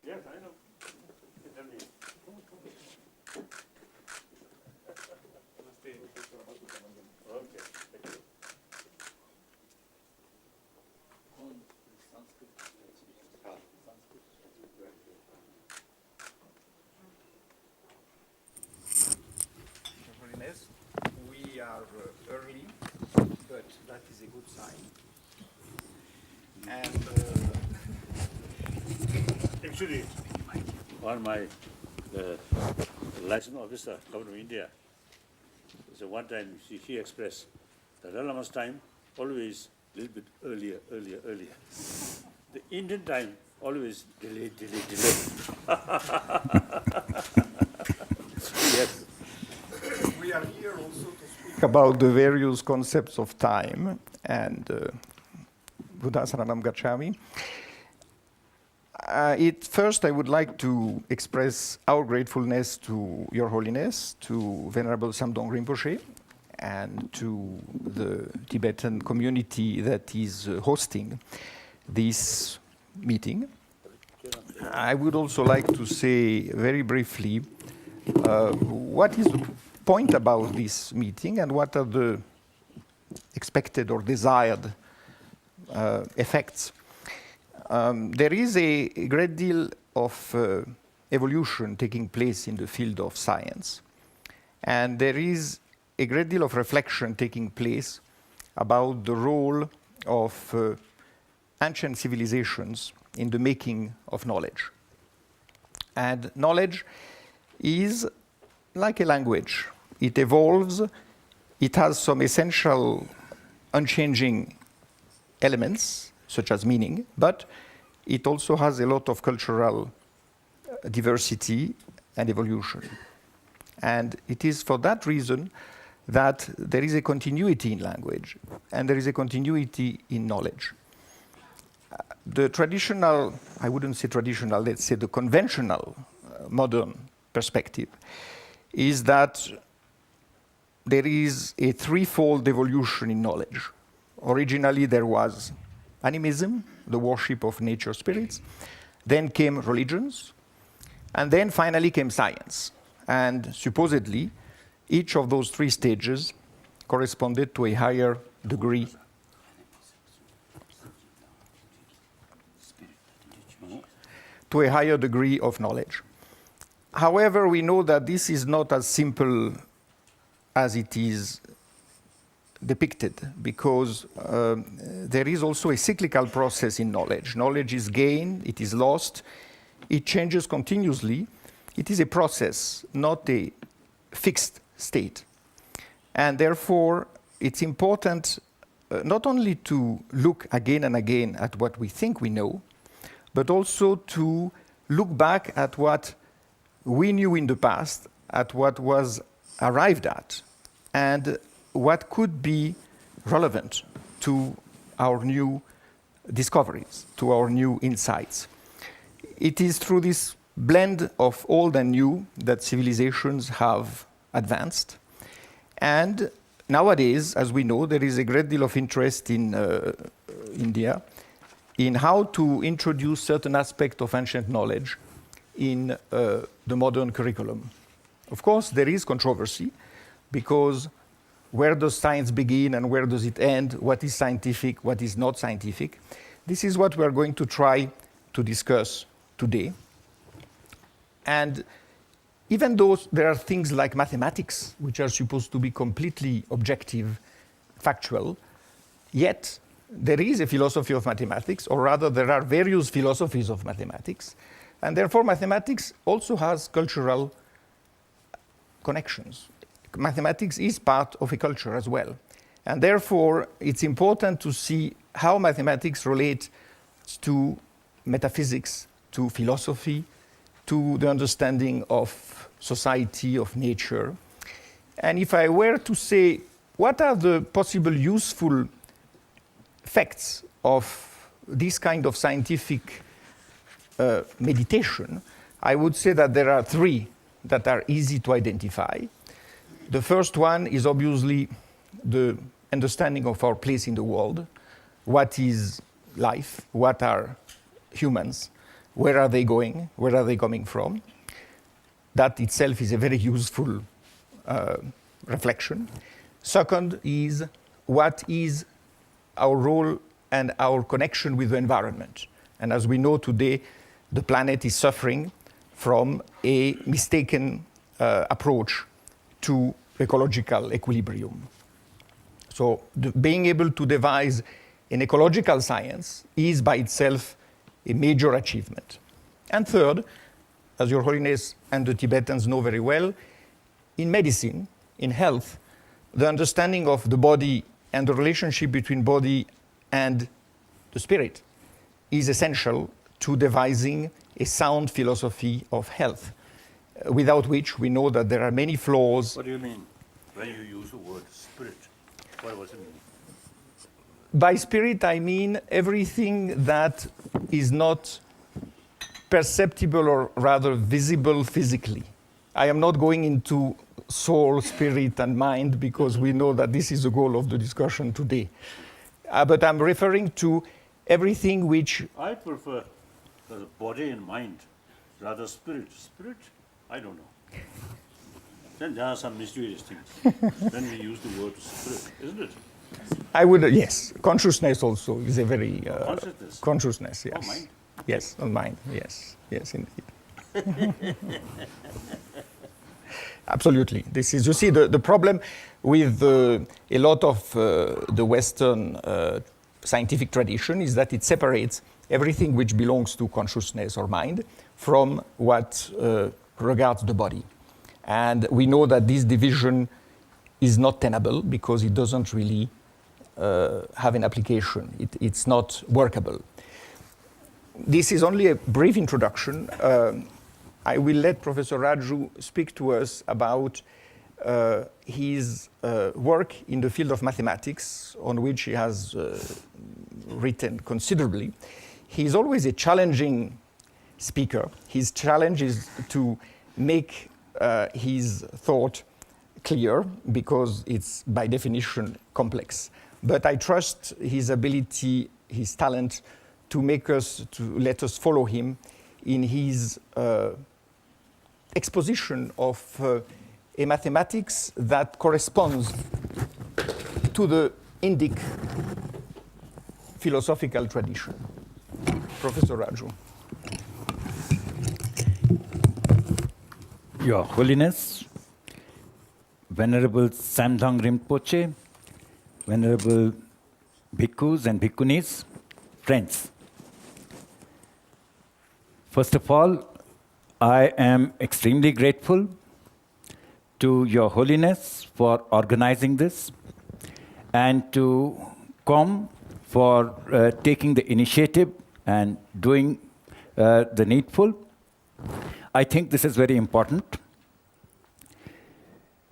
Yes, I know. Tell me. Okay, thank you. Holiness, we are early, but that is a good sign. And Actually, one my license officer come to India. So one time he expressed the Lama's time always a little bit earlier. The Indian time always delay. Yes. we are here also to speak about the various concepts of time and Buddha Saranam Gacchami. First, I would like to express our gratefulness to Your Holiness, to Venerable Samdong Rinpoche, and to the Tibetan community that is hosting this meeting. I would also like to say very briefly what is the point about this meeting and what are the expected or desired effects. There is a great deal of evolution taking place in the field of science. And there is a great deal of reflection taking place about the role of ancient civilizations in the making of knowledge. And knowledge is like a language. It evolves, it has some essential unchanging elements, such as meaning, but it also has a lot of cultural diversity and evolution. And it is for that reason that there is a continuity in language, and there is a continuity in knowledge. The traditional, I wouldn't say traditional, let's say the conventional modern perspective is that there is a threefold evolution in knowledge. Originally, there was animism, the worship of nature spirits, then came religions, and then finally came science. And supposedly, each of those three stages corresponded to a higher degree of knowledge. However, we know that this is not as simple as it is depicted, because there is also a cyclical process in knowledge. Knowledge is gained, it is lost, it changes continuously. It is a process, not a fixed state. And therefore, it's important not only to look again and again at what we think we know, but also to look back at what we knew in the past, at what was arrived at, and what could be relevant to our new discoveries, to our new insights. It is through this blend of old and new that civilizations have advanced. And nowadays, as we know, there is a great deal of interest in India in how to introduce certain aspects of ancient knowledge in the modern curriculum. Of course, there is controversy, because where does science begin and where does it end? What is scientific? What is not scientific? This is what we are going to try to discuss today. And even though there are things like mathematics, which are supposed to be completely objective, factual, yet there is a philosophy of mathematics, or rather there are various philosophies of mathematics, and therefore mathematics also has cultural connections. Mathematics is part of a culture as well. And therefore, it's important to see how mathematics relates to metaphysics, to philosophy, to the understanding of society, of nature. And if I were to say, what are the possible useful effects of this kind of scientific meditation, I would say that there are three that are easy to identify. The first one is obviously the understanding of our place in the world. What is life? What are humans? Where are they going? Where are they coming from? That itself is a very useful reflection. Second is what is our role and our connection with the environment. And as we know today, the planet is suffering from a mistaken approach to ecological equilibrium. So being able to devise an ecological science is by itself a major achievement. And third, as Your Holiness and the Tibetans know very well, in medicine, in health, the understanding of the body and the relationship between body and the spirit is essential to devising a sound philosophy of health, without which we know that there are many flaws. What do you mean when you use the word spirit? What does it mean? By spirit, I mean everything that is not perceptible or rather visible physically. I am not going into soul, spirit, and mind because we know that this is the goal of the discussion today. But I'm referring to everything which... I prefer the body and mind, rather spirit. Spirit, I don't know. Then there are some mysterious things. Then we use the word spirit, isn't it? I would, yes. Consciousness also is a very... Consciousness? Consciousness, yes. Oh, mind? Yes, on mind, yes. Yes, indeed. Absolutely. This is, you see, the problem with a lot of the Western scientific tradition is that it separates everything which belongs to consciousness or mind from what regards the body. And we know that this division is not tenable because it doesn't really have an application. It's not workable. This is only a brief introduction. I will let Professor Raju speak to us about his work in the field of mathematics, on which he has written considerably. He's always a challenging speaker. His challenge is to make his thought clear, because it's by definition complex. But I trust his ability, his talent, to let us follow him in his exposition of a mathematics that corresponds to the Indic philosophical tradition. Professor Raju. Your Holiness, Venerable Samdang Rinpoche, Venerable Bhikkhus and Bhikkhunis, friends. First of all, I am extremely grateful to Your Holiness for organizing this, and to COM for taking the initiative and doing the needful. I think this is very important.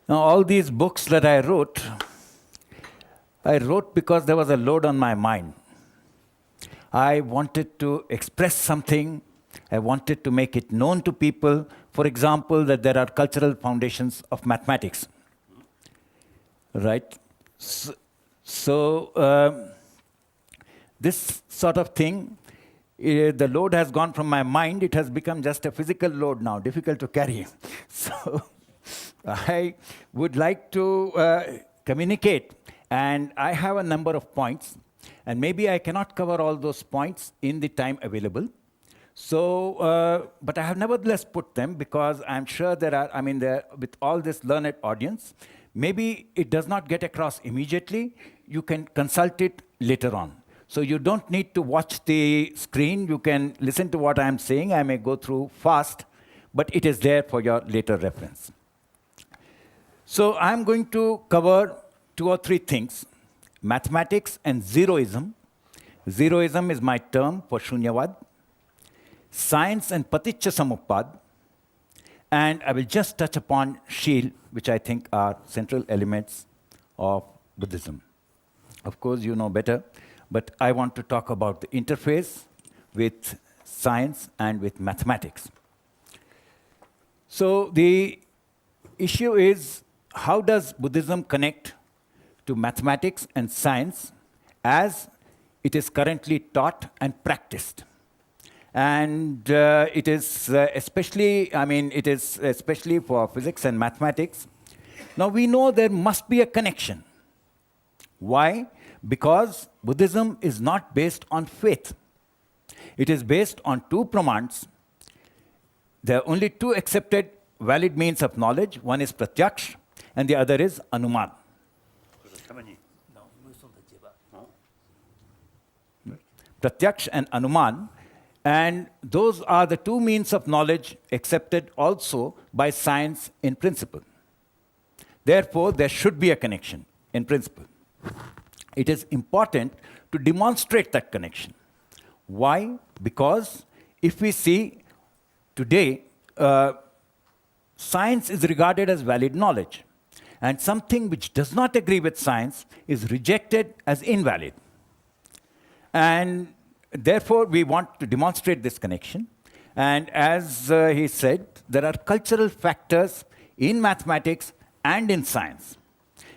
Now, all these books that I wrote because there was a load on my mind. I wanted to express something. I wanted to make it known to people. For example, that there are cultural foundations of mathematics. Right? So this sort of thing, the load has gone from my mind. It has become just a physical load now, difficult to carry. So I would like to communicate. And I have a number of points. And maybe I cannot cover all those points in the time available. So, but I have nevertheless put them because I'm sure with all this learned audience, maybe it does not get across immediately. You can consult it later on. So you don't need to watch the screen. You can listen to what I'm saying. I may go through fast, but it is there for your later reference. So I'm going to cover 2 or 3 things: mathematics and zeroism. Zeroism is my term for Shunyavad. Science and Paticca Samupad. And I will just touch upon Shil, which I think are central elements of Buddhism. Of course, you know better, but I want to talk about the interface with science and with mathematics. So the issue is, how does Buddhism connect to mathematics and science as it is currently taught and practiced? And it is especially, it is especially for physics and mathematics. Now we know there must be a connection. Why? Because Buddhism is not based on faith. It is based on two pramans. There are only two accepted valid means of knowledge. One is pratyaksh, and the other is anuman. Pratyaksh and anuman, and those are the two means of knowledge accepted also by science in principle. Therefore, there should be a connection in principle. It is important to demonstrate that connection. Why? Because if we see today, science is regarded as valid knowledge, and something which does not agree with science is rejected as invalid. And therefore, we want to demonstrate this connection. And as he said, there are cultural factors in mathematics and in science.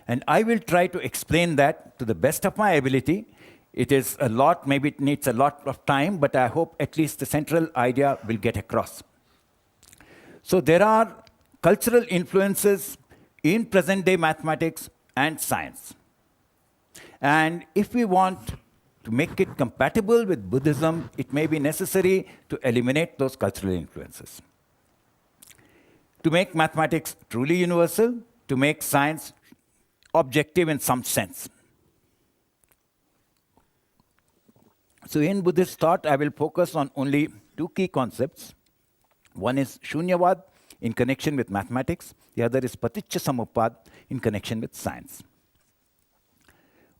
And I will try to explain that to the best of my ability. It is a lot, maybe it needs a lot of time, but I hope at least the central idea will get across. So there are cultural influences in present-day mathematics and science. And if we want to make it compatible with Buddhism, it may be necessary to eliminate those cultural influences. To make mathematics truly universal, to make science objective in some sense. So in Buddhist thought, I will focus on only two key concepts. One is Shunyavad in connection with mathematics. The other is Paticca Samuppada in connection with science,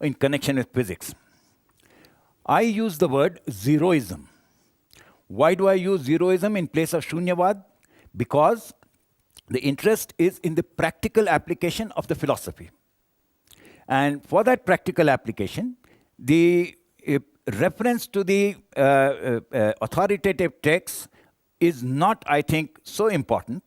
in connection with physics. I use the word zeroism. Why do I use zeroism in place of Shunyavad? Because the interest is in the practical application of the philosophy. And for that practical application, the reference to the authoritative texts is not, I think, so important.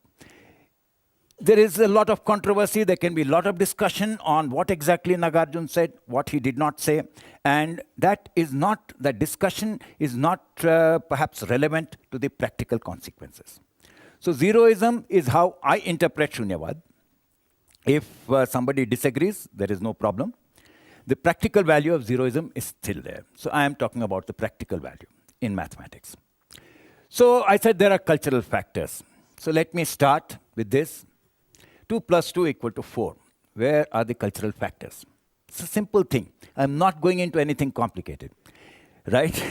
There is a lot of controversy. There can be a lot of discussion on what exactly Nagarjuna said, what he did not say. And that discussion is not perhaps relevant to the practical consequences. So zeroism is how I interpret Shunyavad. If somebody disagrees, there is no problem. The practical value of zeroism is still there. So I am talking about the practical value in mathematics. So I said there are cultural factors. So let me start with this. 2 plus 2 equal to 4. Where are the cultural factors? It's a simple thing. I'm not going into anything complicated, right?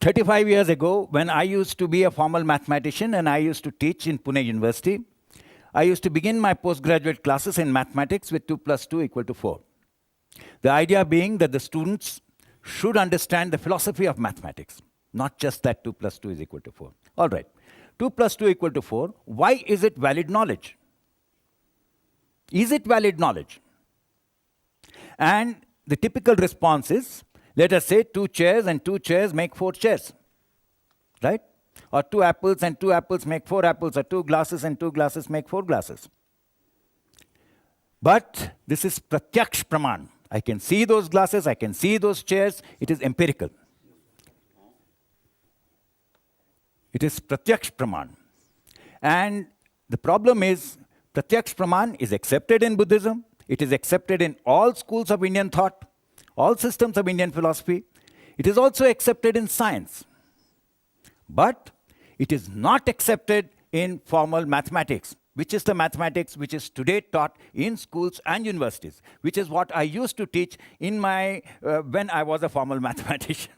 35 years ago, when I used to be a formal mathematician and I used to teach in Pune University, I used to begin my postgraduate classes in mathematics with 2 plus 2 equal to 4. The idea being that the students should understand the philosophy of mathematics, not just that 2 plus 2 is equal to 4. All right, 2 plus 2 equal to 4. Why is it valid knowledge? Is it valid knowledge? And the typical response is, let us say 2 chairs and 2 chairs make 4 chairs, right? Or 2 apples and 2 apples make 4 apples, or 2 glasses and 2 glasses make 4 glasses. But this is pratyaksh praman. I can see those glasses, I can see those chairs. It is empirical. It is pratyaksh praman. And the problem is, pratyaksh praman is accepted in Buddhism. It is accepted in all schools of Indian thought, all systems of Indian philosophy. It is also accepted in science. But it is not accepted in formal mathematics, which is the mathematics which is today taught in schools and universities, which is what I used to teach in my when I was a formal mathematician.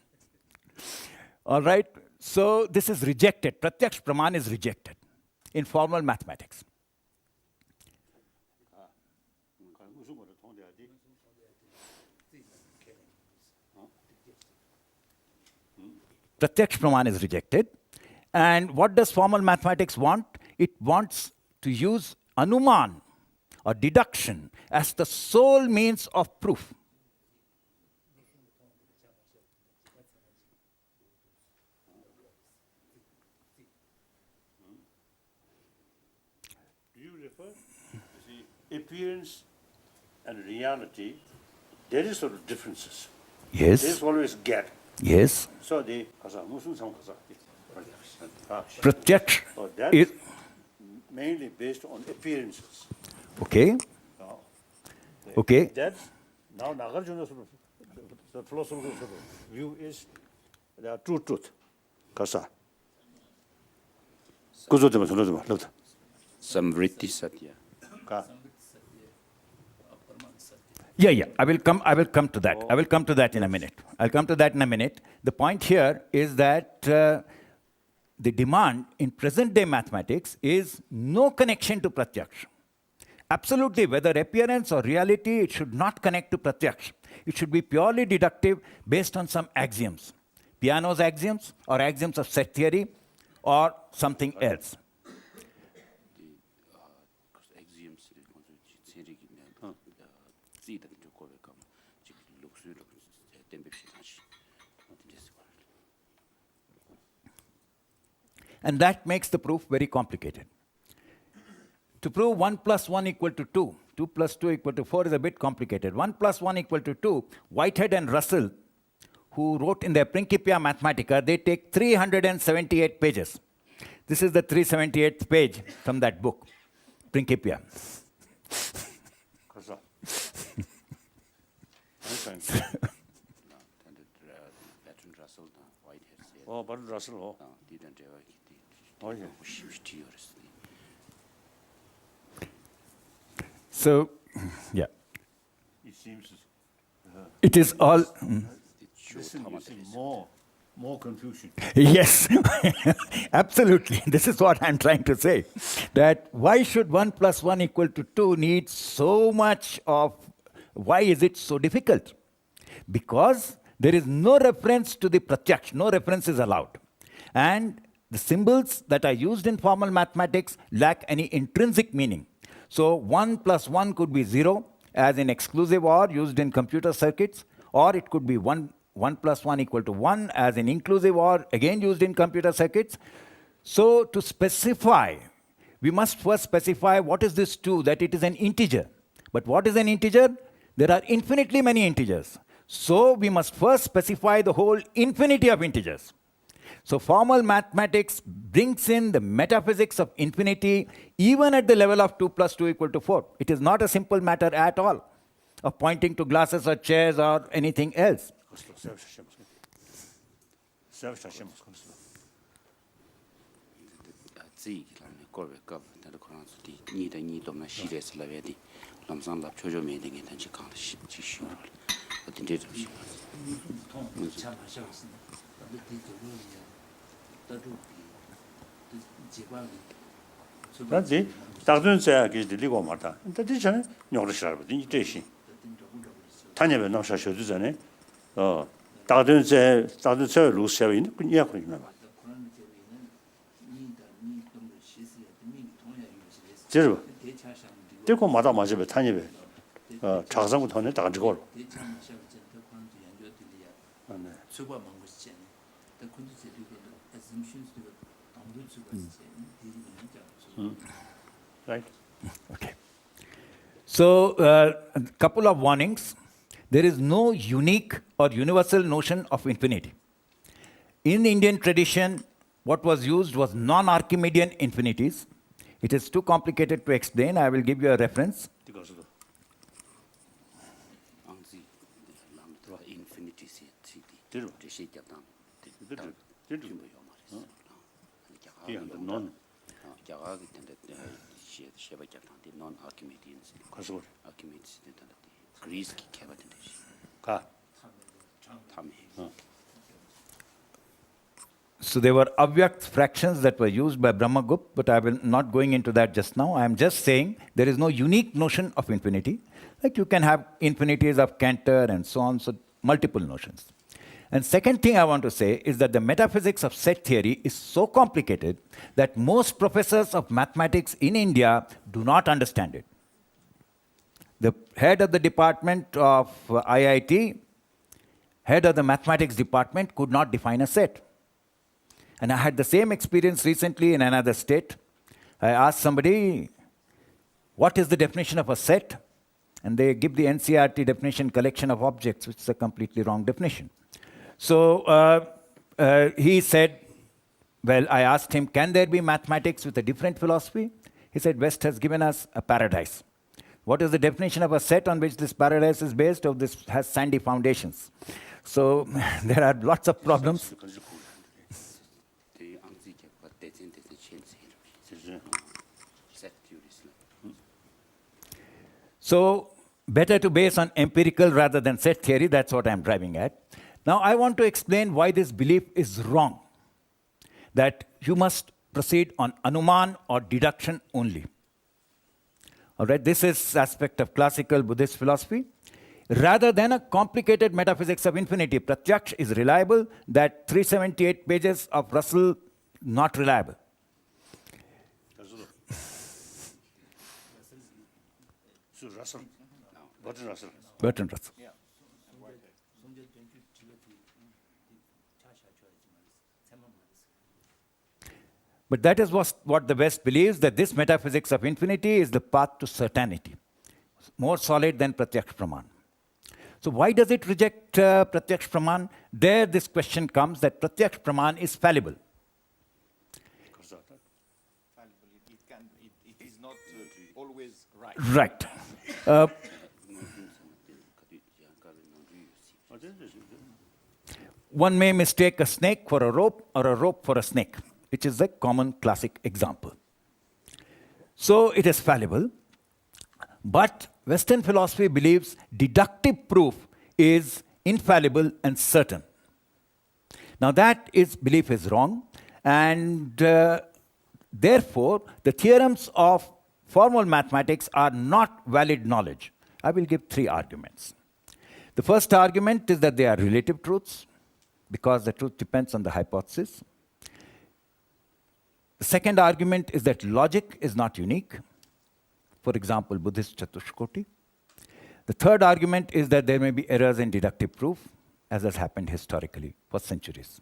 All right? So this is rejected. Pratyaksh praman is rejected in formal mathematics. Pratyaksh praman is rejected. And what does formal mathematics want? It wants to use anuman or deduction as the sole means of proof. appearance and reality, there is sort of differences. Yes. There's always gap. Yes. So the Muslim Pratyaksh so that's is mainly based on appearances. okay. Now, Okay. That's now Nagarjuna's sort of, the philosophical sort of view is there are two truth. Kasa. Kuzodema, Sunodema, look. Samvriti Satya. Ka. Yeah. I will come to that. I will come to that in a minute. I'll come to that in a minute. The point here is that the demand in present-day mathematics is no connection to Pratyaksh. Absolutely, whether appearance or reality, it should not connect to Pratyaksh. It should be purely deductive based on some axioms. Peano's axioms or axioms of set theory or something else. And that makes the proof very complicated. To prove 1 plus 1 equal to 2, 2 plus 2 equal to 4 is a bit complicated. 1 plus 1 equal to 2, Whitehead and Russell, who wrote in their Principia Mathematica, they take 378 pages. This is the 378th page from that book, Principia. Kasa. Oh, but Russell, oh, yeah. So, yeah, It seems it is all. listen, you see more confusion. Yes, absolutely. This is what I'm trying to say. That why should 1 plus 1 equal to 2 need so much of, why is it so difficult? Because there is no reference to the pratyaksh, no reference is allowed. And the symbols that are used in formal mathematics lack any intrinsic meaning. So 1 plus 1 could be 0, as in exclusive OR used in computer circuits, or it could be 1 plus 1 equal to 1, as in inclusive OR, again used in computer circuits. So to specify, we must first specify what is this 2, that it is an integer. But what is an integer? There are infinitely many integers. So we must first specify the whole infinity of integers. So formal mathematics brings in the metaphysics of infinity even at the level of 2 plus 2 equal to 4. It is not a simple matter at all of pointing to glasses or chairs or anything else. That's Dagdun is the legal matter. That is a Yorkshire, the invitation. Tanya Nasha Shuduzane. Dagdun said, Lucia in Yakin. Zero. They go Madame Majabe, Tanya, Chazam with Honey, Dagor. Right. Okay. So, a couple of warnings. There is no unique or universal notion of infinity. In the Indian tradition, what was used was non-Archimedean infinities. It is too complicated to explain. I will give you a reference. So there were avyakt fractions that were used by Brahmagupt, but I will not going into that just now. I am just saying there is no unique notion of infinity. Like you can have infinities of Cantor and so on, so multiple notions. And second thing I want to say is that the metaphysics of set theory is so complicated that most professors of mathematics in India do not understand it. The head of the department of IIT, head of the mathematics department could not define a set. And I had the same experience recently in another state. I asked somebody, what is the definition of a set? And they give the NCERT definition, collection of objects, which is a completely wrong definition. So he said, well, I asked him, can there be mathematics with a different philosophy? He said, West has given us a paradise. What is the definition of a set on which this paradise is based? Oh, this has sandy foundations. So there are lots of problems. So better to base on empirical rather than set theory. That's what I'm driving at. Now I want to explain why this belief is wrong, that you must proceed on anuman or deduction only. All right, this is aspect of classical Buddhist philosophy. Rather than a complicated metaphysics of infinity, Pratyaksh is reliable, that 378 pages of Russell, not reliable. So Russell, Bertrand Russell. Bertrand Russell. But that is what the West believes, that this metaphysics of infinity is the path to certainty, more solid than Pratyaksh Praman. So why does it reject Pratyaksh Praman? There this question comes that Pratyaksh Praman is fallible. It is not always right. Right. One may mistake a snake for a rope or a rope for a snake, which is a common classic example. So it is fallible, but Western philosophy believes deductive proof is infallible and certain. Now that belief is wrong, and therefore the theorems of formal mathematics are not valid knowledge. I will give 3 arguments. The first argument is that they are relative truths, because the truth depends on the hypothesis. The second argument is that logic is not unique. For example, Buddhist Chatushkoti. The third argument is that there may be errors in deductive proof, as has happened historically for centuries.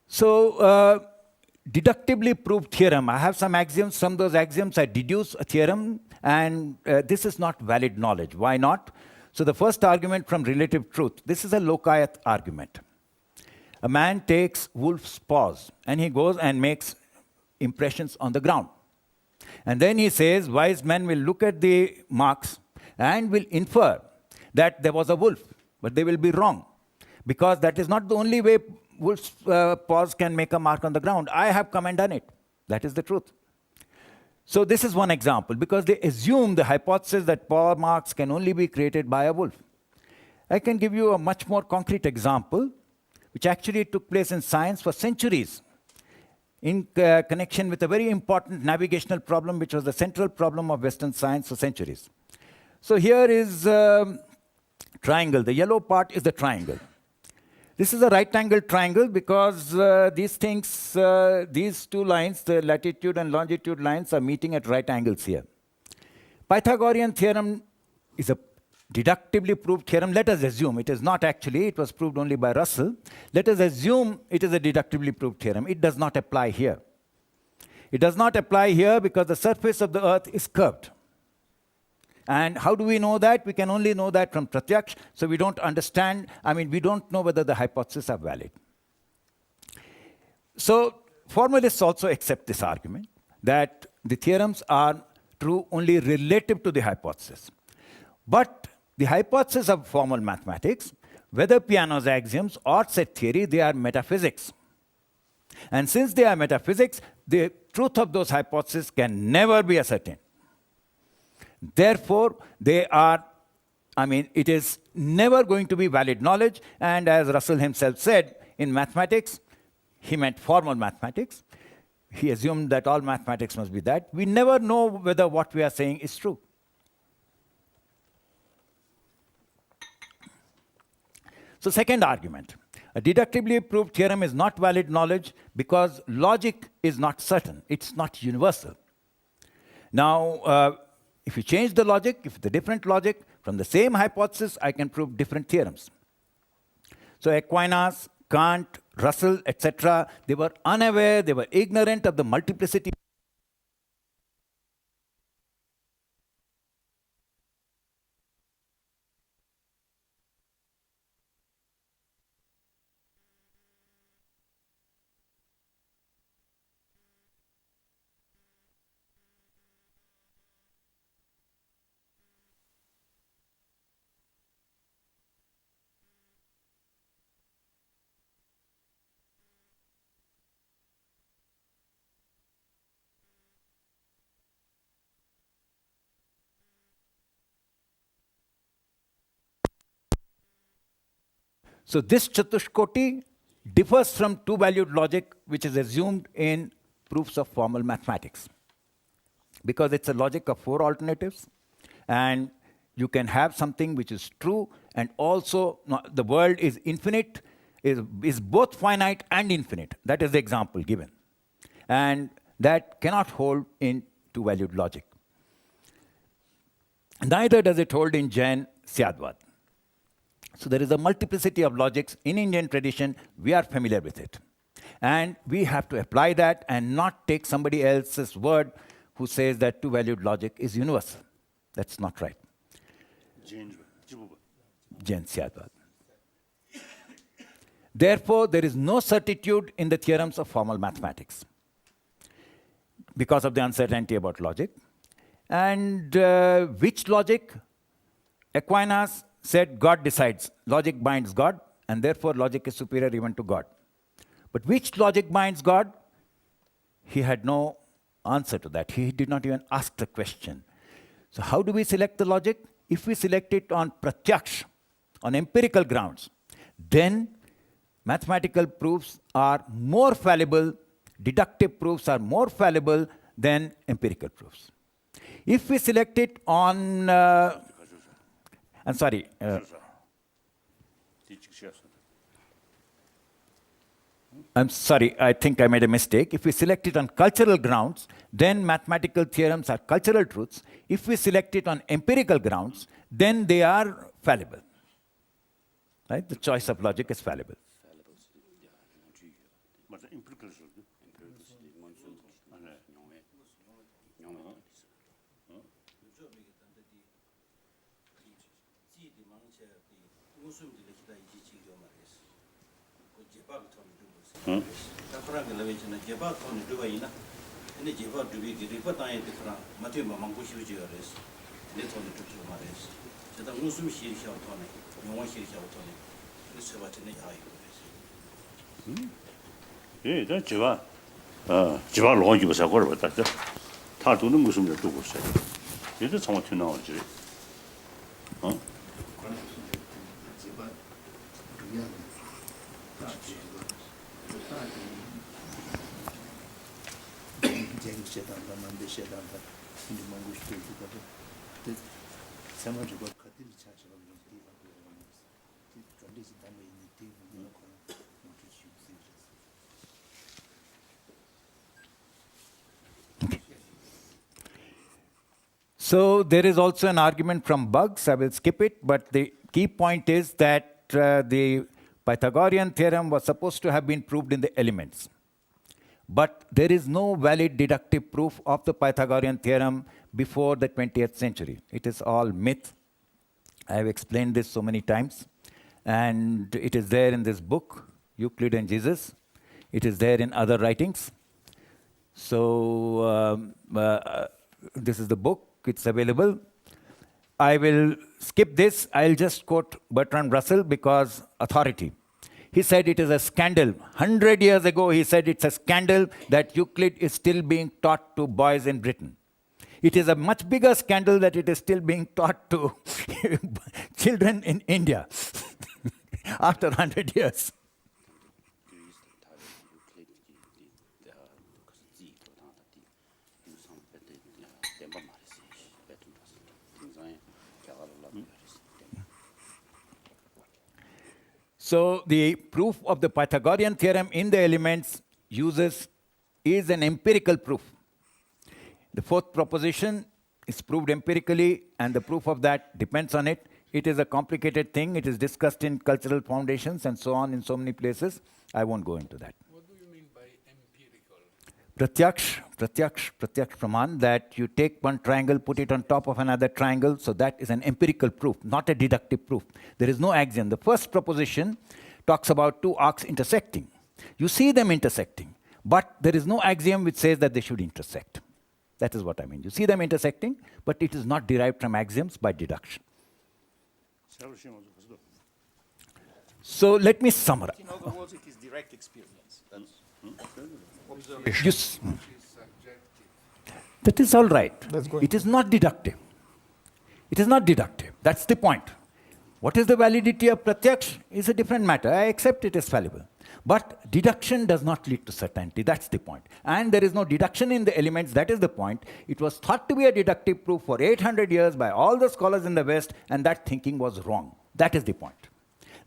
So, deductively proved theorem, I have some axioms. From those axioms, I deduce a theorem, and this is not valid knowledge. Why not? So the first argument from relative truth, this is a Lokayat argument. A man takes wolf's paws, and he goes and makes impressions on the ground. And then he says, wise men will look at the marks and will infer that there was a wolf, but they will be wrong, because that is not the only way wolf's paws can make a mark on the ground. I have come and done it. That is the truth. So this is one example, because they assume the hypothesis that paw marks can only be created by a wolf. I can give you a much more concrete example, which actually took place in science for centuries, in connection with a very important navigational problem, which was the central problem of Western science for centuries. So here is triangle. The yellow part is the triangle. This is a right-angled triangle because these things, these 2 lines, the latitude and longitude lines, are meeting at right angles here. Pythagorean theorem is a deductively proved theorem. Let us assume it is not actually, it was proved only by Russell. Let us assume it is a deductively proved theorem. It does not apply here. It does not apply here because the surface of the earth is curved. And how do we know that? We can only know that from Pratyaksh, so we don't understand, we don't know whether the hypotheses are valid. So formalists also accept this argument, that the theorems are true only relative to the hypothesis. But the hypothesis of formal mathematics, whether Peano's axioms or set theory, they are metaphysics. And since they are metaphysics, the truth of those hypotheses can never be ascertained. Therefore, they are, it is never going to be valid knowledge. And as Russell himself said, in mathematics, he meant formal mathematics. He assumed that all mathematics must be that. We never know whether what we are saying is true. So second argument, a deductively proved theorem is not valid knowledge because logic is not certain. It's not universal. Now, if you change the logic, if the different logic, from the same hypothesis, I can prove different theorems. So Aquinas, Kant, Russell, etc., they were unaware, they were ignorant of the multiplicity So this Chatushkoti differs from two-valued logic, which is assumed in proofs of formal mathematics. Because it's a logic of four alternatives, and you can have something which is true, and also the world is infinite, is both finite and infinite. That is the example given. And that cannot hold in two-valued logic. Neither does it hold in Jain Syadvad. So there is a multiplicity of logics in Indian tradition. We are familiar with it. And we have to apply that and not take somebody else's word who says that two-valued logic is universal. That's not right. Jain Syadvad. Therefore, there is no certitude in the theorems of formal mathematics because of the uncertainty about logic. And which logic? Aquinas said God decides. Logic binds God, and therefore logic is superior even to God. But which logic binds God? He had no answer to that. He did not even ask the question. So how do we select the logic? If we select it on pratyaksh, on empirical grounds, then mathematical proofs are more fallible, deductive proofs are more fallible than empirical proofs. If we select it on, I'm sorry, I think I made a mistake. If we select it on cultural grounds, then mathematical theorems are cultural truths. If we select it on empirical grounds, then they are fallible. Right? The choice of logic is fallible. 예, 저 지방 로기 버서 거를 봤다. 다 도는 무슨 일 두고 있어요. 얘도 정말 튀나오지. 어? So there is also an argument from Bugs. I will skip it, but the key point is that the Pythagorean theorem was supposed to have been proved in the elements. But there is no valid deductive proof of the Pythagorean theorem before the 20th century. It is all myth. I have explained this so many times. And it is there in this book, Euclid and Jesus. It is there in other writings. So this is the book. It's available. I will skip this. I'll just quote Bertrand Russell because authority. He said it is a scandal. 100 years ago, he said it's a scandal that Euclid is still being taught to boys in Britain. It is a much bigger scandal that it is still being taught to children in India after 100 years. So the proof of the Pythagorean theorem in the elements is an empirical proof. The fourth proposition is proved empirically, and the proof of that depends on it. It is a complicated thing. It is discussed in cultural foundations and so on in so many places. I won't go into that. What do you mean by empirical? Pratyaksh praman, that you take one triangle, put it on top of another triangle, so that is an empirical proof, not a deductive proof. There is no axiom. The first proposition talks about two arcs intersecting. You see them intersecting, but there is no axiom which says that they should intersect. That is what I mean. You see them intersecting, but it is not derived from axioms by deduction. So let me summarize. In other words, it is direct experience. That is all right. That's good. It is not deductive. It is not deductive. That's the point. What is the validity of pratyaksh is a different matter. I accept it is fallible. But deduction does not lead to certainty. That's the point. And there is no deduction in the elements. That is the point. It was thought to be a deductive proof for 800 years by all the scholars in the West, and that thinking was wrong. That is the point.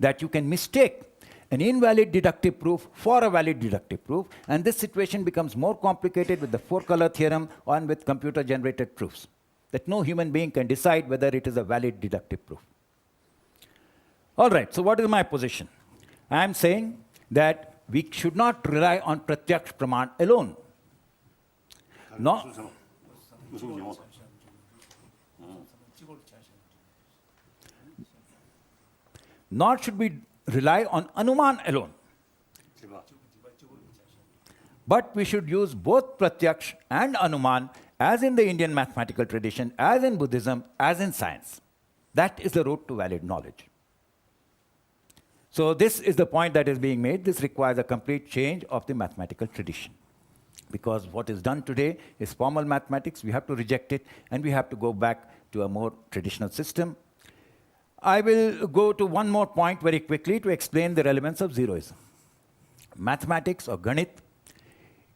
That you can mistake an invalid deductive proof for a valid deductive proof, and this situation becomes more complicated with the four-color theorem and with computer-generated proofs. That no human being can decide whether it is a valid deductive proof. All right, so what is my position? I am saying that we should not rely on pratyaksh praman alone. No, nor should we rely on anuman alone. But we should use both pratyaksh and anuman as in the Indian mathematical tradition, as in Buddhism, as in science. That is the route to valid knowledge. So this is the point that is being made. This requires a complete change of the mathematical tradition. Because what is done today is formal mathematics. We have to reject it, and we have to go back to a more traditional system. I will go to one more point very quickly to explain the relevance of zeroism. Mathematics or Ganit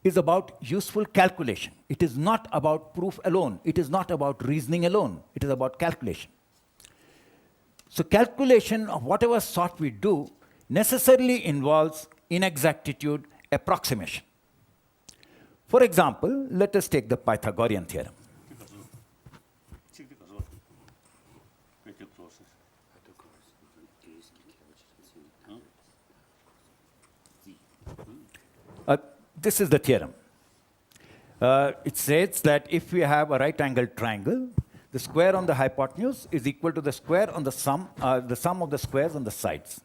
is about useful calculation. It is not about proof alone. It is not about reasoning alone. It is about calculation. So calculation of whatever sort we do necessarily involves inexactitude, approximation. For example, let us take the Pythagorean theorem. This is the theorem. It says that if we have a right-angled triangle, the square on the hypotenuse is equal to the square on the sum of the squares on the sides.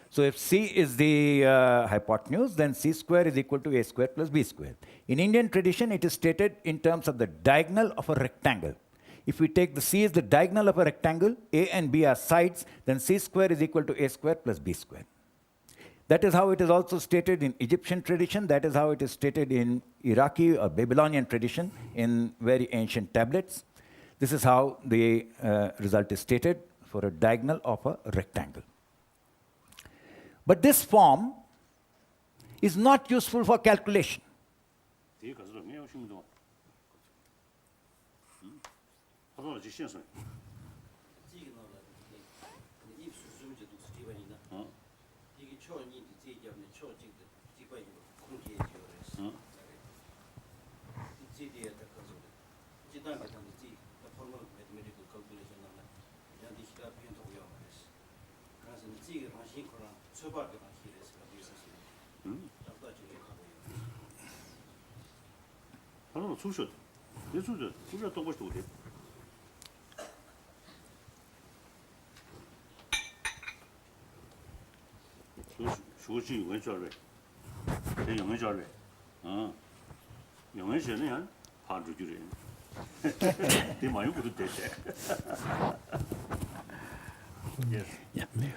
So if C is the hypotenuse, then C square is equal to A square plus B square. In Indian tradition, it is stated in terms of the diagonal of a rectangle. If we take the C as the diagonal of a rectangle, A and B are sides, then C square is equal to A square plus B square. That is how it is also stated in Egyptian tradition. That is how it is stated in Iraqi or Babylonian tradition in very ancient tablets. This is how the result is stated for a diagonal of a rectangle. But this form is not useful for calculation.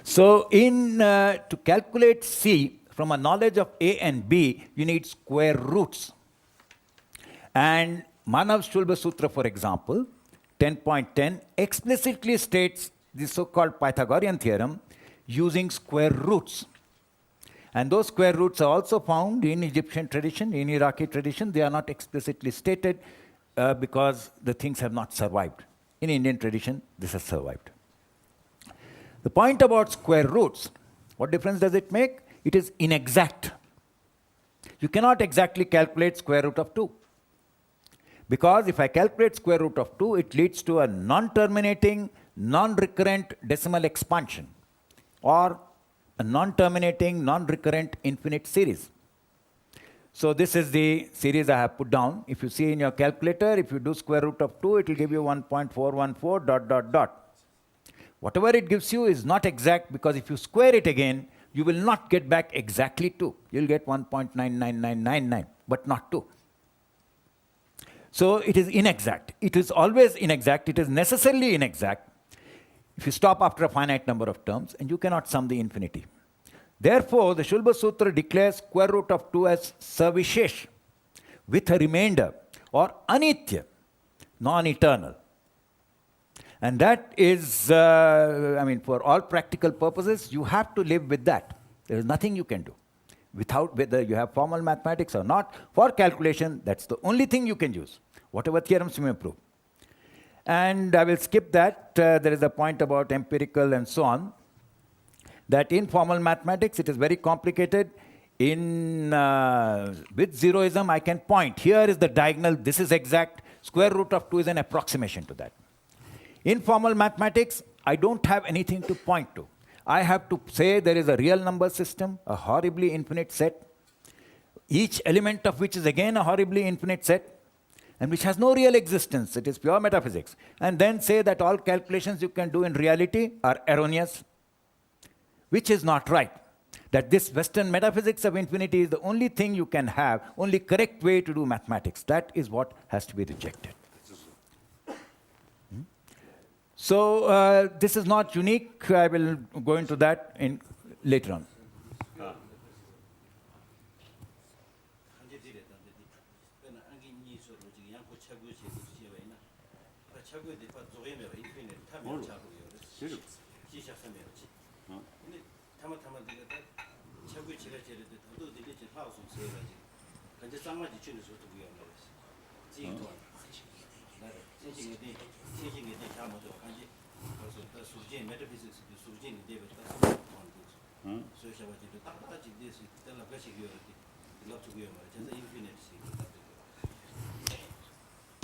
So to calculate C from a knowledge of A and B, you need square roots. And Manav Shulba Sutra, for example, 10.10 explicitly states the so-called Pythagorean theorem using square roots. And those square roots are also found in Egyptian tradition, in Iraqi tradition. They are not explicitly stated because the things have not survived. In Indian tradition, this has survived. The point about square roots, what difference does it make? It is inexact. You cannot exactly calculate square root of 2. Because if I calculate square root of 2, it leads to a non-terminating, non-recurrent decimal expansion, or a non-terminating, non-recurrent infinite series. So this is the series I have put down. If you see in your calculator, if you do square root of 2, it will give you 1.414 dot dot dot. Whatever it gives you is not exact, because if you square it again, you will not get back exactly 2. You'll get 1.99999, but not 2. So it is inexact. It is always inexact. It is necessarily inexact if you stop after a finite number of terms, and you cannot sum the infinity. Therefore, the Shulba Sutra declares square root of 2 as savishesh, with a remainder, or anitya, non-eternal. And that is, for all practical purposes, you have to live with that. There is nothing you can do. Without, whether you have formal mathematics or not, for calculation, that's the only thing you can use, whatever theorems you may prove. And I will skip that. There is a point about empirical and so on, that in formal mathematics, it is very complicated. With zeroism, I can point. Here is the diagonal. This is exact. Square root of 2 is an approximation to that. In formal mathematics, I don't have anything to point to. I have to say there is a real number system, a horribly infinite set, each element of which is again a horribly infinite set, and which has no real existence. It is pure metaphysics. And then say that all calculations you can do in reality are erroneous, which is not right. That this Western metaphysics of infinity is the only thing you can have, only correct way to do mathematics. That is what has to be rejected. So this is not unique. I will go into that later on.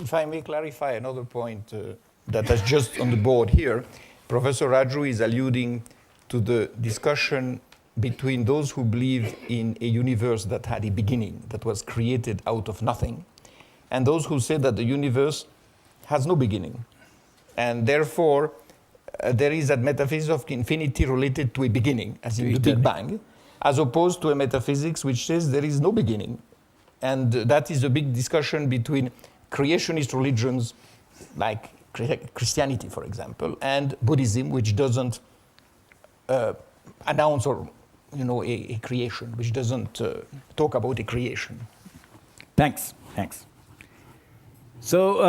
If I may clarify another point that is just on the board here, Professor Raju is alluding to the discussion between those who believe in a universe that had a beginning, that was created out of nothing, and those who say that the universe has no beginning. And therefore, there is that metaphysics of infinity related to a beginning, as in the Big Bang, as opposed to a metaphysics which says there is no beginning. And that is a big discussion between creationist religions, like Christianity, for example, and Buddhism, which doesn't announce or a creation, which doesn't talk about a creation. Thanks. So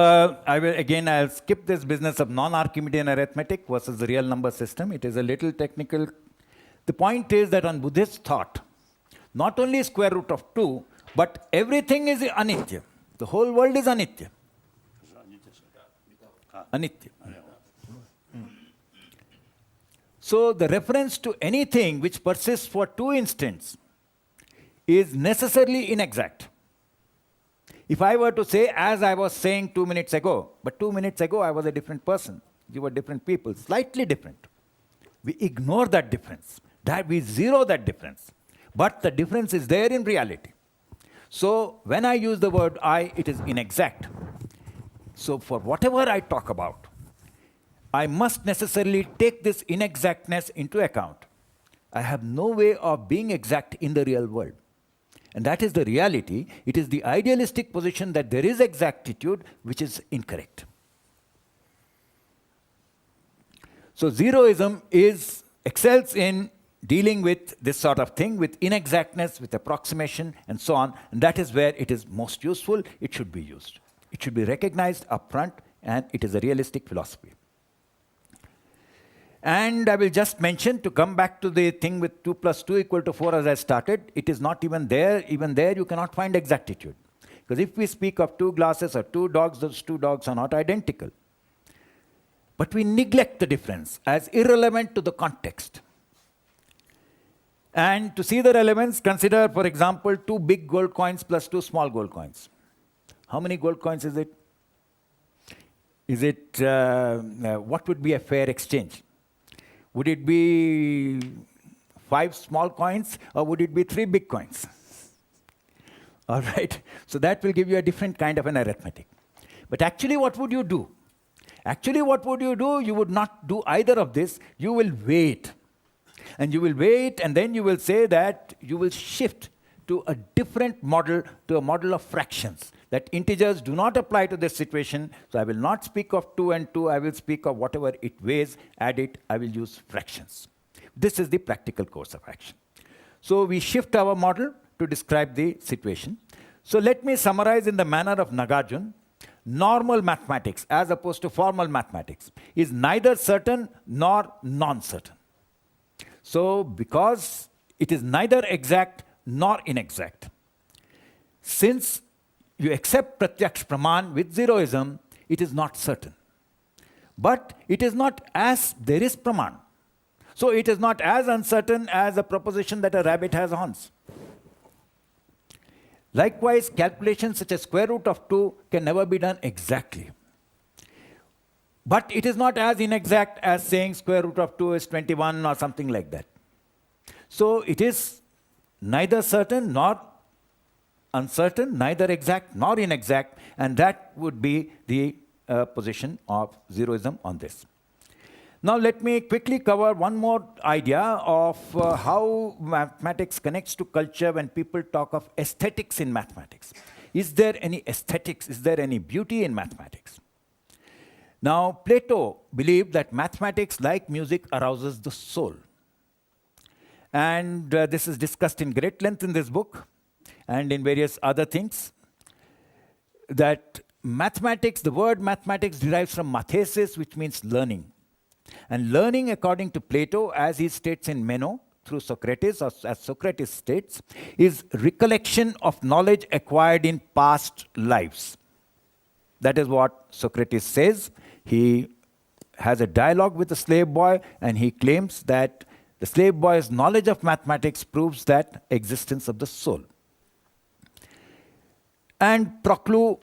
I'll skip this business of non-Archimedean arithmetic versus the real number system. It is a little technical. The point is that on Buddhist thought, not only square root of 2, but everything is anitya. The whole world is anitya. Anitya. So the reference to anything which persists for 2 instants is necessarily inexact. If I were to say, as I was saying 2 minutes ago, but 2 minutes ago I was a different person, you were different people, slightly different. We ignore that difference, we zero that difference. But the difference is there in reality. So when I use the word I, it is inexact. So for whatever I talk about, I must necessarily take this inexactness into account. I have no way of being exact in the real world. And that is the reality. It is the idealistic position that there is exactitude which is incorrect. So zeroism excels in dealing with this sort of thing, with inexactness, with approximation, and so on. And that is where it is most useful. It should be used. It should be recognized upfront, and it is a realistic philosophy. And I will just mention, to come back to the thing with 2 plus 2 equal to 4 as I started, it is not even there. Even there you cannot find exactitude. Because if we speak of 2 glasses or 2 dogs, those 2 dogs are not identical. But we neglect the difference as irrelevant to the context. And to see the relevance, consider, for example, 2 big gold coins plus 2 small gold coins. How many gold coins is it? What would be a fair exchange? Would it be 5 small coins, or would it be 3 big coins? All right. So that will give you a different kind of an arithmetic. But actually, what would you do? You would not do either of this. You will wait. And you will wait, and then you will say that you will shift to a different model, to a model of fractions. That integers do not apply to this situation, so I will not speak of 2 and 2, I will speak of whatever it weighs, add it, I will use fractions. This is the practical course of action. So we shift our model to describe the situation. So let me summarize in the manner of Nagarjuna. normal mathematics as opposed to formal mathematics is neither certain nor non-certain. So because it is neither exact nor inexact, since you accept pratyaksh praman with zeroism, it is not certain. But it is not as there is praman. So it is not as uncertain as a proposition that a rabbit has horns. Likewise, calculations such as square root of 2 can never be done exactly. But it is not as inexact as saying square root of 2 is 21 or something like that. So it is neither certain nor uncertain, neither exact nor inexact, and that would be the position of zeroism on this. Now let me quickly cover one more idea of how mathematics connects to culture when people talk of aesthetics in mathematics. Is there any aesthetics? Is there any beauty in mathematics? Now, Plato believed that mathematics, like music, arouses the soul. And this is discussed in great length in this book and in various other things, that mathematics, the word mathematics derives from mathesis, which means learning. And learning, according to Plato, as he states in Meno, through Socrates, or as Socrates states, is recollection of knowledge acquired in past lives. That is what Socrates says. He has a dialogue with the slave boy, and he claims that the slave boy's knowledge of mathematics proves that existence of the soul. And Proclus,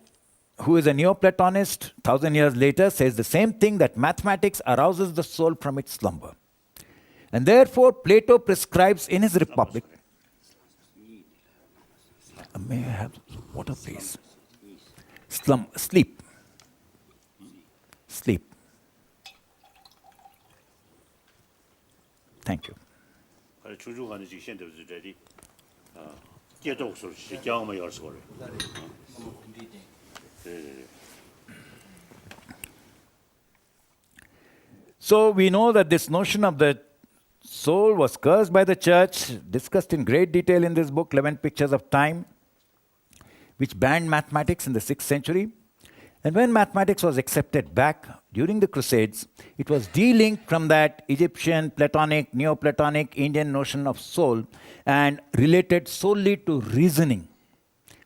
who is a Neoplatonist, 1,000 years later, says the same thing, that mathematics arouses the soul from its slumber. And therefore, Plato prescribes in his Republic. May I have water, please? Sleep. Sleep. Thank you. So we know that this notion of the soul was cursed by the church, discussed in great detail in this book, 11 Pictures of Time, which banned mathematics in the 6th century. And when mathematics was accepted back during the Crusades, it was de-linked from that Egyptian, Platonic, Neoplatonic, Indian notion of soul and related solely to reasoning.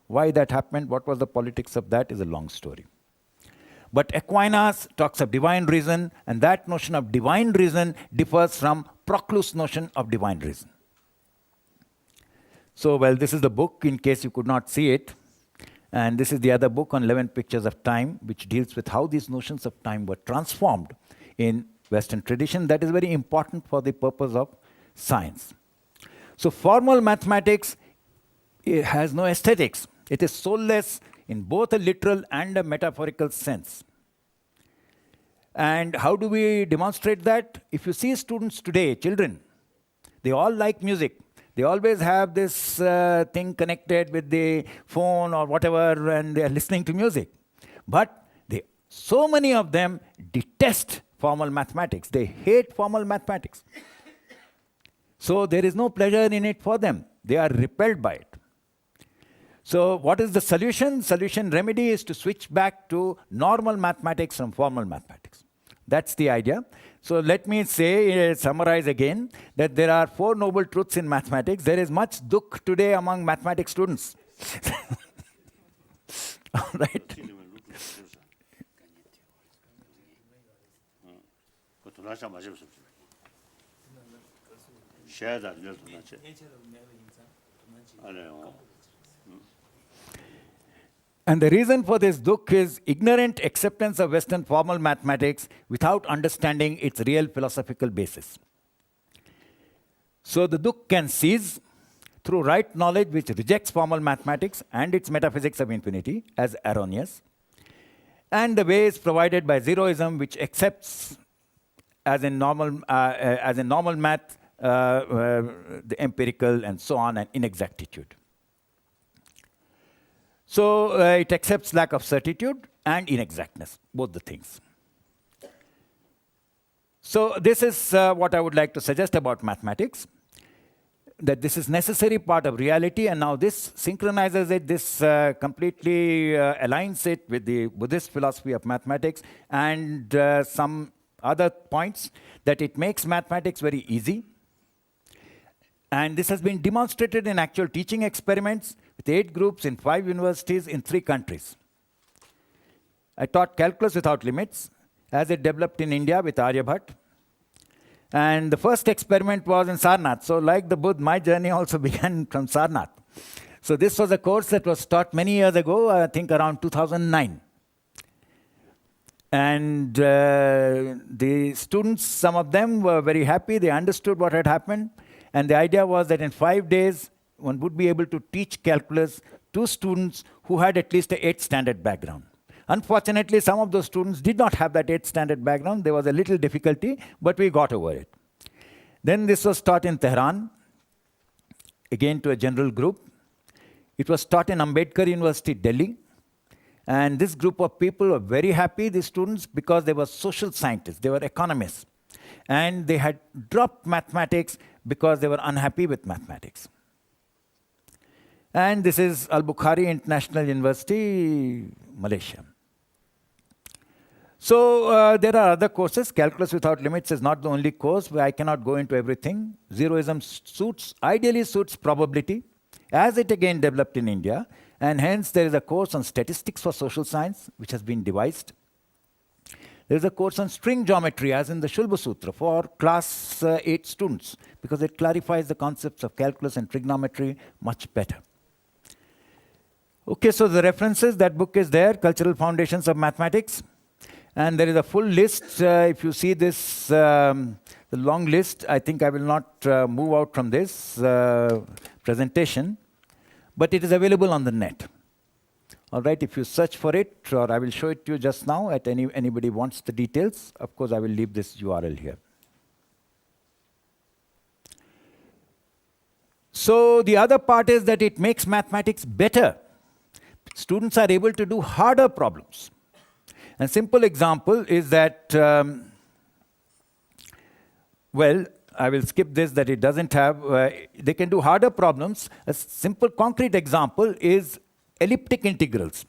Why that happened, what was the politics of that, is a long story. But Aquinas talks of divine reason, and that notion of divine reason differs from Proclus' notion of divine reason. So, well, this is the book, in case you could not see it. And this is the other book on 11 Pictures of Time, which deals with how these notions of time were transformed in Western tradition. That is very important for the purpose of science. So formal mathematics, it has no aesthetics. It is soulless in both a literal and a metaphorical sense. And how do we demonstrate that? If you see students today, children, they all like music. They always have this thing connected with the phone or whatever, and they are listening to music. But so many of them detest formal mathematics. They hate formal mathematics. So there is no pleasure in it for them. They are repelled by it. So what is the solution? Solution remedy is to switch back to normal mathematics from formal mathematics. That's the idea. So let me say, summarize again, that there are 4 noble truths in mathematics. There is much dukh today among mathematics students. All right. And the reason for this dukh is ignorant acceptance of Western formal mathematics without understanding its real philosophical basis. So the dukh can cease through right knowledge, which rejects formal mathematics and its metaphysics of infinity as erroneous. And the way is provided by zeroism, which accepts as in normal math the empirical and so on, and inexactitude. So it accepts lack of certitude and inexactness, both the things. So this is what I would like to suggest about mathematics. that this is necessary part of reality, and now this synchronizes it, this completely aligns it with the Buddhist philosophy of mathematics and some other points, that it makes mathematics very easy. And this has been demonstrated in actual teaching experiments with 8 groups in 5 universities in 3 countries. I taught calculus without limits as it developed in India with Aryabhat. And the first experiment was in Sarnath. So like the Buddha, my journey also began from Sarnath. So this was a course that was taught many years ago, I think around 2009. And the students, some of them were very happy, they understood what had happened. And the idea was that in 5 days, one would be able to teach calculus to students who had at least an 8th standard background. Unfortunately, some of those students did not have that 8th standard background. There was a little difficulty, but we got over it. Then this was taught in Tehran, again to a general group. It was taught in Ambedkar University, Delhi. And this group of people were very happy, the students, because they were social scientists, they were economists. And they had dropped mathematics because they were unhappy with mathematics. And this is Al-Bukhari International University, Malaysia. So there are other courses. Calculus Without Limits is not the only course where I cannot go into everything. Zeroism ideally suits probability, as it again developed in India. And hence there is a course on statistics for social science, which has been devised. There is a course on string geometry, as in the Shulba Sutra, for class 8 students, because it clarifies the concepts of calculus and trigonometry much better. Okay, so the references, that book is there, Cultural Foundations of Mathematics. And there is a full list. If you see this, the long list, I think I will not move out from this presentation, but it is available on the net. All right, if you search for it, or I will show it to you just now, at anybody wants the details, of course I will leave this URL here. So the other part is that it makes mathematics better. Students are able to do harder problems. A simple example is that, well, I will skip this, that it doesn't have, they can do harder problems. A simple concrete example is elliptic integrals.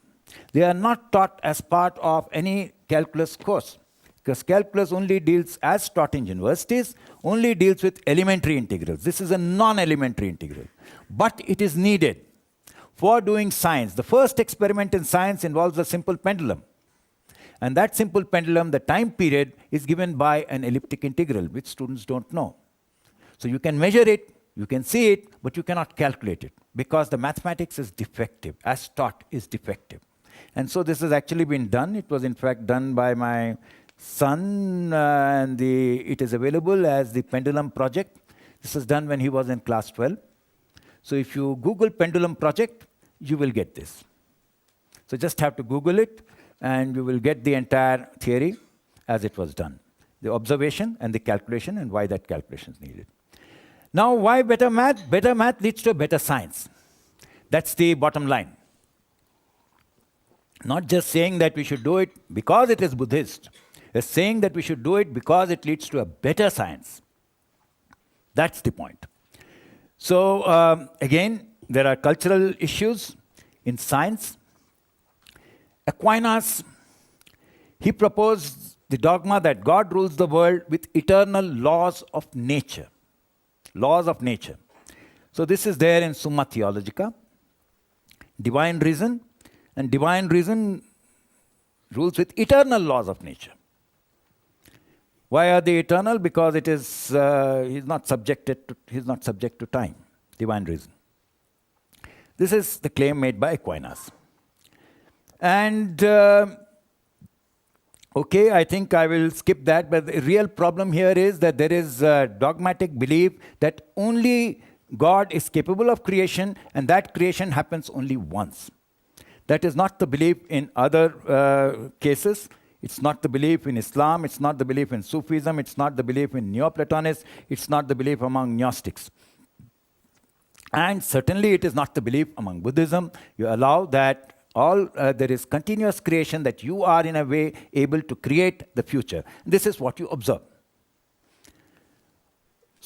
They are not taught as part of any calculus course, because calculus only deals, as taught in universities, only deals with elementary integrals. This is a non-elementary integral, but it is needed for doing science. The first experiment in science involves a simple pendulum. And that simple pendulum, the time period, is given by an elliptic integral, which students don't know. So you can measure it, you can see it, but you cannot calculate it, because the mathematics is defective, as taught is defective. And so this has actually been done. It was in fact done by my son, and it is available as the Pendulum Project. This was done when he was in class 12. So if you Google Pendulum Project, you will get this. So just have to Google it, and you will get the entire theory as it was done. The observation and the calculation, and why that calculation is needed. Now, why better math? Better math leads to a better science. That's the bottom line. Not just saying that we should do it because it is Buddhist. It's saying that we should do it because it leads to a better science. That's the point. So, again, there are cultural issues in science. Aquinas, he proposed the dogma that God rules the world with eternal laws of nature. Laws of nature. So this is there in Summa Theologica. Divine reason, and divine reason rules with eternal laws of nature. Why are they eternal? Because it is he's not subject to time. Divine reason. This is the claim made by Aquinas. And okay, I think I will skip that, but the real problem here is that there is a dogmatic belief that only God is capable of creation, and that creation happens only once. That is not the belief in other cases. It's not the belief in Islam, it's not the belief in Sufism, it's not the belief in Neoplatonists, it's not the belief among Gnostics. And certainly it is not the belief among Buddhism. You allow that there is continuous creation, that you are in a way able to create the future. This is what you observe.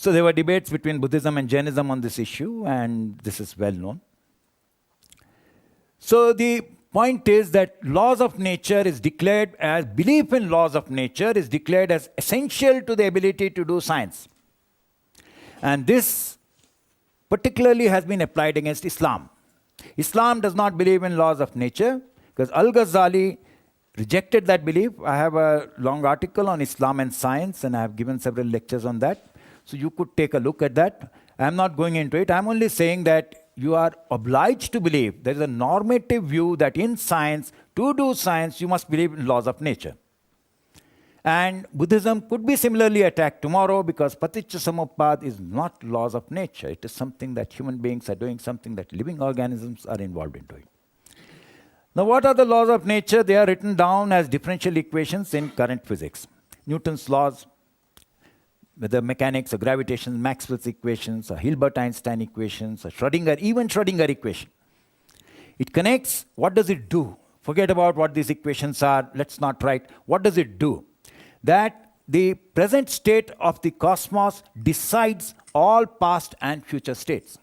So there were debates between Buddhism and Jainism on this issue, and this is well known. So the point is that laws of nature is declared as, belief in laws of nature is declared as essential to the ability to do science. And this particularly has been applied against Islam. Islam does not believe in laws of nature because Al-Ghazali rejected that belief. I have a long article on Islam and science, and I have given several lectures on that. So you could take a look at that. I'm not going into it. I'm only saying that you are obliged to believe. There is a normative view that in science, to do science, you must believe in laws of nature. And Buddhism could be similarly attacked tomorrow because Paticca Samuppada is not laws of nature. It is something that human beings are doing, something that living organisms are involved in doing. Now, what are the laws of nature? They are written down as differential equations in current physics. Newton's laws, whether mechanics or gravitation, Maxwell's equations, or Hilbert-Einstein equations, or even Schrödinger equation. It connects. What does it do? Forget about what these equations are. Let's not write. What does it do? That the present state of the cosmos decides all past and future states.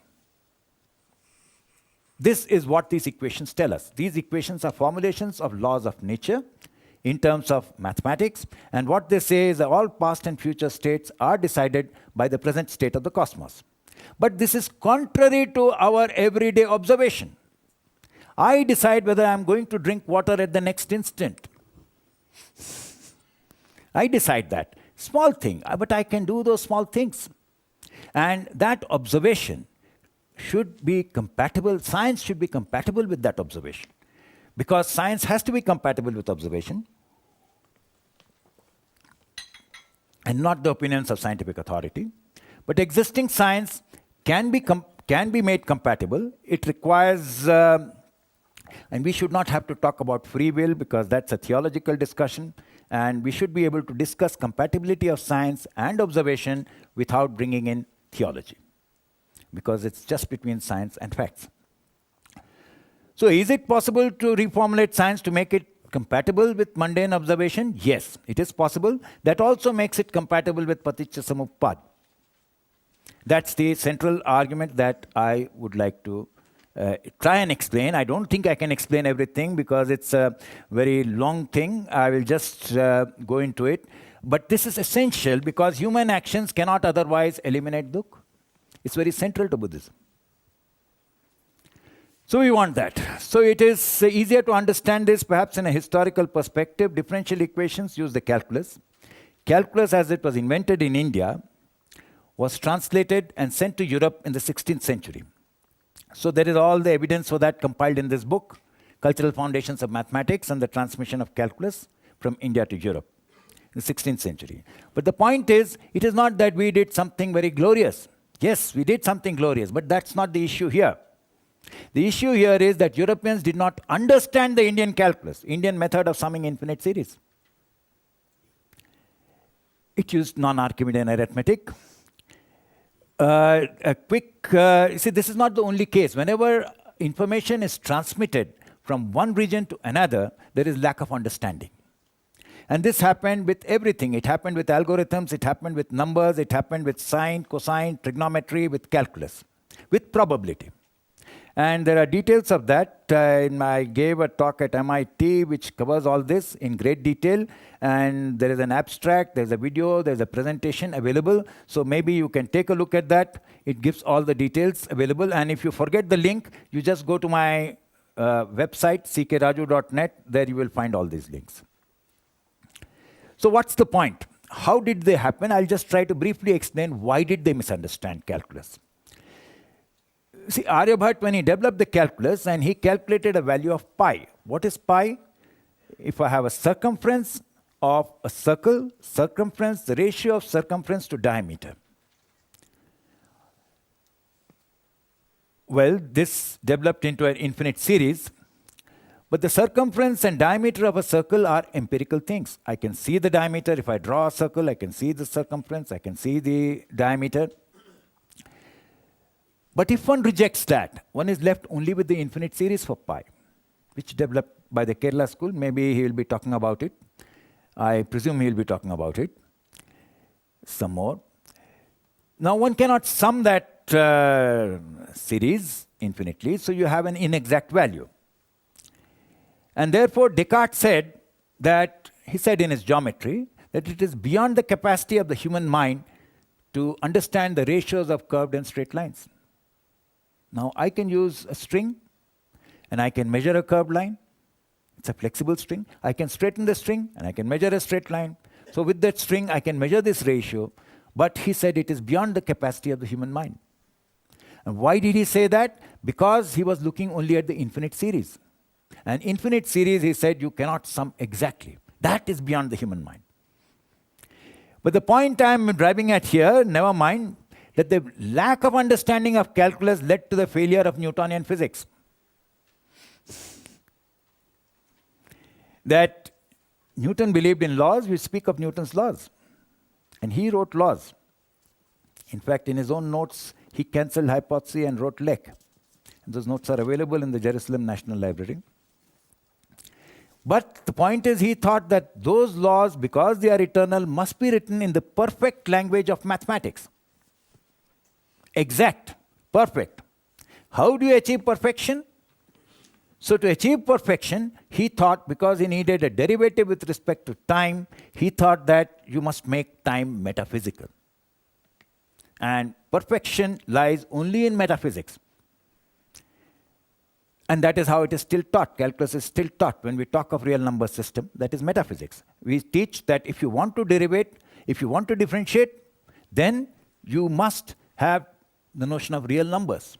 This is what these equations tell us. These equations are formulations of laws of nature in terms of mathematics, and what they say is that all past and future states are decided by the present state of the cosmos. But this is contrary to our everyday observation. I decide whether I'm going to drink water at the next instant. I decide that. Small thing, but I can do those small things. And that observation should be compatible, science should be compatible with that observation. Because science has to be compatible with observation and not the opinions of scientific authority. But existing science can be made compatible. It requires, and we should not have to talk about free will because that's a theological discussion. And we should be able to discuss compatibility of science and observation without bringing in theology, because it's just between science and facts. So is it possible to reformulate science to make it compatible with mundane observation? Yes, it is possible. That also makes it compatible with Paticca Samuppada. That's the central argument that I would like to try and explain. I don't think I can explain everything because it's a very long thing. I will just go into it. But this is essential because human actions cannot otherwise eliminate dukkha. It's very central to Buddhism. So we want that. So it is easier to understand this perhaps in a historical perspective. Differential equations use the calculus. Calculus, as it was invented in India, was translated and sent to Europe in the 16th century. So there is all the evidence for that compiled in this book, Cultural Foundations of Mathematics and the Transmission of Calculus from India to Europe in the 16th century. But the point is, it is not that we did something very glorious. Yes, we did something glorious, but that's not the issue here. The issue here is that Europeans did not understand the Indian calculus, Indian method of summing infinite series. It used non-Archimedean arithmetic. See, this is not the only case. Whenever information is transmitted from one region to another, there is lack of understanding. And this happened with everything. It happened with algorithms, it happened with numbers, it happened with sine, cosine, trigonometry, with calculus, with probability. And there are details of that. I gave a talk at MIT which covers all this in great detail. And there is an abstract, there's a video, there's a presentation available. So maybe you can take a look at that. It gives all the details available. And if you forget the link, you just go to my website, ckraju.net. There you will find all these links. So what's the point? How did they happen? I'll just try to briefly explain why did they misunderstand calculus. See, Aryabhat, when he developed the calculus, and he calculated a value of pi. What is pi? If I have a circumference of a circle, circumference, the ratio of circumference to diameter. Well, this developed into an infinite series, but the circumference and diameter of a circle are empirical things. I can see the diameter. If I draw a circle, I can see the circumference, I can see the diameter. But if one rejects that, one is left only with the infinite series for pi, which developed by the Kerala school. Maybe he will be talking about it. I presume he will be talking about it some more. Now one cannot sum that series infinitely, so you have an inexact value. And therefore Descartes said that, he said in his geometry, that it is beyond the capacity of the human mind to understand the ratios of curved and straight lines. Now I can use a string and I can measure a curved line. It's a flexible string. I can straighten the string and I can measure a straight line. So with that string I can measure this ratio, but he said it is beyond the capacity of the human mind. And why did he say that? Because he was looking only at the infinite series. An infinite series, he said, you cannot sum exactly. That is beyond the human mind. But the point I'm driving at here, never mind, that the lack of understanding of calculus led to the failure of Newtonian physics. That Newton believed in laws, we speak of Newton's laws. And he wrote laws. In fact, in his own notes, he cancelled hypothesis and wrote Lek. And those notes are available in the Jerusalem National Library. But the point is, he thought that those laws, because they are eternal, must be written in the perfect language of mathematics. Exact, perfect. How do you achieve perfection? So to achieve perfection, he thought, because he needed a derivative with respect to time, he thought that you must make time metaphysical. And perfection lies only in metaphysics. And that is how it is still taught. Calculus is still taught when we talk of real number system. That is metaphysics. We teach that if you want to derivate, if you want to differentiate, then you must have the notion of real numbers.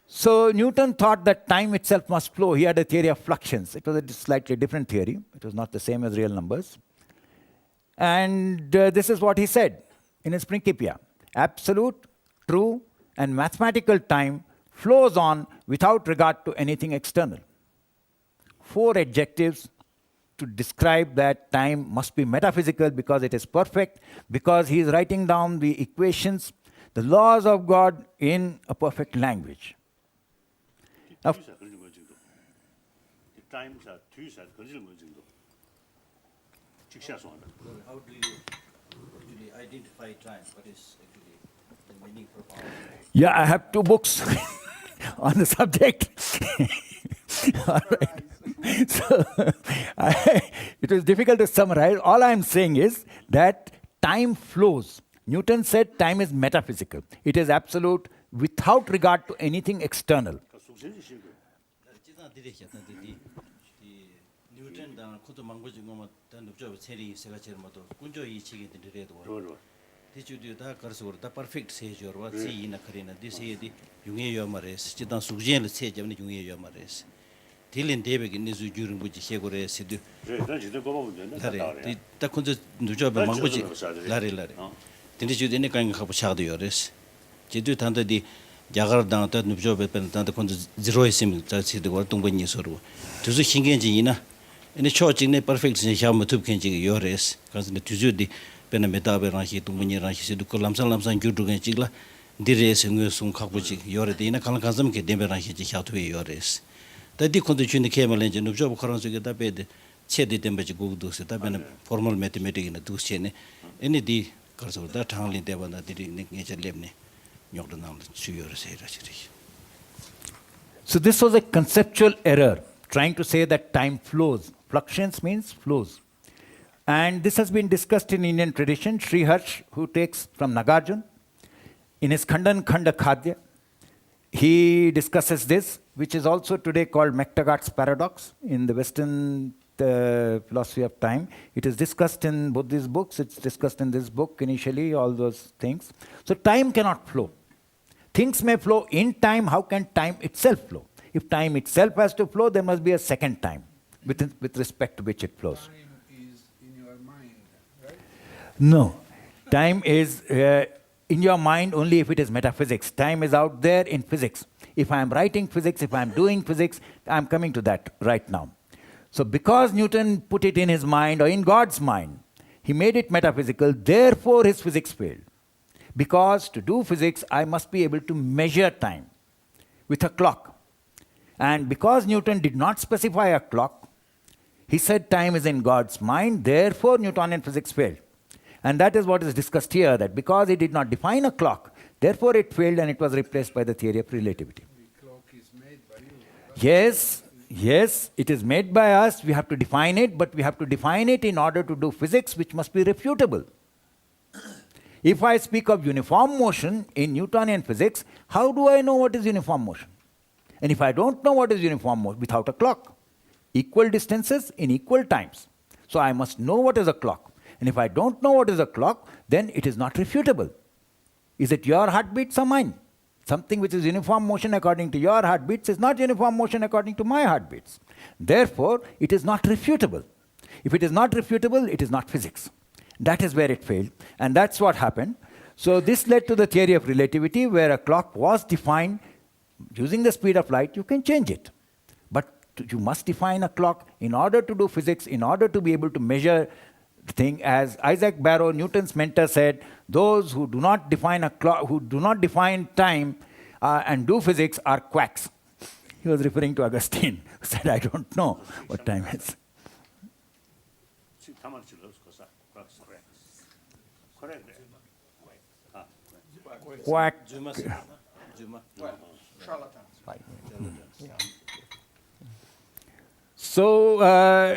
So Newton thought that time itself must flow. He had a theory of fluxions. It was a slightly different theory. It was not the same as real numbers. And this is what he said in his Principia. Absolute, true, and mathematical time flows on without regard to anything external. 4 adjectives to describe that time must be metaphysical because it is perfect, because he is writing down the equations, the laws of God in a perfect language. The times are 2 사람 걸리는 거 정도. 직시하소 한다. How do you actually identify time? What is actually the meaning for all? Yeah, I have 2 books on the subject. All right. So it was difficult to summarize. All I'm saying is that time flows. Newton said time is metaphysical. It is absolute without regard to anything external. 뉴턴 당 코도 망고지 거만 단 눕죠 체리 세가 제일 모두 군조 이 책이 들려도 디주디 다 가르서 다 퍼펙트 세죠와 지이나 그리나 디세디 용해요 말레스 지단 수제를 세점이 용해요 말레스 딜린 데베기 니주 주른 부지 해고래 시드 네, 지도 거 보면 된다. 다 군조 눕죠 망고지 라리라리 디주디네 간 하고 차도요레스 지도 단다디 야가르당 다 눕죠 베펜 단다 군조 제로이심 자 시드 거 동번이 서로 두수 신경지이나 ene choching perfect se sham tub kenji yores kas ne tujudi pena metabe ran hi tumuni ran hi se du kolam salam san judu gen chigla dire se ngue sung khakbu chi yore de ina kala kazam ke dembe ran hi ji khatu yores da di kondu chuni kemalen je nubjo kharan se da bede che de dembe ji gugdu se da bena formal mathematics ne du se ne ene di karso da thanglin de bana di ne nge che lemne nyok da nam chu yores se ra chi. So this was a conceptual error, trying to say that time flows. Fluxions means flows. And this has been discussed in Indian tradition. Sri Harsh, who takes from Nagarjuna, in his Khandan Khanda Khadya, he discusses this, which is also today called McTaggart's paradox in the Western philosophy of time. It is discussed in both these books. It's discussed in this book initially, all those things. So time cannot flow. Things may flow in time. How can time itself flow? If time itself has to flow, there must be a second time with respect to which it flows. Time is in your mind, right? No. Time is in your mind only if it is metaphysics. Time is out there in physics. If I am writing physics, if I am doing physics, I am coming to that right now. So because Newton put it in his mind or in God's mind, he made it metaphysical, therefore his physics failed. Because to do physics, I must be able to measure time with a clock. And because Newton did not specify a clock, he said time is in God's mind, therefore Newtonian physics failed. And that is what is discussed here, that because it did not define a clock, therefore it failed and it was replaced by the theory of relativity. The clock is made by you. Yes, yes, it is made by us. We have to define it, but we have to define it in order to do physics, which must be refutable. If I speak of uniform motion in Newtonian physics, how do I know what is uniform motion? And if I don't know what is uniform motion without a clock, equal distances in equal times. So I must know what is a clock. And if I don't know what is a clock, then it is not refutable. Is it your heartbeats or mine? Something which is uniform motion according to your heartbeats is not uniform motion according to my heartbeats. Therefore, it is not refutable. If it is not refutable, it is not physics. That is where it failed, and that's what happened. So this led to the theory of relativity, where a clock was defined using the speed of light. You can change it, but you must define a clock in order to do physics, in order to be able to measure the thing. As Isaac Barrow, Newton's mentor, said, those who do not define a clock, who do not define time and do physics are quacks. He was referring to Augustine, who said, I don't know what time is. Quack. So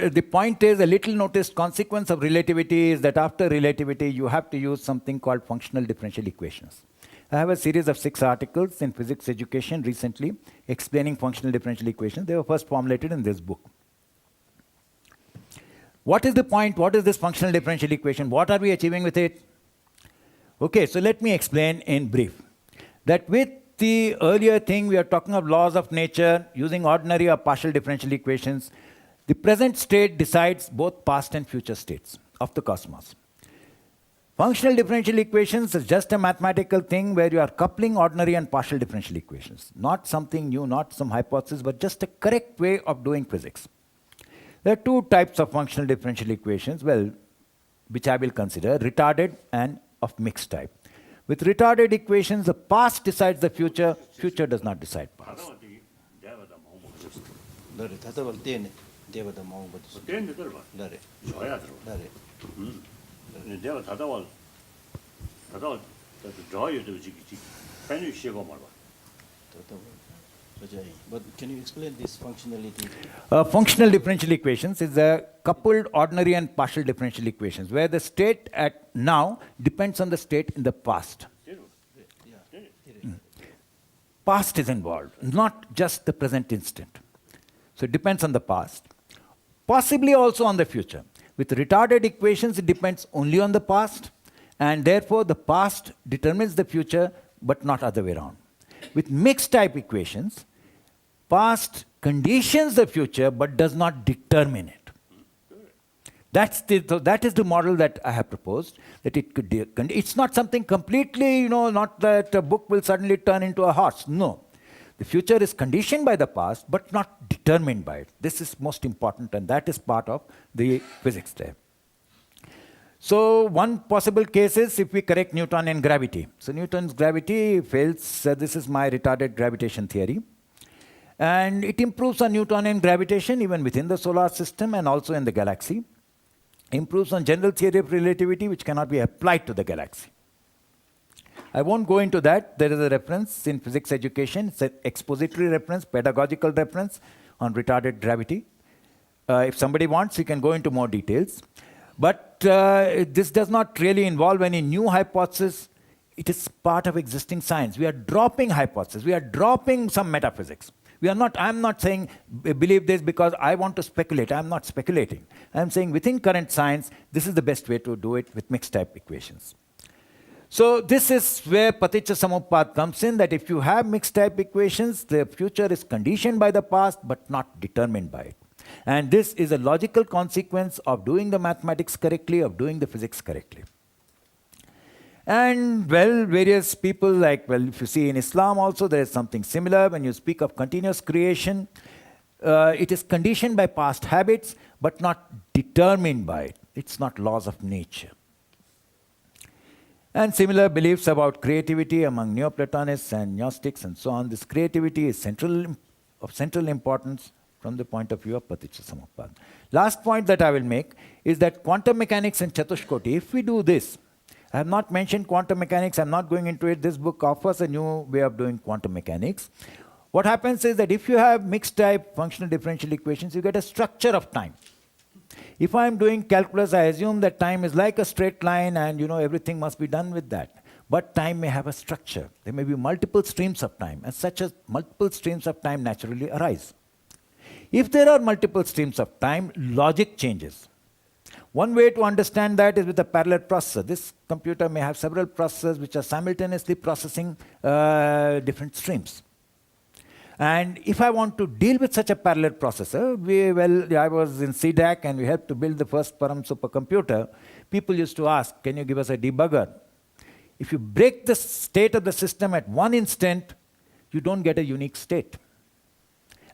the point is, a little noticed consequence of relativity is that after relativity, you have to use something called functional differential equations. I have a series of 6 articles in physics education recently explaining functional differential equations. They were first formulated in this book. What is the point? What is this functional differential equation? What are we achieving with it? Okay, so let me explain in brief. That with the earlier thing, we are talking of laws of nature using ordinary or partial differential equations. The present state decides both past and future states of the cosmos. Functional differential equations is just a mathematical thing where you are coupling ordinary and partial differential equations. Not something new, not some hypothesis, but just a correct way of doing physics. There are 2 types of functional differential equations, which I will consider, retarded and of mixed type. With retarded equations, the past decides the future, future does not decide past. But can you explain this functionality? Functional differential equations is a coupled ordinary and partial differential equations, where the state at now depends on the state in the past. Past is involved, not just the present instant. So it depends on the past, possibly also on the future. With retarded equations, it depends only on the past, and therefore the past determines the future, but not other way around. With mixed type equations, past conditions the future, but does not determine it. That is the model that I have proposed, that it's not something completely, not that a book will suddenly turn into a horse. No. The future is conditioned by the past, but not determined by it. This is most important, and that is part of the physics there. So one possible case is if we correct Newtonian gravity. So Newton's gravity fails. This is my retarded gravitation theory. And it improves on Newtonian gravitation even within the solar system and also in the galaxy. Improves on general theory of relativity, which cannot be applied to the galaxy. I won't go into that. There is a reference in physics education. It's an expository reference, pedagogical reference on retarded gravity. If somebody wants, you can go into more details. But this does not really involve any new hypothesis. It is part of existing science. We are dropping hypotheses. We are dropping some metaphysics. I'm not saying believe this because I want to speculate. I'm not speculating. I'm saying within current science, this is the best way to do it with mixed type equations. So this is where Paticca Samuppat comes in, that if you have mixed type equations, the future is conditioned by the past but not determined by it. And this is a logical consequence of doing the mathematics correctly, of doing the physics correctly. And various people if you see in Islam also, there is something similar. When you speak of continuous creation, it is conditioned by past habits, but not determined by it. It's not laws of nature. And similar beliefs about creativity among Neoplatonists and Gnostics and so on. This creativity is of central importance from the point of view of Paticca Samuppada. Last point that I will make is that quantum mechanics and Chatushkoti, if we do this, I have not mentioned quantum mechanics, I'm not going into it. This book offers a new way of doing quantum mechanics. What happens is that if you have mixed type functional differential equations, you get a structure of time. If I'm doing calculus, I assume that time is like a straight line and everything must be done with that. But time may have a structure. There may be multiple streams of time, and such as multiple streams of time naturally arise. If there are multiple streams of time, logic changes. One way to understand that is with a parallel processor. This computer may have several processors which are simultaneously processing different streams. And if I want to deal with such a parallel processor, I was in CDAC and we helped to build the first Param supercomputer. People used to ask, can you give us a debugger? If you break the state of the system at one instant, you don't get a unique state.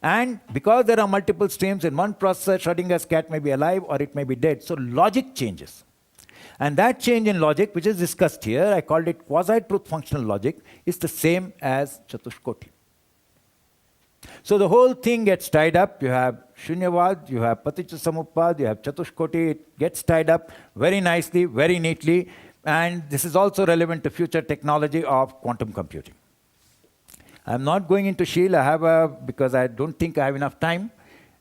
And because there are multiple streams in one processor, Schrodinger's cat may be alive or it may be dead. So logic changes. And that change in logic, which is discussed here, I called it quasi-truth functional logic, is the same as Chatushkoti. So the whole thing gets tied up. You have Shunyavad, you have Paticca Samuppada, you have Chatushkoti. It gets tied up very nicely, very neatly. And this is also relevant to future technology of quantum computing. I'm not going into Sheel, because I don't think I have enough time.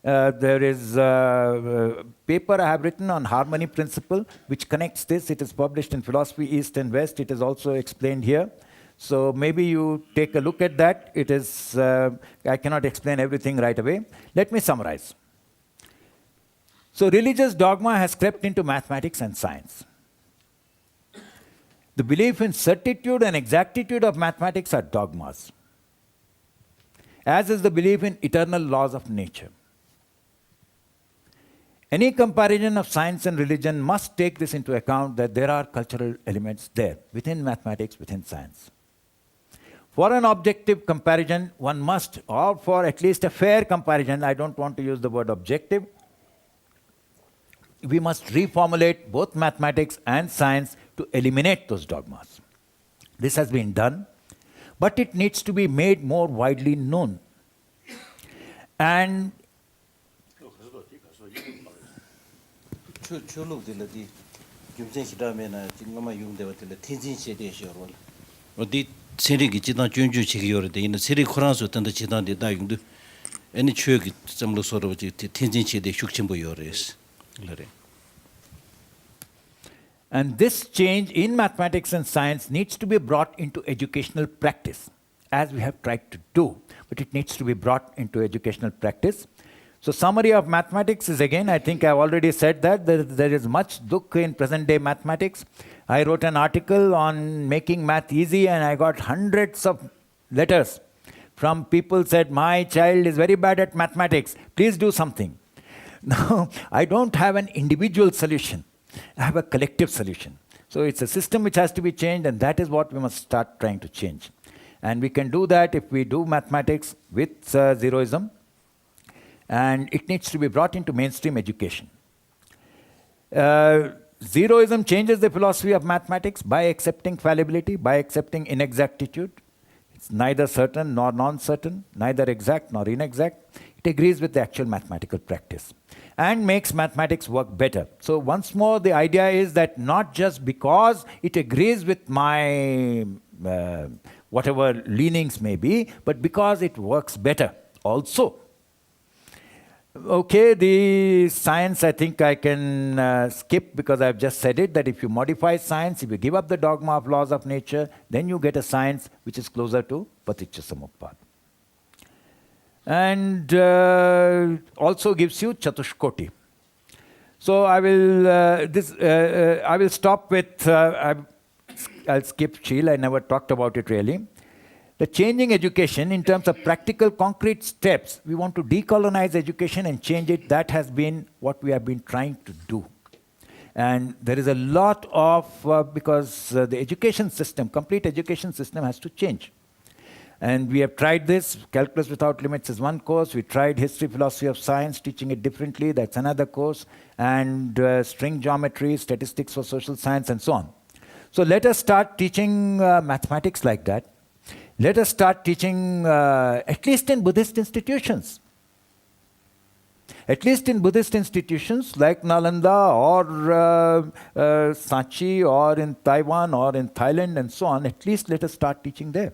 There is a paper I have written on harmony principle, which connects this. It is published in Philosophy East and West. It is also explained here. So maybe you take a look at that. It is, I cannot explain everything right away. Let me summarize. So religious dogma has crept into mathematics and science. The belief in certitude and exactitude of mathematics are dogmas, as is the belief in eternal laws of nature. Any comparison of science and religion must take this into account, that there are cultural elements there, within mathematics, within science. For an objective comparison, one must, or for at least a fair comparison, I don't want to use the word objective, we must reformulate both mathematics and science to eliminate those dogmas. This has been done, but it needs to be made more widely known. And 세력이 지단 준주치기 요르데 이는 세력 코란수 던데 지단데 다용도 애니 추역이 점로 서로 텐진치데 흉침보 요레스 그래. And this change in mathematics and science needs to be brought into educational practice, as we have tried to do, but it needs to be brought into educational practice. So summary of mathematics is, again, I think I've already said that there is much dukkha in present-day mathematics. I wrote an article on making math easy, and I got hundreds of letters from people said, my child is very bad at mathematics, please do something. Now, I don't have an individual solution. I have a collective solution. So it's a system which has to be changed, and that is what we must start trying to change. And we can do that if we do mathematics with zeroism, and it needs to be brought into mainstream education. Zeroism changes the philosophy of mathematics by accepting fallibility, by accepting inexactitude. It's neither certain nor non-certain, neither exact nor inexact. It agrees with the actual mathematical practice and makes mathematics work better. So once more, the idea is that not just because it agrees with my whatever leanings may be, but because it works better also. Okay, the science I think I can skip because I've just said it, that if you modify science, if you give up the dogma of laws of nature, then you get a science which is closer to Paticca Samuppada. And also gives you Chatushkoti. So I will stop with, I'll skip Sheel, I never talked about it really. The changing education in terms of practical, concrete steps, we want to decolonize education and change it. That has been what we have been trying to do. And there is a lot of, because the education system, complete education system has to change. And we have tried this. Calculus Without Limits is one course. We tried History, Philosophy of Science, teaching it differently. That's another course. And string geometry, statistics for social science, and so on. So let us start teaching mathematics like that. Let us start teaching, at least in Buddhist institutions. at least in Buddhist institutions like Nalanda or Sachi or in Taiwan or in Thailand and so on, at least let us start teaching there.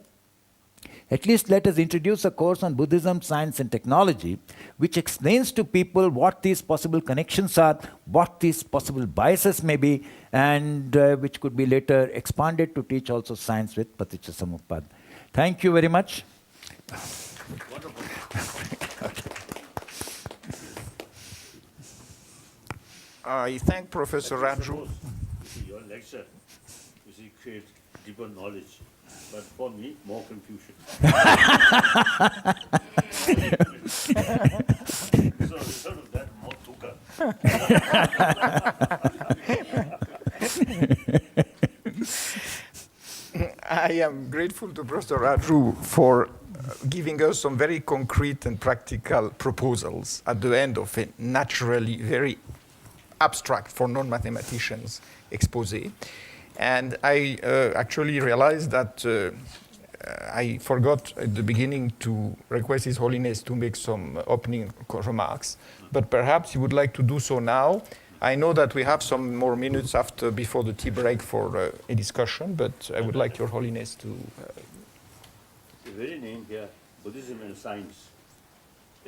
At least let us introduce a course on Buddhism, science and technology, which explains to people what these possible connections are, what these possible biases may be, and which could be later expanded to teach also science with Paticca Samuppada. Thank you very much. I thank Professor Raju. Your lecture, create deeper knowledge, but for me, more confusion. So result of that, more dukkha. I am grateful to Professor Raju for giving us some very concrete and practical proposals at the end of a naturally very abstract for non-mathematicians expose. And I actually realized that I forgot at the beginning to request His Holiness to make some opening remarks, but perhaps he would like to do so now. I know that we have some more minutes before the tea break for a discussion, but I would like Your Holiness to... The very name here, Buddhism and science,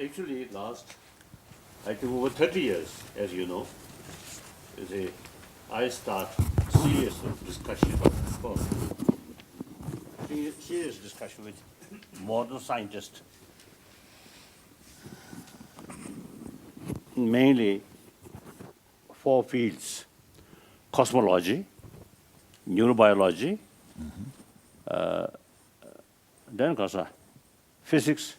actually last, I think, over 30 years, as you know. I start serious discussion with modern scientists, mainly 4 fields: cosmology, neurobiology, then physics,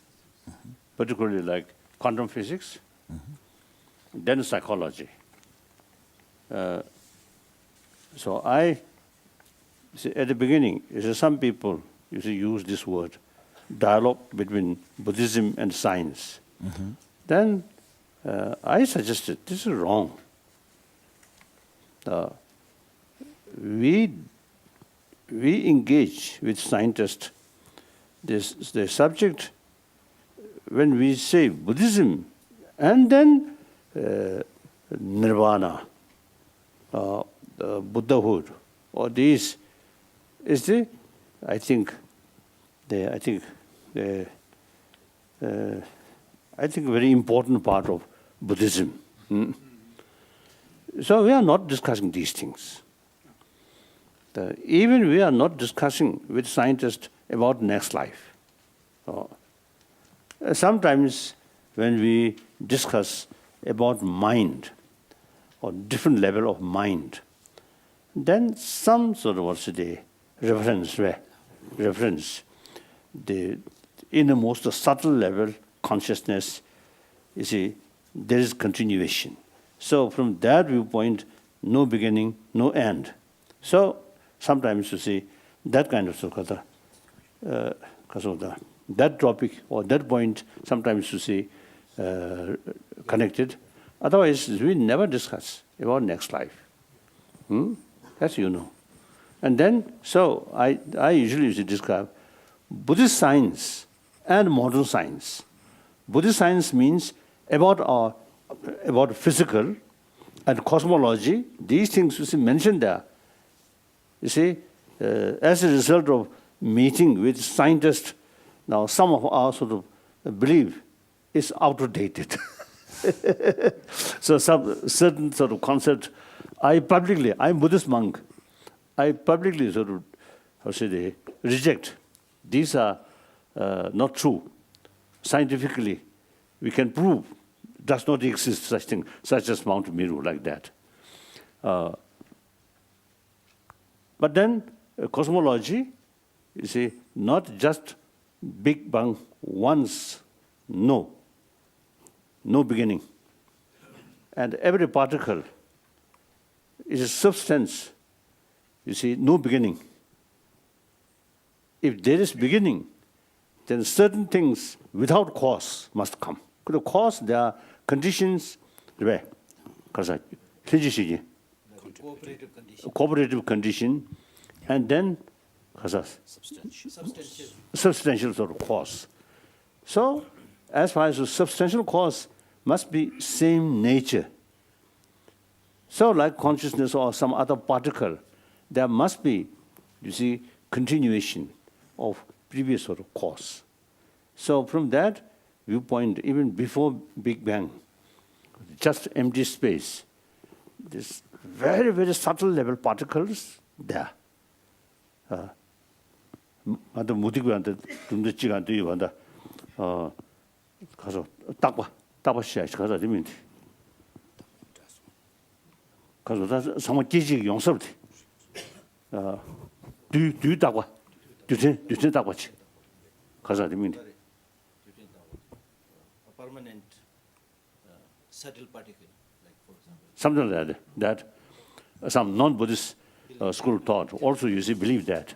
particularly like quantum physics, then psychology. So I see at the beginning, some people use this word, dialogue between Buddhism and science. Then I suggested this is wrong. We engage with scientists. The subject, when we say Buddhism and then nirvana, Buddhahood, or these is I think very important part of Buddhism. So we are not discussing these things. Even we are not discussing with scientists about next life. Sometimes when we discuss about mind or different level of mind, then some sort of reference the innermost subtle level consciousness, there is continuation. So from that viewpoint, no beginning, no end. So sometimes that kind of that topic or that point sometimes connected. Otherwise, we never discuss about next life. As you know. And then, so I usually describe Buddhist science and modern science. Buddhist science means about physical and cosmology. These things mentioned there. As a result of meeting with scientists, now some of our belief is outdated. So some certain sort of concept, I'm Buddhist monk, I publicly reject. These are not true. Scientifically, we can prove does not exist such thing, such as Mount Meru, like that. But then cosmology, not just Big Bang once, no beginning. And every particle is a substance, no beginning. If there is beginning, then certain things without cause must come. Because cause, there are conditions, cooperative condition, and then substantial sort of cause. So, as far as the substantial cause, must be same nature. So like consciousness or some other particle, there must be, you see, continuation of previous sort of cause. So from that viewpoint, even before Big Bang, just empty space, this very, very subtle level particles there. 아도 무디고한테 좀더 지간 뒤에 반다. 가서 딱봐 시야시 가서 되면 돼. 가서 다 정말 지지 용서부터. 뒤 딱봐. 뒤에 딱봐지. 가서 되면 돼. A permanent subtle particle, like for example. Something like that some non-Buddhist school taught. Also, you see, believe that.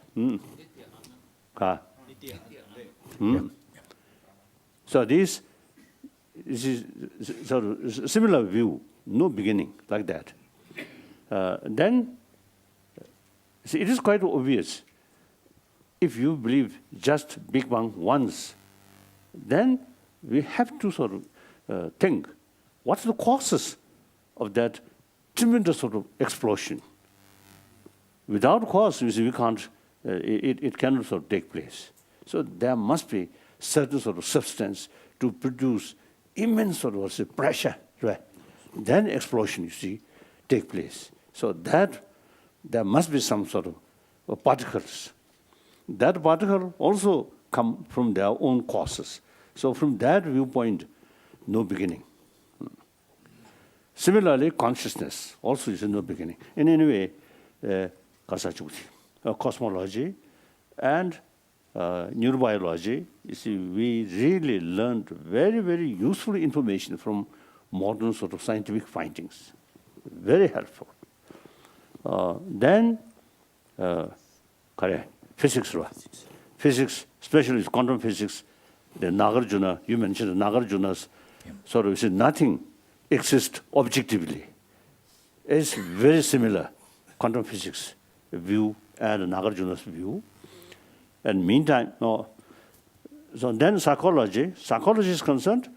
So this is sort of similar view, no beginning, like that. Then, see, it is quite obvious. If you believe just Big Bang once, then we have to sort of think, what's the causes of that tremendous sort of explosion? Without cause, you see, we can't, it cannot sort of take place. So there must be certain sort of substance to produce immense sort of pressure, right? Then explosion, you see, take place. So that there must be some sort of particles. That particle also come from their own causes. So from that viewpoint, no beginning. Similarly, consciousness also is no beginning. In any way, cosmology and neurobiology, you see, we really learned very, very useful information from modern sort of scientific findings. Very helpful. Then, physics, physics, especially quantum physics, the Nagarjuna, you mentioned the Nagarjuna's sort of, you see, nothing exists objectively. It's very similar, quantum physics view and Nagarjuna's view. And meantime, so then psychology is concerned,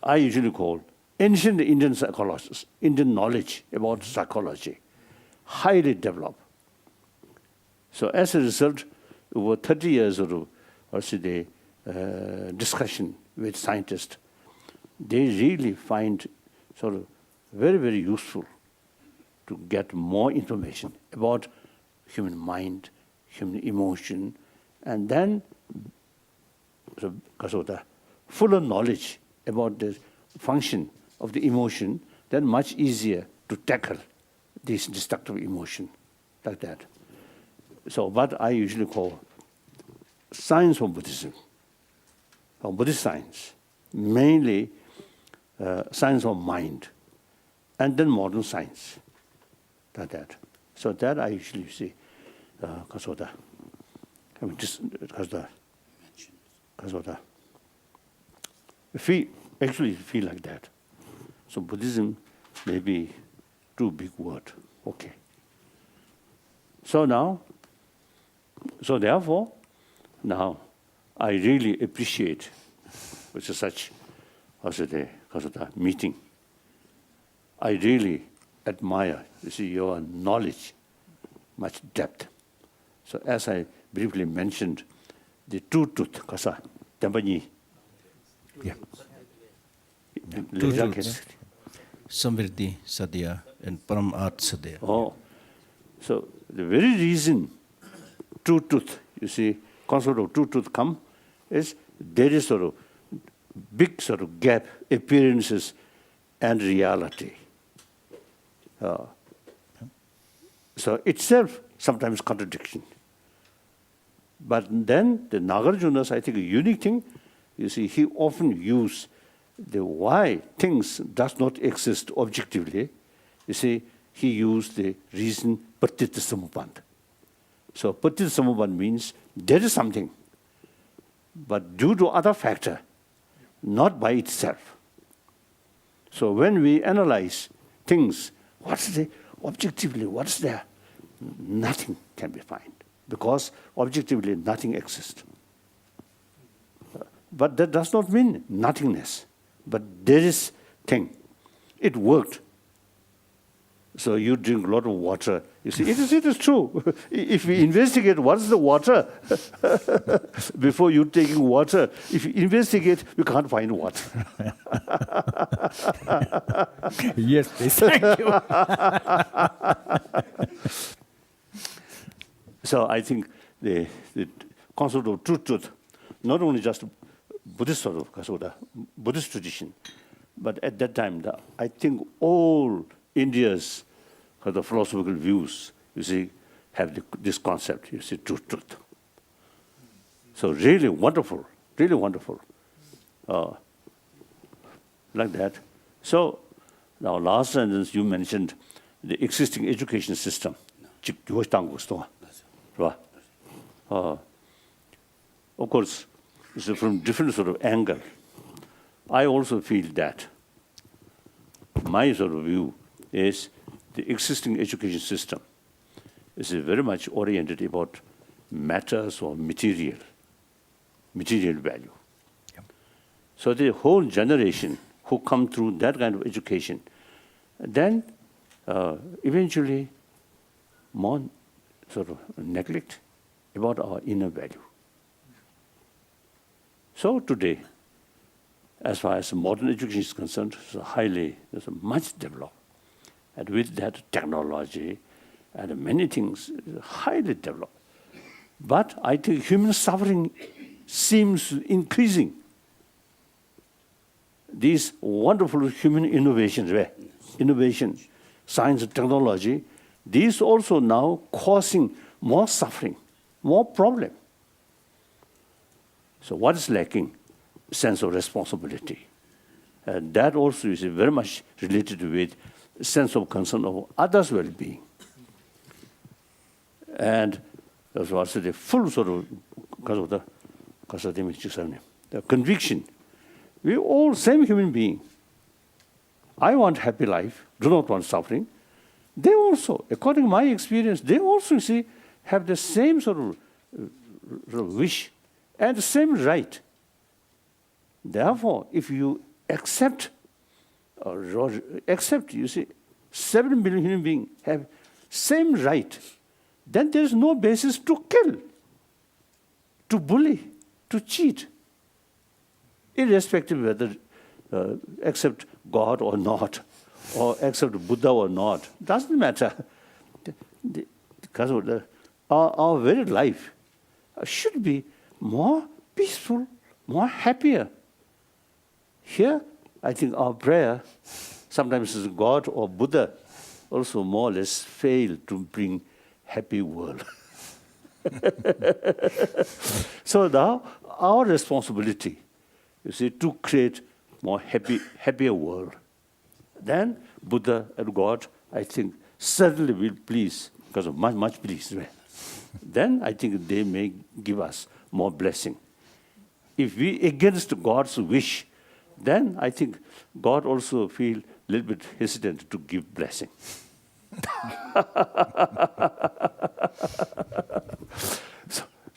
I usually call ancient Indian psychologists, Indian knowledge about psychology, highly developed. So as a result, over 30 years of discussion with scientists, they really find sort of very, very useful to get more information about human mind, human emotion, and then the fuller knowledge about the function of the emotion, then much easier to tackle this destructive emotion, like that. So what I usually call science of Buddhism, or Buddhist science, mainly science of mind, and then modern science, like that. So that I usually see, feel like that. So Buddhism may be too big word. Okay. So therefore, now I really appreciate such meeting. I really admire, you see, your knowledge, much depth. So as I briefly mentioned, the two tooth, kasa, tempani. Yeah. Samriddhi Sadhya and Param Art Sadhya. Oh, so the very reason two tooth, you see, concept of two tooth come is there is sort of big sort of gap, appearances and reality. So itself sometimes contradiction. But then the Nagarjuna's, I think, a unique thing, you see, he often use the why things does not exist objectively. You see, he used the reason Patita Samubandha. So Patita Samubandha means there is something, but due to other factor, not by itself. So when we analyze things, objectively, what's there? Nothing can be found, because objectively nothing exists. But that does not mean nothingness. But there is thing. It worked. So you drink a lot of water. You see, it is true. If we investigate what's the water, before you taking water, if you investigate, you can't find water. Yes, please. Thank you. So I think the concept of truth, not only just Buddhist sort of Buddhist tradition, but at that time, I think all India's the philosophical views, you see, have this concept, you see, truth. So really wonderful, like that. So now last sentence you mentioned the existing education system. Of course, so from different sort of angle, I also feel that my sort of view is the existing education system is very much oriented about matters or material value. Yep. So the whole generation who come through that kind of education, then eventually more sort of neglect about our inner value. So today, as far as modern education is concerned, it's much developed. And with that technology and many things, highly developed. But I think human suffering seems increasing. These wonderful human innovations, innovation, science and technology, these also now causing more suffering, more problem. So what is lacking? Sense of responsibility. And that also is very much related with sense of concern of others' well-being. And that's also the full sort of the conviction. We all same human being. I want happy life, do not want suffering. They also, according to my experience, they also have the same sort of wish and the same right. Therefore, if you accept, you see, 7 billion human beings have same right, then there is no basis to kill, to bully, to cheat, irrespective whether accept God or not, or accept Buddha or not, doesn't matter. Because of our very life should be more peaceful, more happier. Here, I think our prayer, sometimes is God or Buddha, also more or less fail to bring happy world. So now, our responsibility, you see, to create more happier world. Then Buddha and God, I think, certainly will please, because of much pleased. Then I think they may give us more blessing. If we against God's wish, then I think God also feel a little bit hesitant to give blessing.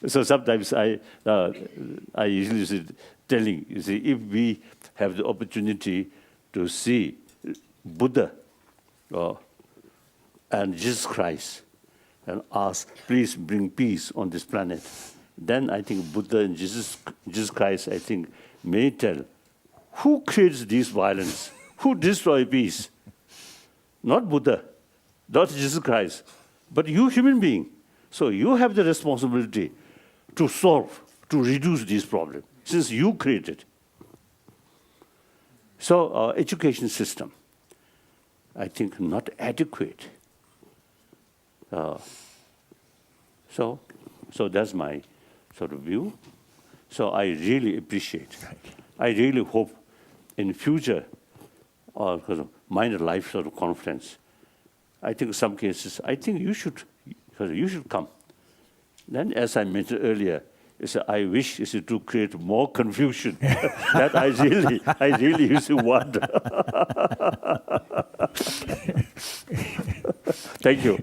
So sometimes I usually telling, you see, if we have the opportunity to see Buddha and Jesus Christ and ask, please bring peace on this planet, then I think Buddha and Jesus Christ, I think, may tell, who creates this violence? Who destroys peace? Not Buddha, not Jesus Christ, but you human being. So you have the responsibility to solve, to reduce this problem, since you created. So our education system, I think, not adequate. So that's my sort of view. So I really appreciate. I really hope in future, because of Mind and Life sort of conference, I think in some cases, I think you should come. Then, as I mentioned earlier, I wish to create more confusion. That I really want. Thank you.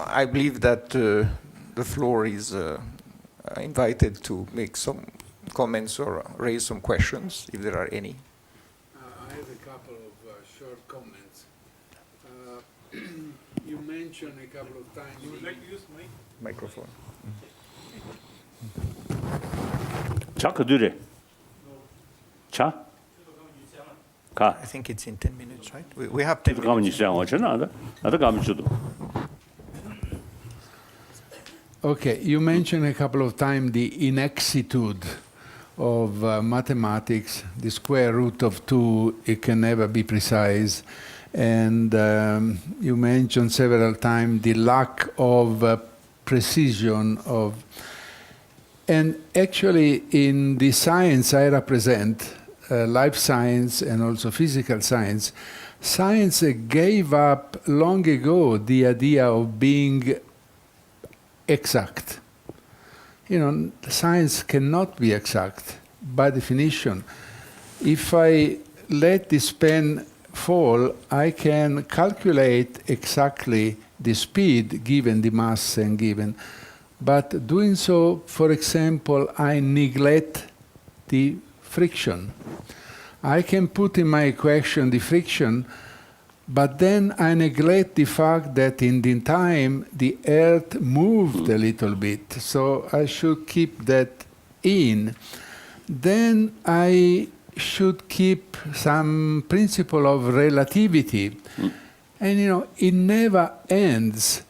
I believe that the floor is invited to make some comments or raise some questions, if there are any. I have a couple of short comments. You mentioned a couple of times. You would like to use Microphone. 자 그들에 자 가. I think it's in 10 minutes, right? We have 10 가면 minutes. 있어요. 저는 나도 가면 주도. Okay, you mentioned a couple of times the inexactitude of mathematics, the square root of 2, it can never be precise. And you mentioned several times the lack of precision of. And actually, in the science I represent, life science and also physical science, science gave up long ago the idea of being exact. You know, science cannot be exact by definition. If I let this pen fall, I can calculate exactly the speed given the mass and given. But doing so, for example, I neglect the friction. I can put in my equation the friction, but then I neglect the fact that in the time the Earth moved a little bit, so I should keep that in. Then I should keep some principle of relativity. And you know, it never ends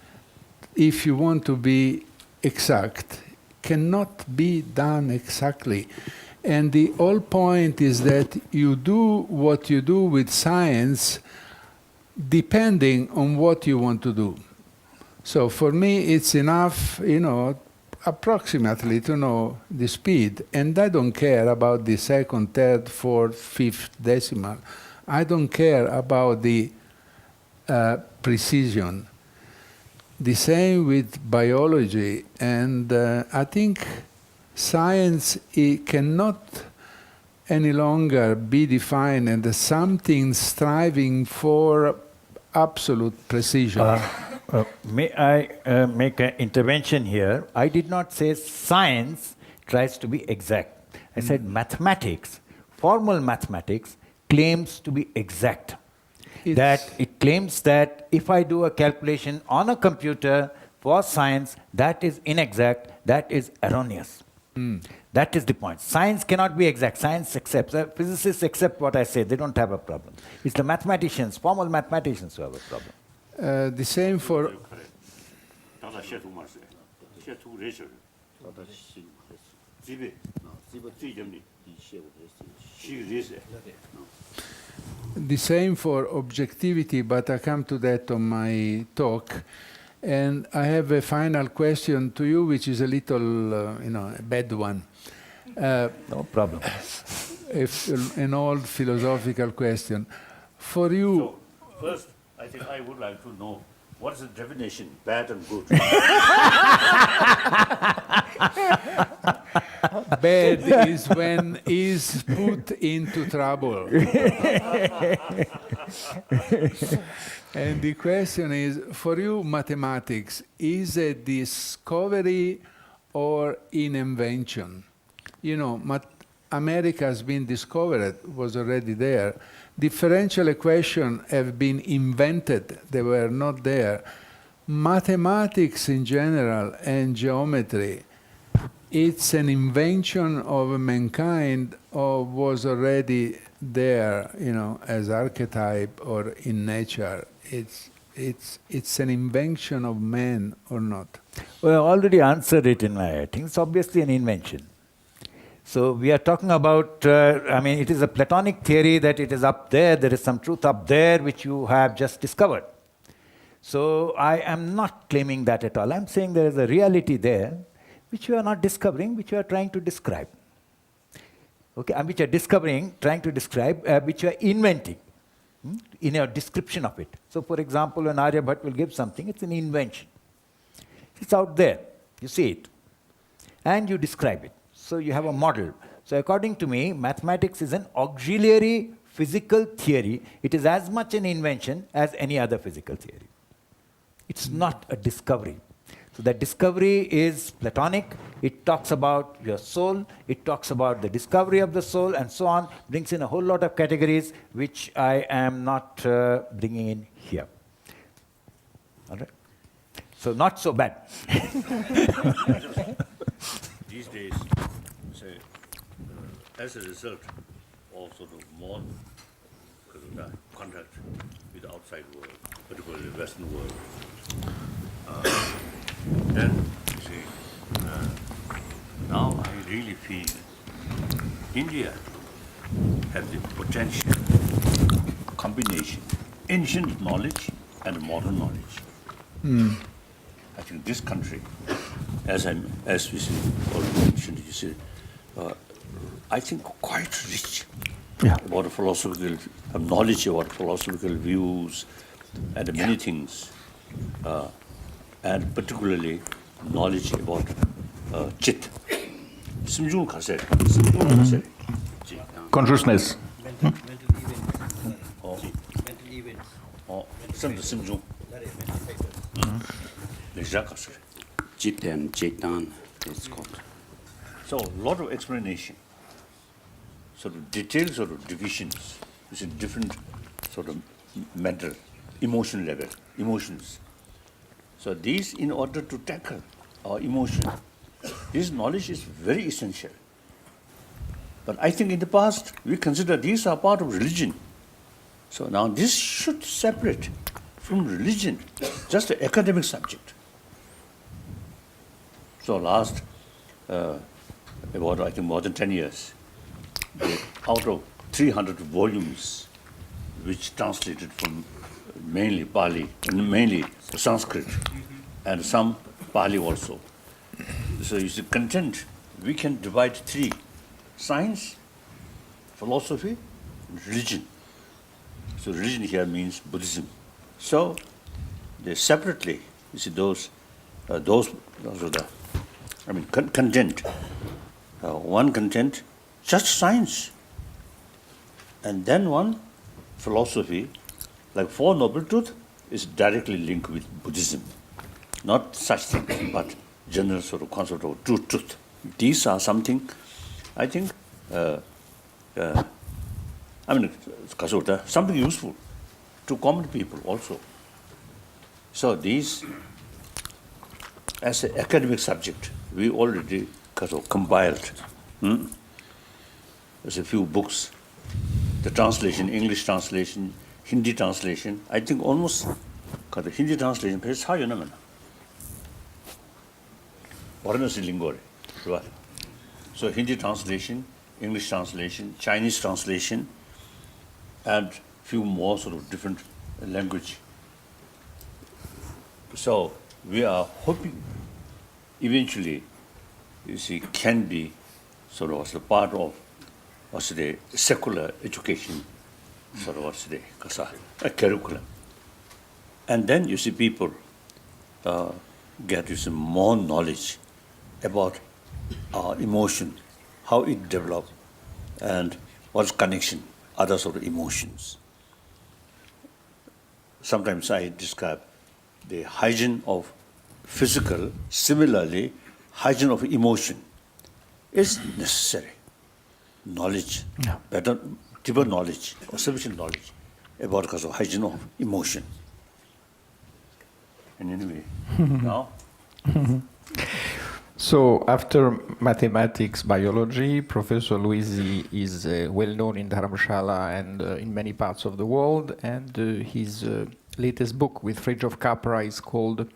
if you want to be exact. Cannot be done exactly. And the whole point is that you do what you do with science depending on what you want to do. So for me, it's enough, you know, approximately to know the speed. And I don't care about the second, third, fourth, fifth decimal. I don't care about the precision. The same with biology. And I think science cannot any longer be defined as something striving for absolute precision. May I make an intervention here? I did not say science tries to be exact. I said mathematics, formal mathematics, claims to be exact. That it claims that if I do a calculation on a computer for science, that is inexact, that is erroneous. That is the point. Science cannot be exact. Science accepts. Physicists accept what I say. They don't have a problem. It's the mathematicians, formal mathematicians who have a problem. The same for the same for objectivity, but I come to that on my talk. And I have a final question to you, which is a little, you know, a bad one. No problem. An old philosophical question. For you, So, first, I think I would like to know what is the definition, bad and good? bad is when is put into trouble. And the question is, for you, mathematics, is a discovery or an invention? You know, America has been discovered, was already there. Differential equations have been invented, they were not there. Mathematics in general and geometry, it's an invention of mankind or was already there, you know, as archetype or in nature. It's an invention of man or not? Well, I already answered it in my, I think it's obviously an invention. So we are talking about, I mean, it is a Platonic theory that it is up there is some truth up there which you have just discovered. So I am not claiming that at all. I'm saying there is a reality there which you are not discovering, which you are trying to describe. Okay, and which you are discovering, trying to describe, which you are inventing in your description of it. So for example, when Aryabhat will give something, it's an invention. It's out there, you see it, and you describe it. So you have a model. So according to me, mathematics is an auxiliary physical theory. It is as much an invention as any other physical theory. It's not a discovery. So that discovery is Platonic. It talks about your soul. It talks about the discovery of the soul and so on. Brings in a whole lot of categories which I am not bringing in here. All right? So not so bad. These days, say, as a result of sort of more contact with the outside world, particularly the Western world, then you see, now I really feel India has the potential combination, ancient knowledge and modern knowledge. I think this country, as we see, already mentioned, you see, I think quite rich about philosophical knowledge, about philosophical views, and many things, and particularly knowledge about chit. Simjul khase, Consciousness. Mental events. Oh, some simjul. Chit and Chetan, it's called. So a lot of explanation, sort of detailed sort of divisions, you see different sort of mental, emotion level, emotions. So these, in order to tackle our emotion, this knowledge is very essential. But I think in the past, we consider these are part of religion. So now this should separate from religion, just an academic subject. So last, about I think more than 10 years, out of 300 volumes, which translated from mainly Pali, and mainly Sanskrit, and some Pali also. So you see, content, we can divide three: science, philosophy, and religion. So religion here means Buddhism. So they separately, you see, those are the, I mean, content. One content, just science. And then one philosophy, like Four Noble Truths, is directly linked with Buddhism. Not such things, but general sort of concept of truth. These are something, I think, something useful to common people also. So these, as an academic subject, we already compiled. There's a few books, the translation, English translation, Hindi translation. I think almost the Hindi translation page how you know. Varanasi lingore, right? So Hindi translation, English translation, Chinese translation, and few more sort of different language. So we are hoping eventually, you see, can be sort of as a part of what's the secular education, sort of what's the a curriculum. And then you see people get you some more knowledge about our emotion, how it develops, and what's connection, other sort of emotions. Sometimes I describe the hygiene of physical, similarly, hygiene of emotion is necessary. Knowledge, better, deeper knowledge, or sufficient knowledge about the hygiene of emotion. And anyway, now? So after mathematics, biology, Professor Luisi is well known in Dharamsala and in many parts of the world, and his latest book with Fridtjof Capra is called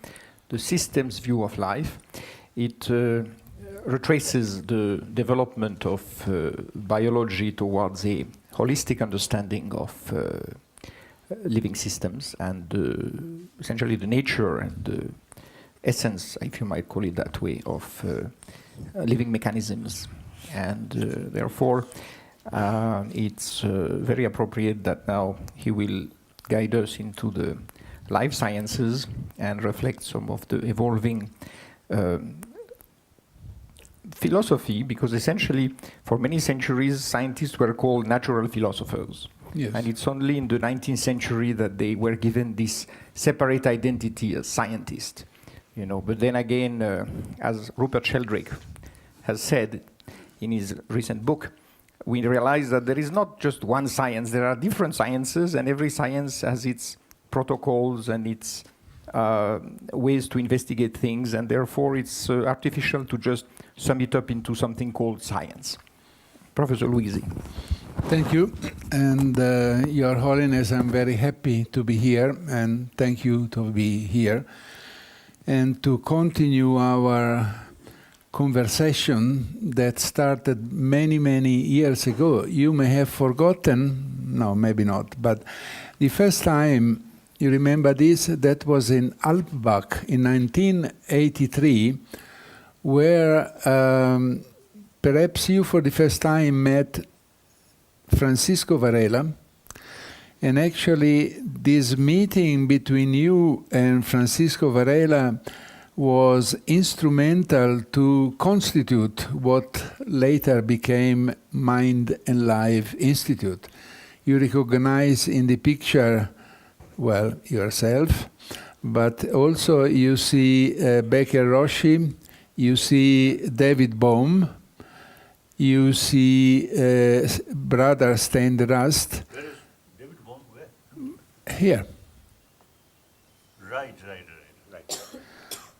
The Systems View of Life. It retraces the development of biology towards a holistic understanding of living systems and essentially the nature and the essence, if you might call it that way, of living mechanisms. And therefore, it's very appropriate that now he will guide us into the life sciences and reflect some of the evolving philosophy, because essentially for many centuries scientists were called natural philosophers. Yes. And it's only in the 19th century that they were given this separate identity as scientists. you know. But then again, as Rupert Sheldrake has said in his recent book, we realize that there is not just one science. There are different sciences, and every science has its protocols and its ways to investigate things, and therefore it's artificial to just sum it up into something called science. Professor Luisi. Thank you. And Your Holiness, I'm very happy to be here, and thank you to be here. And to continue our conversation that started many, many years ago. You may have forgotten, no, maybe not, but the first time you remember this, that was in Alpbach in 1983, where perhaps you for the first time met Francisco Varela. And actually, this meeting between you and Francisco Varela was instrumental to constitute what later became Mind and Life Institute. You recognize in the picture, well, yourself, but also you see Becker Roshi, you see David Bohm, you see Brother Stenderast. Where is David Bohm? Where? Here. Right.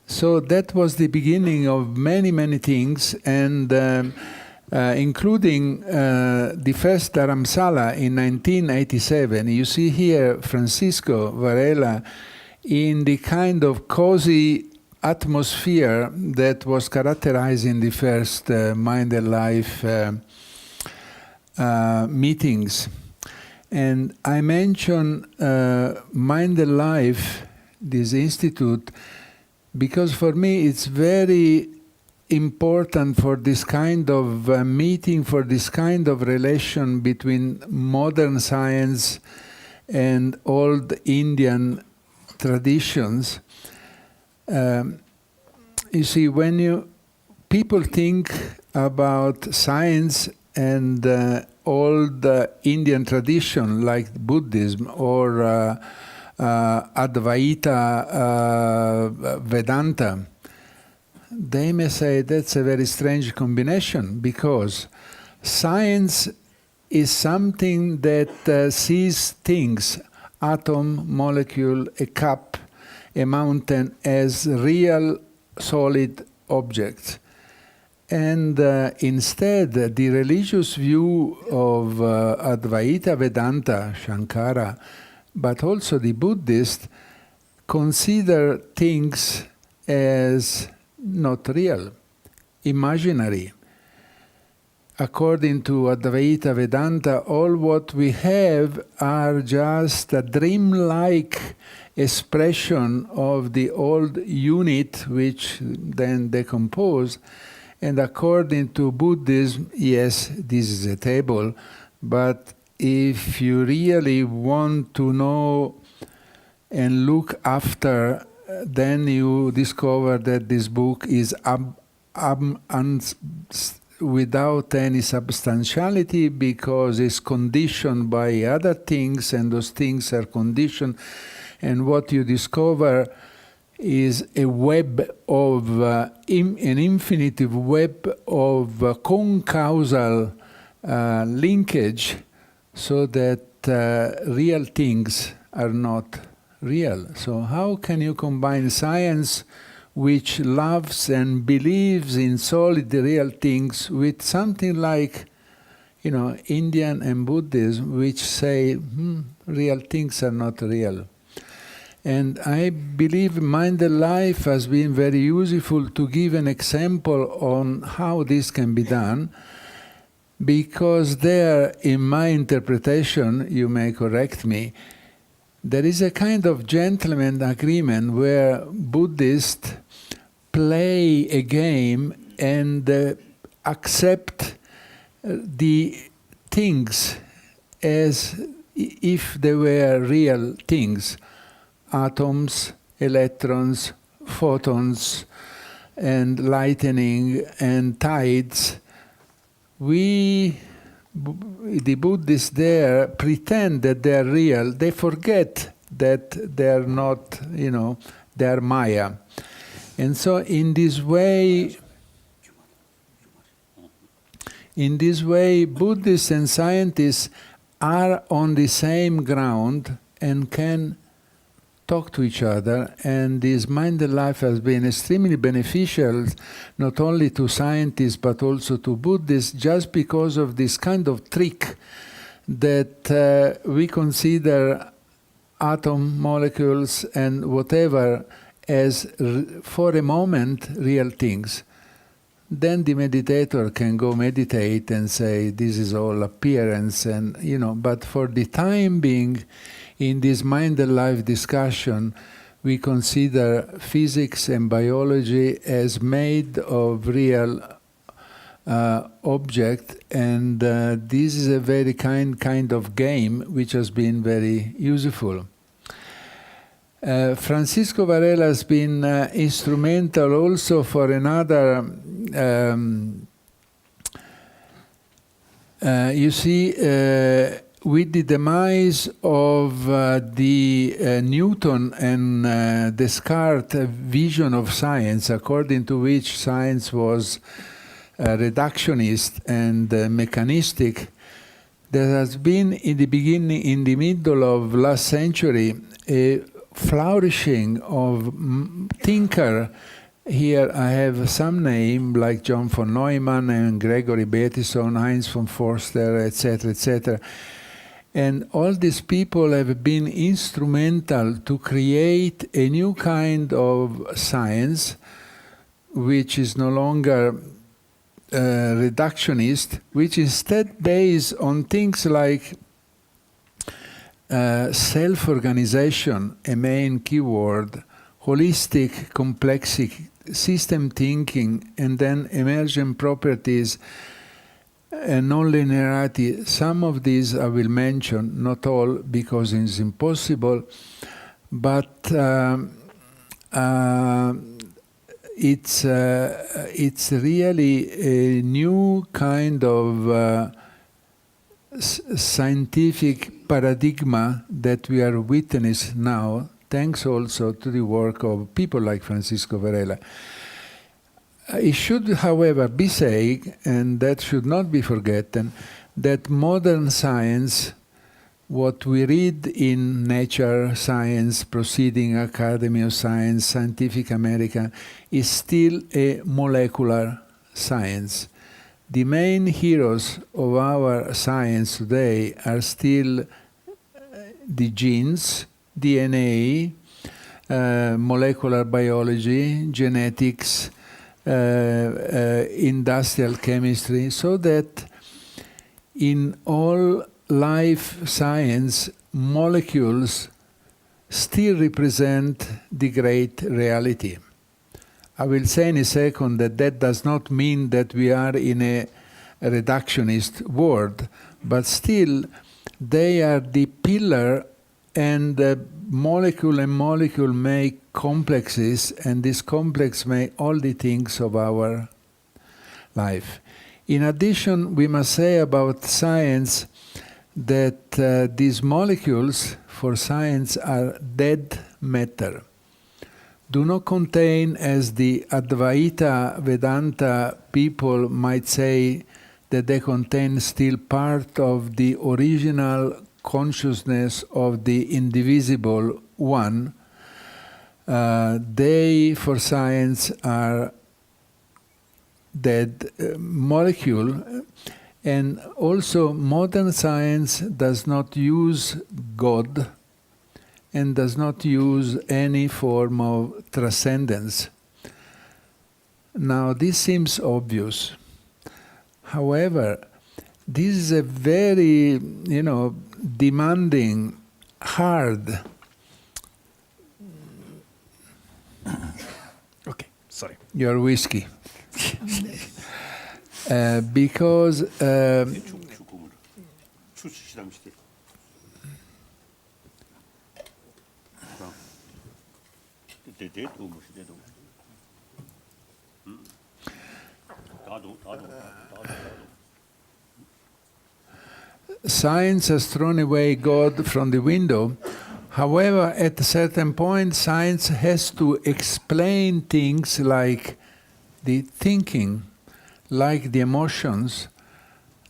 So that was the beginning of many, many things, and including the first Dharamsala in 1987. You see here Francisco Varela in the kind of cozy atmosphere that was characterizing the first Mind and Life meetings. And I mention Mind and Life, this institute, because for me it's very important for this kind of meeting, for this kind of relation between modern science and old Indian traditions. You see, when people think about science and old Indian tradition like Buddhism or Advaita Vedanta, they may say that's a very strange combination, because science is something that sees things, atom, molecule, a cup, a mountain, as real, solid objects. And instead, the religious view of Advaita Vedanta, Shankara, but also the Buddhist, consider things as not real, imaginary. According to Advaita Vedanta, all what we have are just a dreamlike expression of the old unit, which then decompose. And according to Buddhism, yes, this is a table, but if you really want to know and look after, then you discover that this book is without any substantiality, because it's conditioned by other things, and those things are conditioned. And what you discover is a web of, an infinitive web of concausal linkage, so that real things are not real. So how can you combine science, which loves and believes in solid real things, with something like, Indian and Buddhism, which say real things are not real? And I believe Mind and Life has been very useful to give an example on how this can be done, because there, in my interpretation, you may correct me, there is a kind of gentleman agreement where Buddhists play a game and accept the things as if they were real things. Atoms, electrons, photons, and lightning, and tides. The Buddhists there pretend that they're real. They forget that they're not, they're Maya. And so in this way, Buddhists and scientists are on the same ground and can talk to each other, and this minded life has been extremely beneficial not only to scientists but also to Buddhists, just because of this kind of trick that we consider atom, molecules and whatever as for a moment real things. Then the meditator can go meditate and say this is all appearance, and but for the time being, in this mind and life discussion, we consider physics and biology as made of real object, and this is a very kind of game which has been very useful. Francisco Varela has been instrumental also for another. You see, with the demise of the Newton and Descartes vision of science, according to which science was reductionist and mechanistic, there has been in the middle of last century, a flourishing of thinker. Here I have some name like John von Neumann and Gregory Bateson, Heinz von Forster, etc., etc. And all these people have been instrumental to create a new kind of science, which is no longer reductionist, which is instead based on things like self-organization, a main keyword, holistic, complexic system thinking, and then emergent properties and non-linearity. Some of these I will mention, not all, because it's impossible, but it's really a new kind of scientific paradigm that we are witnessing now, thanks also to the work of people like Francisco Varela. It should, however, be said, and that should not be forgotten, that modern science, what we read in Nature, Science, Proceeding, Academy of Science, Scientific American, is still a molecular science. The main heroes of our science today are still the genes, DNA, molecular biology, genetics, industrial chemistry, so that in all life science, molecules still represent the great reality. I will say in a second that that does not mean that we are in a reductionist world, but still they are the pillar, and the molecule and molecule make complexes, and this complex make all the things of our life. In addition, we must say about science that these molecules for science are dead matter, do not contain, as the Advaita Vedanta people might say, that they contain still part of the original consciousness of the indivisible one. They, for science, are dead molecule. And also modern science does not use God and does not use any form of transcendence. Now, this seems obvious. However, this is a very, demanding, hard. Okay, sorry. Your whiskey. Because science has thrown away God from the window, However, at a certain point, science has to explain things like the thinking, like the emotions,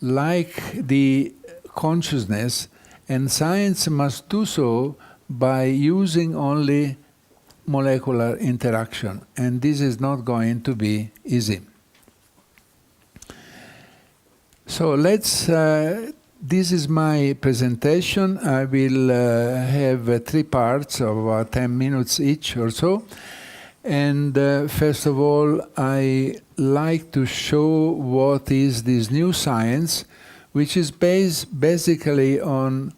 like the consciousness, and science must do so by using only molecular interaction, and this is not going to be easy. So this is my presentation. I will have 3 parts of 10 minutes each or so. And first of all, I like to show what is this new science, which is based basically on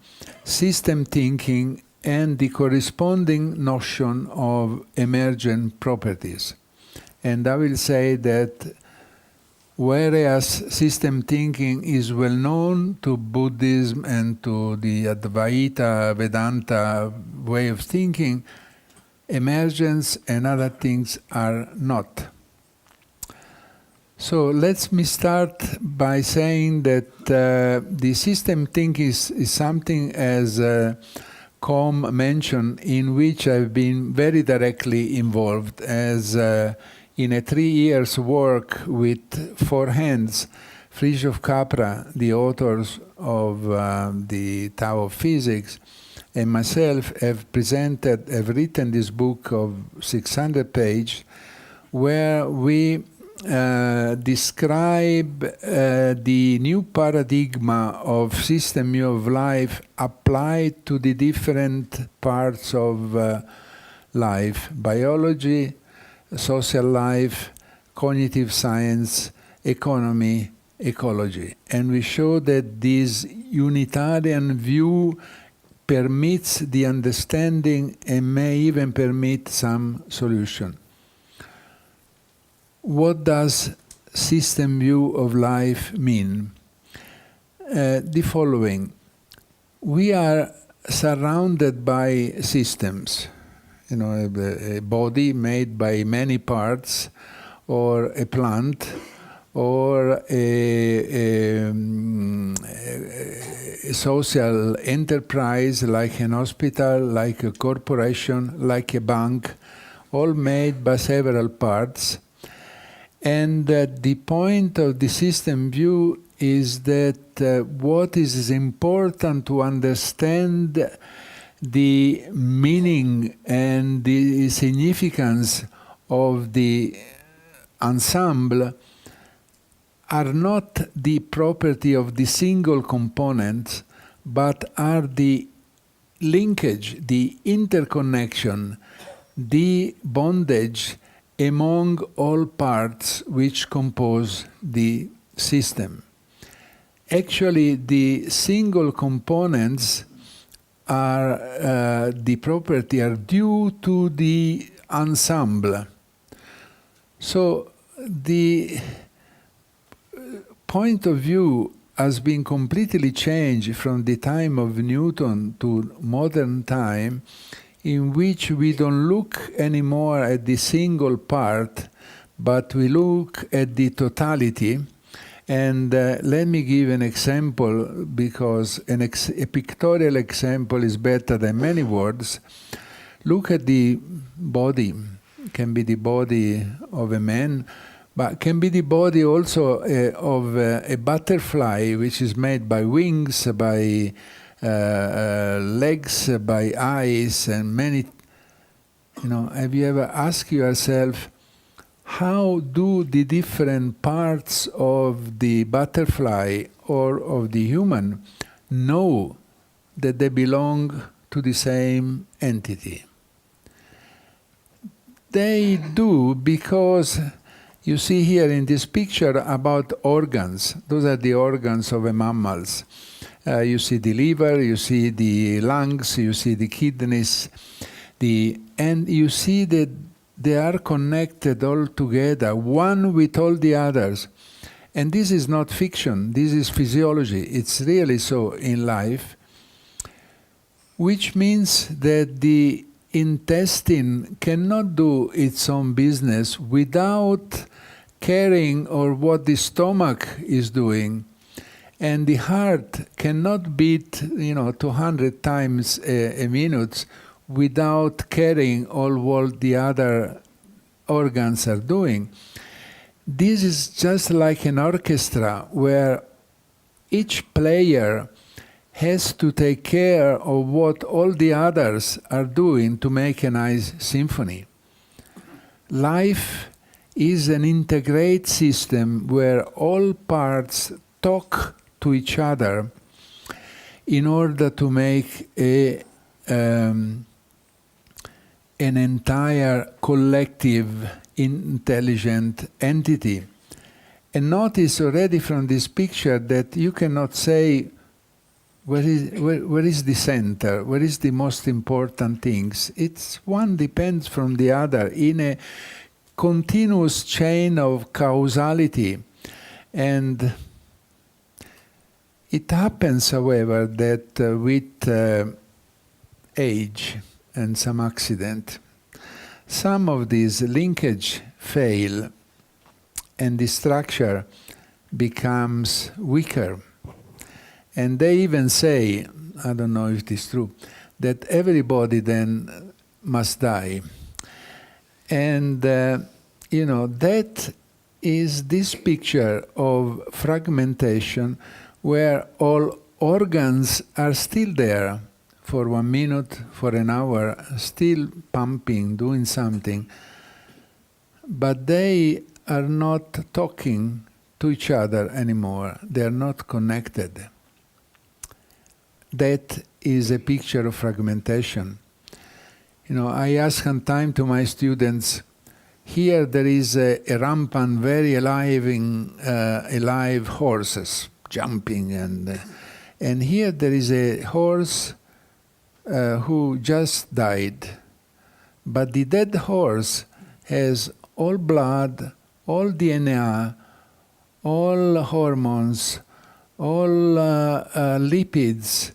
system thinking and the corresponding notion of emergent properties. And I will say that whereas system thinking is well known to Buddhism and to the Advaita Vedanta way of thinking, emergence and other things are not. So let me start by saying that the system thinking is something, as Com mentioned, in which I've been very directly involved, as in a 3 years work with 4 hands, Fritjof Capra, the authors of the Tao of Physics, and myself have written this book of 600 pages, where we describe the new paradigm of system view of life applied to the different parts of life: biology, social life, cognitive science, economy, ecology. And we show that this unitarian view permits the understanding and may even permit some solution. What does system view of life mean? The following. We are surrounded by systems. You know, a body made by many parts, or a plant, or a social enterprise like an hospital, like a corporation, like a bank, all made by several parts. And the point of the system view is that what is important to understand the meaning and the significance of the ensemble are not the property of the single components, but are the linkage, the interconnection, the bondage among all parts which compose the system. Actually, the single components are due to the ensemble. So the point of view has been completely changed from the time of Newton to modern time, in which we don't look anymore at the single part, but we look at the totality. And let me give an example, because a pictorial example is better than many words. Look at the body. It can be the body of a man, but can be the body also of a butterfly, which is made by wings, by legs, by eyes, and many. Have you ever asked yourself, how do the different parts of the butterfly or of the human know that they belong to the same entity? They do, because you see here in this picture about organs. Those are the organs of a mammals. You see the liver, you see the lungs, you see the kidneys, and you see that they are connected all together, one with all the others. And this is not fiction, this is physiology. It's really so in life, which means that the intestine cannot do its own business without caring or what the stomach is doing. And the heart cannot beat, 200 times a minute without caring all what the other organs are doing. This is just like an orchestra where each player has to take care of what all the others are doing to make a nice symphony. Life is an integrated system where all parts talk to each other in order to make an entire collective intelligent entity. And notice already from this picture that you cannot say where is the center, where is the most important things. It's one depends from the other in a continuous chain of causality. And it happens, however, that with age and some accident, some of these linkage fail and the structure becomes weaker. And they even say, I don't know if it is true, that everybody then must die. And, that is this picture of fragmentation where all organs are still there for 1 minute, for an hour, still pumping, doing something. But they are not talking to each other anymore. They are not connected. That is a picture of fragmentation. I ask sometimes to my students, here there is a rampant, very alive horses jumping, and here there is a horse who just died. But the dead horse has all blood, all DNA, all hormones, all lipids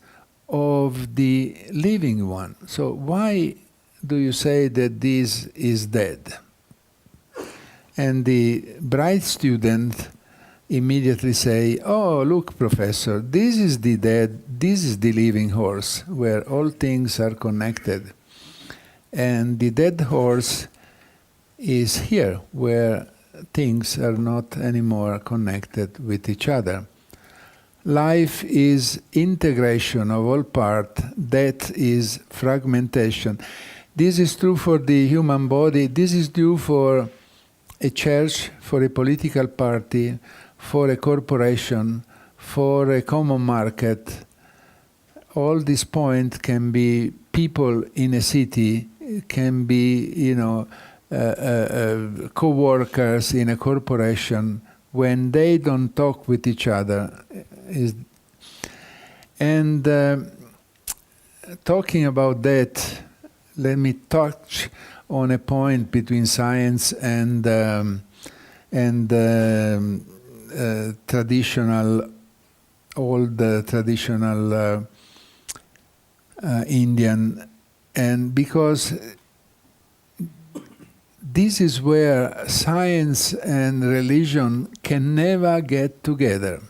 of the living one. So why do you say that this is dead? And the bright student immediately say, oh, look, professor, this is the dead, this is the living horse, where all things are connected. And the dead horse is here, where things are not anymore connected with each other. Life is integration of all parts, death is fragmentation. This is true for the human body, this is true for a church, for a political party, for a corporation, for a common market. All these points can be people in a city, can be, co-workers in a corporation. When they don't talk with each other. Talking about that, let me touch on a point between science and traditional, old traditional Indian, and because this is where science and religion can never get together.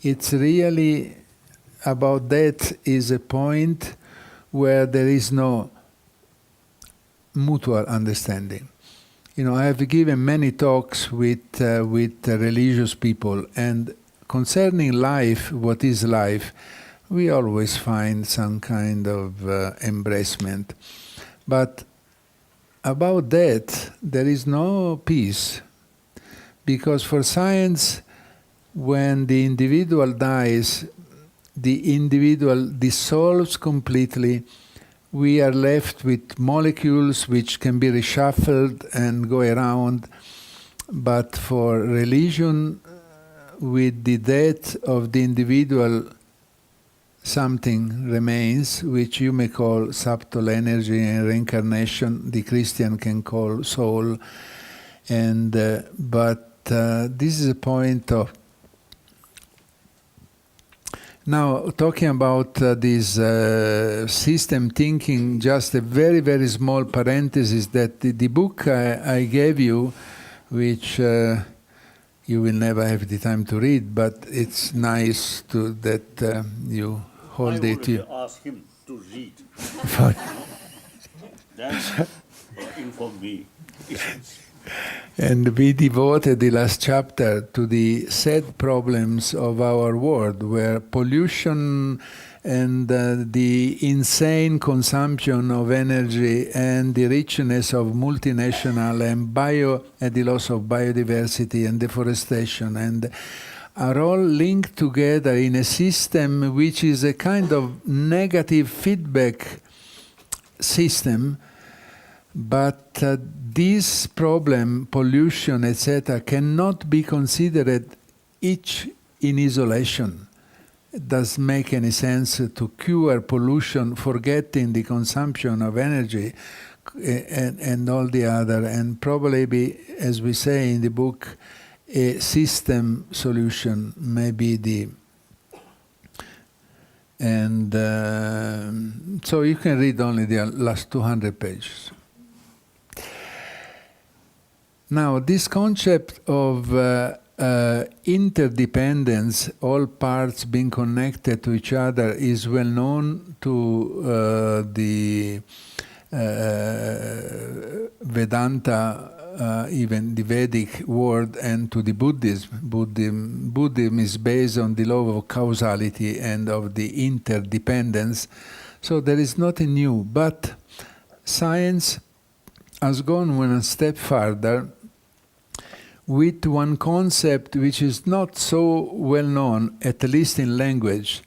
It's really about that is a point where there is no mutual understanding. I have given many talks with religious people, and concerning life, what is life, we always find some kind of embracement. But about that, there is no peace. Because for science, when the individual dies, the individual dissolves completely. We are left with molecules which can be reshuffled and go around. But for religion, with the death of the individual, something remains, which you may call subtle energy and reincarnation. The Christian can call soul. But this is a point of... Now, talking about this system thinking, just a very, very small parenthesis, that the book I gave you, which you will never have the time to read, but it's nice that you hold I it. already asked him to read. Then inform me. And we devoted the last chapter to the sad problems of our world, where pollution and the insane consumption of energy and the richness of multinational and the loss of biodiversity and deforestation and are all linked together in a system which is a kind of negative feedback system. But this problem, pollution, etc., cannot be considered each in isolation. It doesn't make any sense to cure pollution, forgetting the consumption of energy and all the other, and probably be, as we say in the book, a system solution may be the... And so you can read only the last 200 pages. Now, this concept of interdependence, all parts being connected to each other, is well known to the Vedanta, even the Vedic world, and to the Buddhism. Buddhism is based on the law of causality and of the interdependence. So there is nothing new, but science has gone one step further with one concept which is not so well known, at least in language,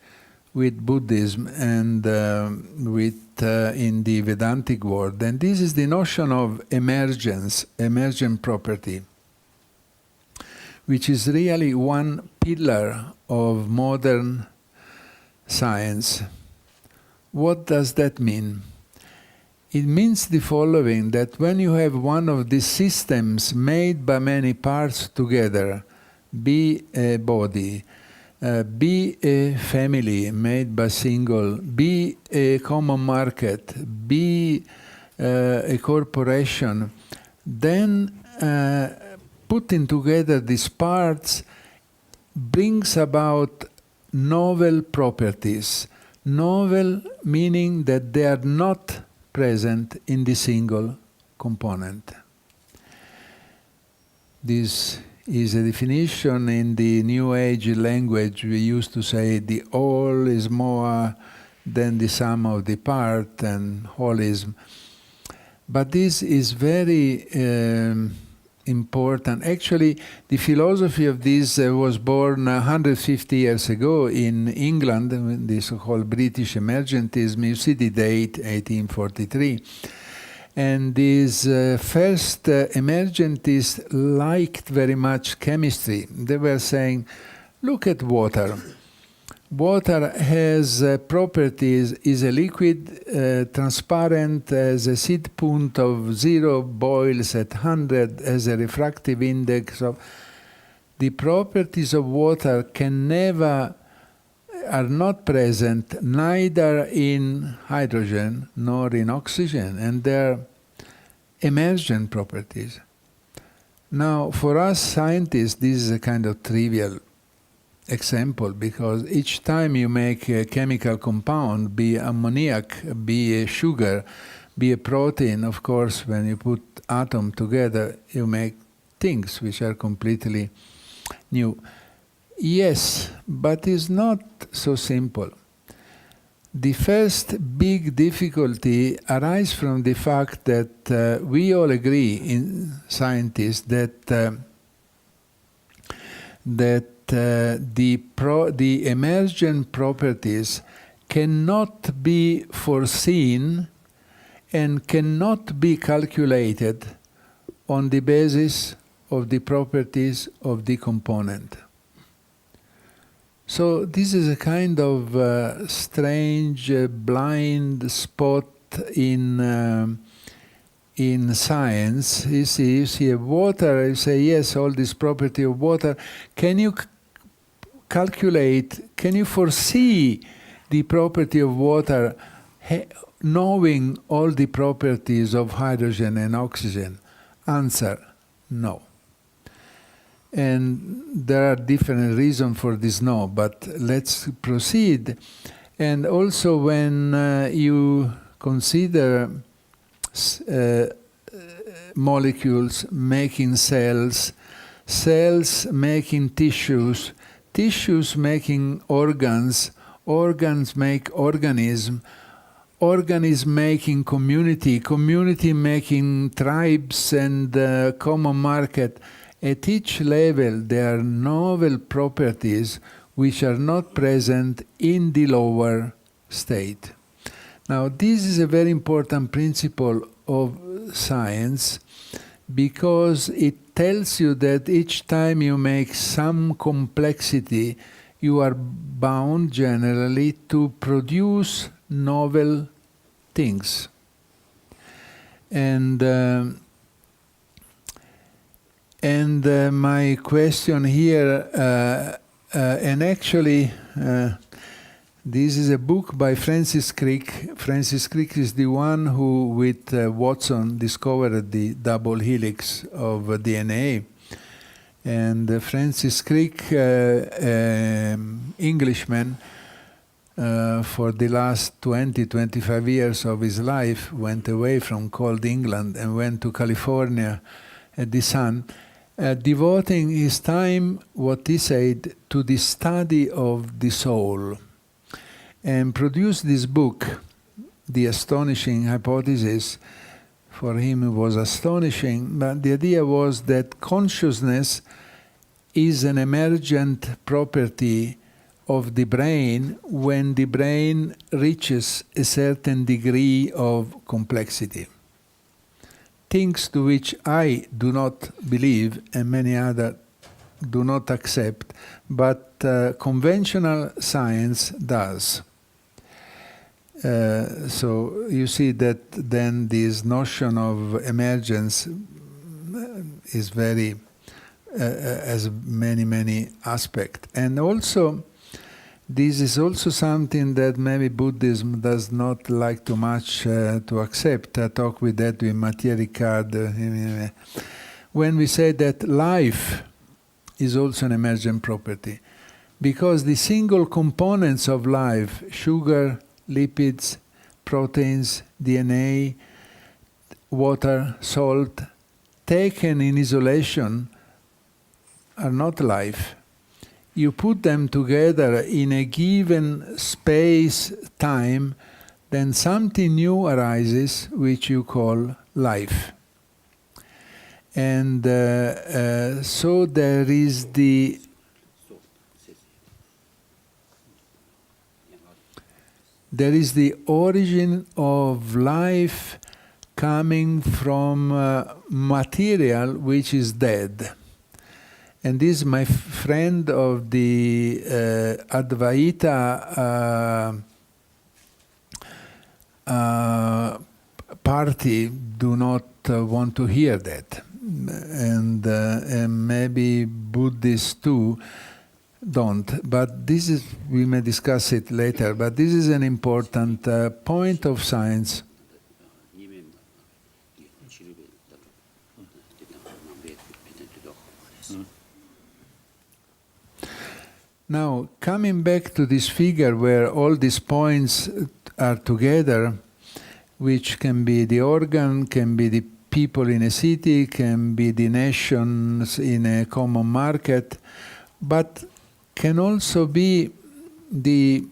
with Buddhism and in the Vedantic world. And this is the notion of emergence, emergent property, which is really one pillar of modern science. What does that mean? It means the following, that when you have one of these systems made by many parts together, be a body, be a family made by single, be a common market, be a corporation, then putting together these parts brings about novel properties. Novel meaning that they are not present in the single component. This is a definition in the New Age language. We used to say the all is more than the sum of the part, and holism. But this is very important. Actually, the philosophy of this was born 150 years ago in England, the so-called British emergentism. You see the date, 1843. And these first emergentists liked very much chemistry. They were saying, look at water. Water has properties, is a liquid, transparent, has a set point of 0, boils at 100, has a refractive index of... The properties of water are not present neither in hydrogen nor in oxygen, and they're emergent properties. Now, for us scientists, this is a kind of trivial example, because each time you make a chemical compound, be ammoniac, be a sugar, be a protein, of course, when you put atoms together, you make things which are completely new. Yes, but it's not so simple. The first big difficulty arises from the fact that we all agree, in scientists, that the emergent properties cannot be foreseen and cannot be calculated on the basis of the properties of the component. So this is a kind of strange blind spot in science. You see water, you say, yes, all this property of water. Can you calculate, can you foresee the property of water knowing all the properties of hydrogen and oxygen? Answer, no. And there are different reasons for this no, but let's proceed. And also when you consider molecules making cells, cells making tissues, tissues making organs, organs make organism, organism making community, community making tribes and common market. At each level there are novel properties which are not present in the lower state. Now this is a very important principle of science, because it tells you that each time you make some complexity, you are bound generally to produce novel things. And my question here, and actually this is a book by Francis Crick. Francis Crick is the one who, with Watson, discovered the double helix of DNA. And Francis Crick, Englishman, for the last 20-25 years of his life, went away from cold England and went to California at the sun, devoting his time, what he said, to the study of the soul, and produced this book, The Astonishing Hypothesis. For him it was astonishing, but the idea was that consciousness is an emergent property of the brain when the brain reaches a certain degree of complexity. Things to which I do not believe and many others do not accept, but conventional science does. So you see that then this notion of emergence is very, has many aspects. And also, this is also something that maybe Buddhism does not like too much to accept. I talked with that with Mathieu Ricard. When we say that life is also an emergent property, because the single components of life, sugar, lipids, proteins, DNA, water, salt, taken in isolation are not life. You put them together in a given space, time, then something new arises which you call life. And so there is the origin of life coming from material which is dead. And this is my friend of the Advaita party do not want to hear that. And maybe Buddhists too don't. But this is, we may discuss it later, but this is an important point of science. Now, coming back to this figure where all these points are together, which can be the organ, can be the people in a city, can be the nations in a common market, but can also be the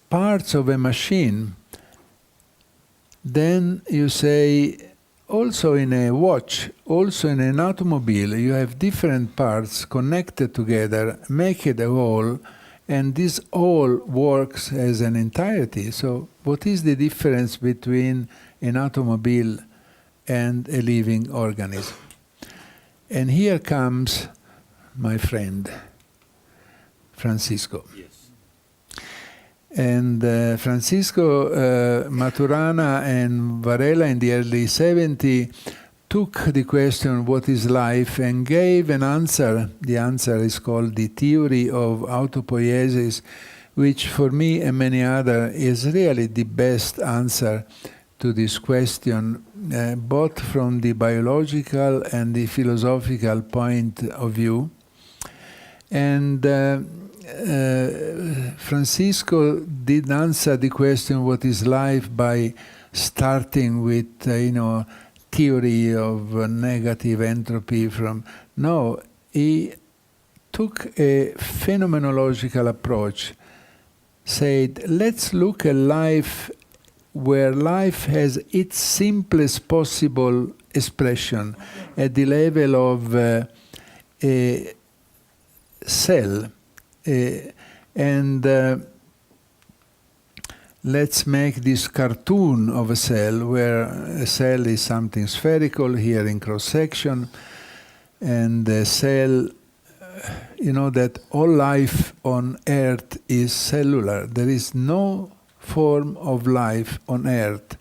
parts of a machine. Then you say, also in a watch, also in an automobile, you have different parts connected together, make it a whole, and this all works as an entirety. So what is the difference between an automobile and a living organism? And here comes my friend, Francisco. Yes. And Francisco Maturana and Varela in the early 70s took the question, what is life, and gave an answer. The answer is called the theory of autopoiesis, which for me and many others is really the best answer to this question, both from the biological and the philosophical point of view. And Francisco did answer the question, what is life, by starting with, theory of negative entropy No, he took a phenomenological approach, said, let's look at life where life has its simplest possible expression at the level of a cell. Let's make this cartoon of a cell, where a cell is something spherical here in cross-section, and the cell, that all life on Earth is cellular. There is no form of life on Earth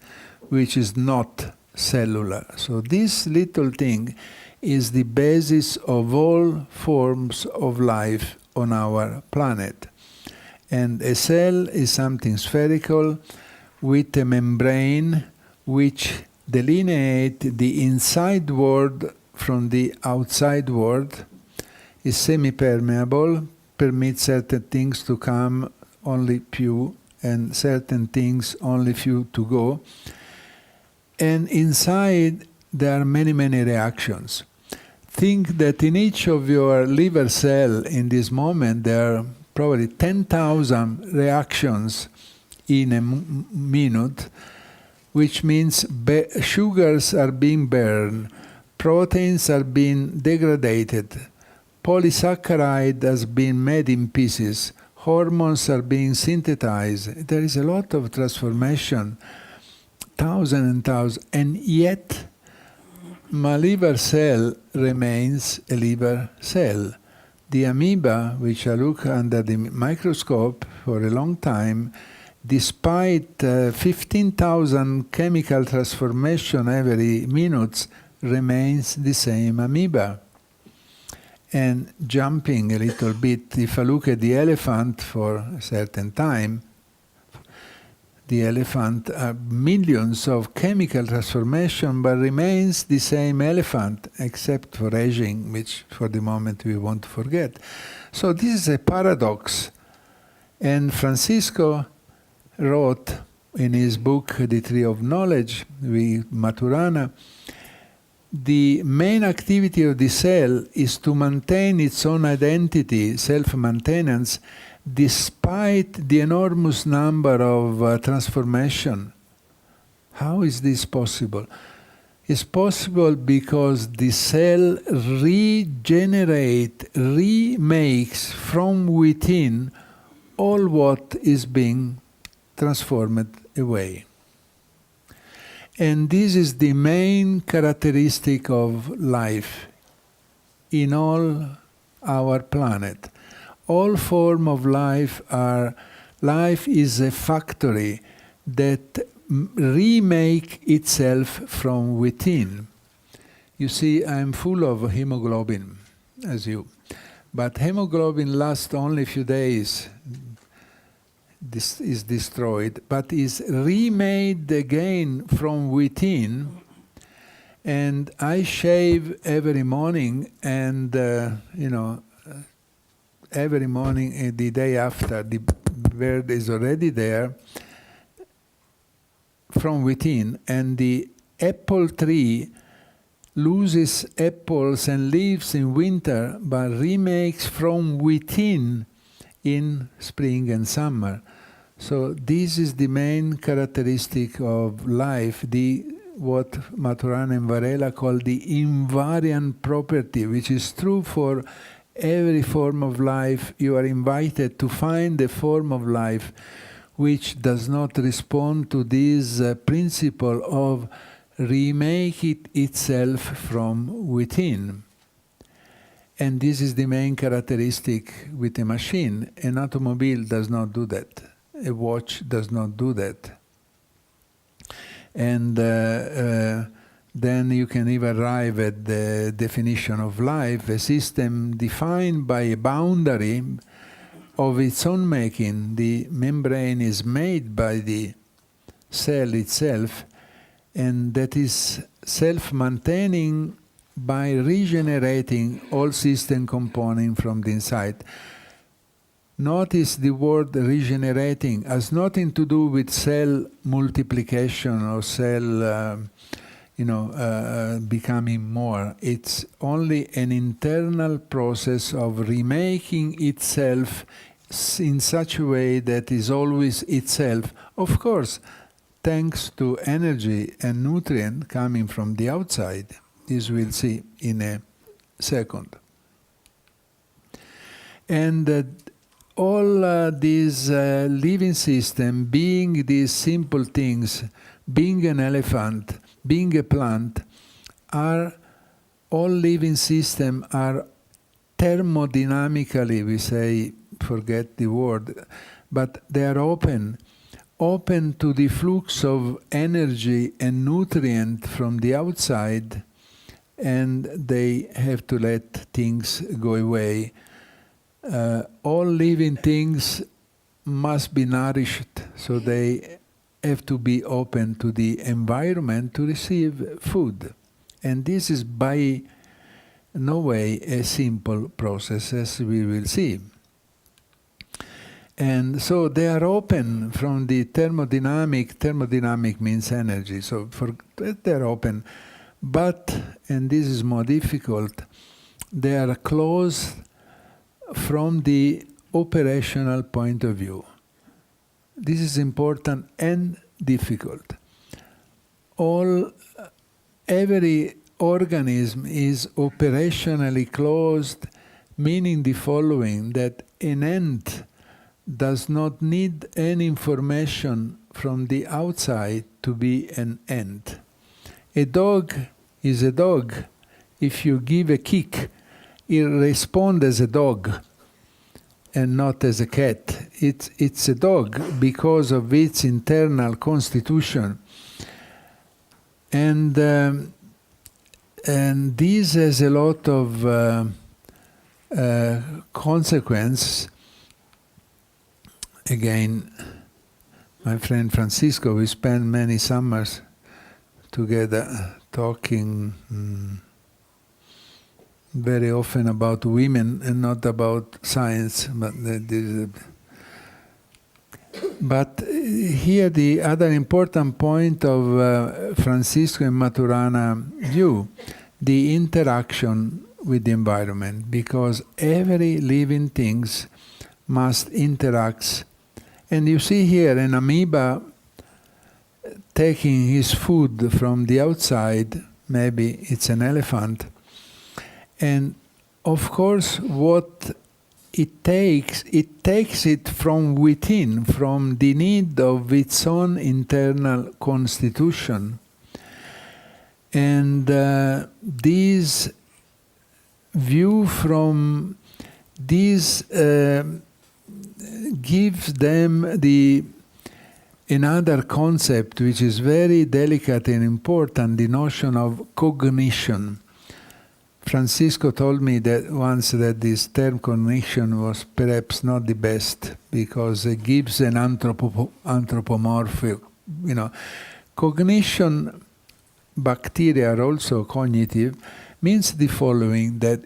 which is not cellular. So this little thing is the basis of all forms of life on our planet. And a cell is something spherical with a membrane which delineates the inside world from the outside world, is semi-permeable, permits certain things to come, only few, and certain things, only few to go. And inside there are many, many reactions. Think that in each of your liver cell in this moment there are probably 10,000 reactions in a minute, which means sugars are being burned, proteins are being degraded, polysaccharide has been made in pieces, hormones are being synthesized. There is a lot of transformation, thousands and thousands, and yet my liver cell remains a liver cell. The amoeba, which I look under the microscope for a long time, despite 15,000 chemical transformation every minute, remains the same amoeba. And jumping a little bit, if I look at the elephant for a certain time, the elephant are millions of chemical transformation, but remains the same elephant, except for aging, which for the moment we want to forget. So this is a paradox. And Francisco wrote in his book, The Tree of Knowledge, with Maturana, the main activity of the cell is to maintain its own identity, self-maintenance, despite the enormous number of transformation. How is this possible? It's possible because the cell remakes from within all what is being transformed away. And this is the main characteristic of life in all our planet. All form of life is a factory that remake itself from within. You see, I'm full of hemoglobin, as you. But hemoglobin lasts only a few days. This is destroyed, but is remade again from within. And I shave every morning, and every morning, the day after, the bird is already there from within, and the apple tree loses apples and leaves in winter, but remakes from within in spring and summer. So this is the main characteristic of life, what Maturana and Varela call the invariant property, which is true for every form of life. You are invited to find a form of life which does not respond to this principle of remake it itself from within. And this is the main characteristic with a machine. An automobile does not do that. A watch does not do that. And then you can even arrive at the definition of life, a system defined by a boundary of its own making. The membrane is made by the cell itself, and that is self-maintaining by regenerating all system components from the inside. Notice the word regenerating has nothing to do with cell multiplication or cell becoming more. It's only an internal process of remaking itself in such a way that is always itself. Of course, thanks to energy and nutrient coming from the outside. This we'll see in a second. And all these living system, being these simple things, being an elephant, being a plant, are all living systems are thermodynamically, we say, forget the word, but they are open to the flux of energy and nutrient from the outside, and they have to let things go away. All living things must be nourished, so they have to be open to the environment to receive food. And this is by no way a simple process, as we will see. And so they are open from the thermodynamic means energy, so they're open. But, and this is more difficult, they are closed from the operational point of view. This is important and difficult. Every organism is operationally closed, meaning the following, that an ant does not need any information from the outside to be an ant. A dog is a dog. If you give a kick, it responds as a dog and not as a cat. It's a dog because of its internal constitution. And this has a lot of consequence. Again, my friend Francisco, we spent many summers together talking very often about women and not about science. But here the other important point of Francisco and Maturana view, the interaction with the environment, because every living things must interact. And you see here an amoeba taking his food from the outside, maybe it's an elephant, and of course what it takes it from within, from the need of its own internal constitution. And this view from this gives them another concept which is very delicate and important, the notion of cognition. Francisco told me that once that this term cognition was perhaps not the best because it gives an anthropomorphic, Cognition, bacteria are also cognitive, means the following, that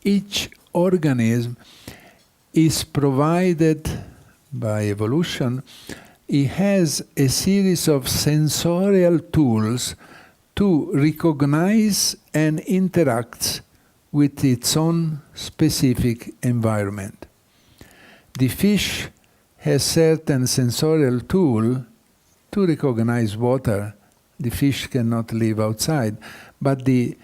each organism is provided by evolution. It has a series of sensorial tools to recognize and interact with its own specific environment. The fish has certain sensorial tool to recognize water. The fish cannot live outside, but the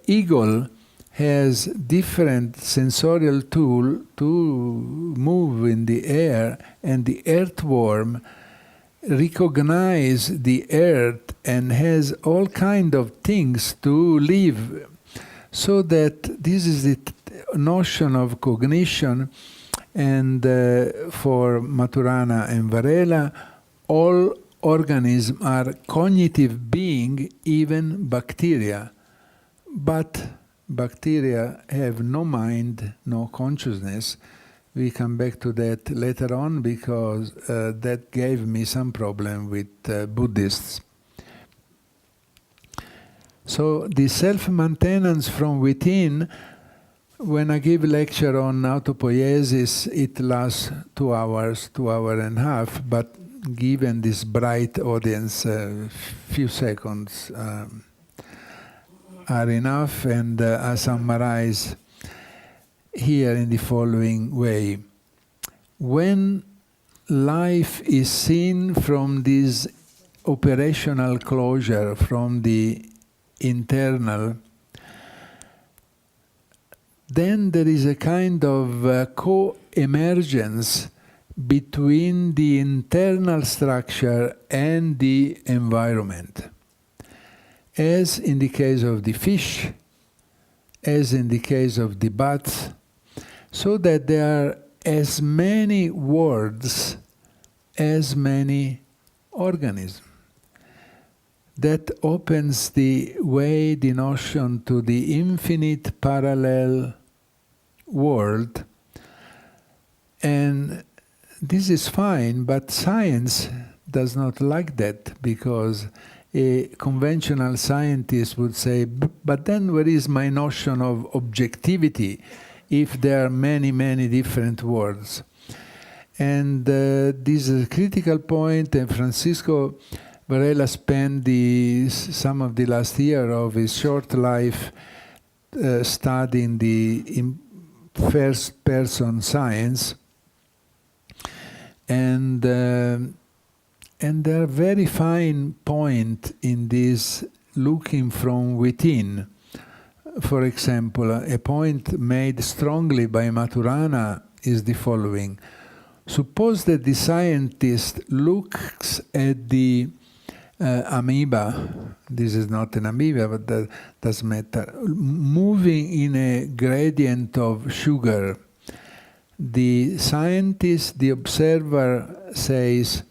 eagle has different sensorial tool to move in the air, and the earthworm recognize the earth and has all kind of things to live. So that this is the notion of cognition, and for Maturana and Varela, all organisms are cognitive being, even bacteria. But bacteria have no mind, no consciousness. We come back to that later on because that gave me some problem with Buddhists. So the self-maintenance from within, when I give lecture on autopoiesis, it lasts 2 hours, 2 hours and a half, but given this bright audience, a few seconds are enough, and I summarize here in the following way. When life is seen from this operational closure, from the internal, then there is a kind of co-emergence between the internal structure and the environment. As in the case of the fish, as in the case of the bats, so that there are as many worlds, as many organisms. That opens the way, the notion to the infinite parallel world. And this is fine, but science does not like that, because a conventional scientist would say, but then where is my notion of objectivity if there are many, many different worlds? And this is a critical point, and Francisco Varela spent some of the last year of his short life studying the first-person science, and there are very fine points in this looking from within. For example, a point made strongly by Maturana is the following. Suppose that the scientist looks at the amoeba, this is not an amoeba, but that doesn't matter, moving in a gradient of sugar. The scientist, the observer, says,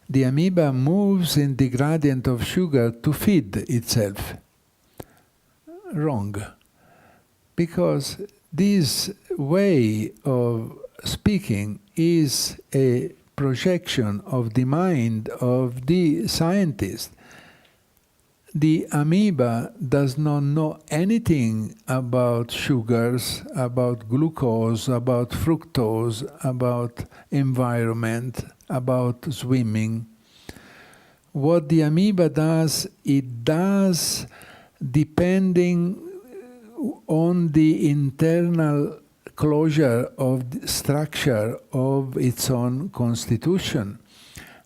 the amoeba moves in the gradient of sugar to feed itself. Wrong. Because this way of speaking is a projection of the mind of the scientist. The amoeba does not know anything about sugars, about glucose, about fructose, about environment, about swimming. What the amoeba does, it does depending on the internal closure of the structure of its own constitution.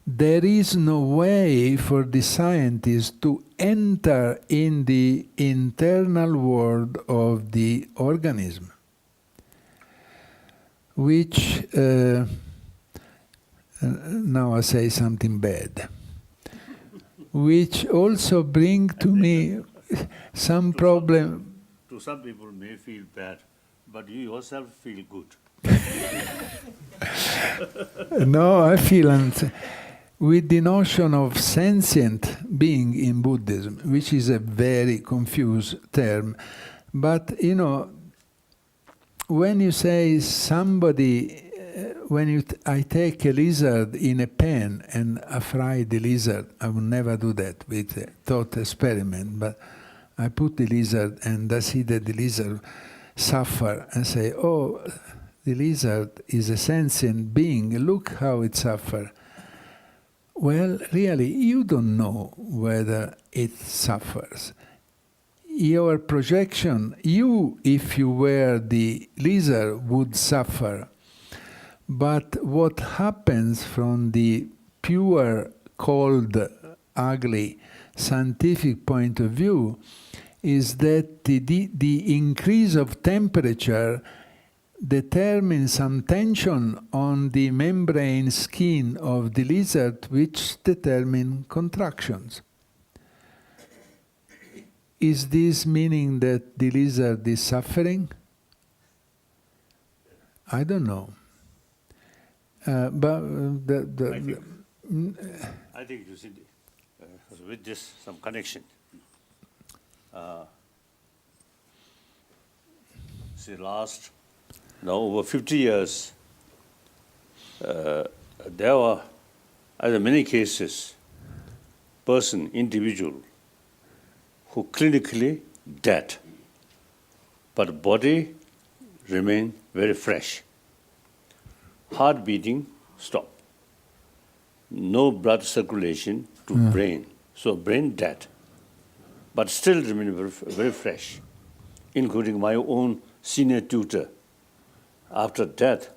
There is no way for the scientist to enter in the internal world of the organism, which, now I say something bad, which also bring to me some problem. To some people may feel bad, but you yourself feel good. No, I feel with the notion of sentient being in Buddhism, which is a very confused term. But, you know, when you say somebody, I take a lizard in a pen and I fry the lizard, I would never do that with a thought experiment, but I put the lizard and I see that the lizard suffer and say, oh, the lizard is a sentient being, look how it suffers. Well, really, you don't know whether it suffers. Your projection, you, if you were the lizard, would suffer. But what happens from the pure, cold, ugly, scientific point of view is that the increase of temperature determines some tension on the membrane skin of the lizard, which determine contractions. Is this meaning that the lizard is suffering? I don't know. But I think you see, with this some connection. See, last now over 50 years, there were, in many cases, individual who clinically dead, but body remain very fresh. Heart beating stop. No blood circulation to brain, so brain dead, but still remain very, very fresh, including my own senior tutor. After death,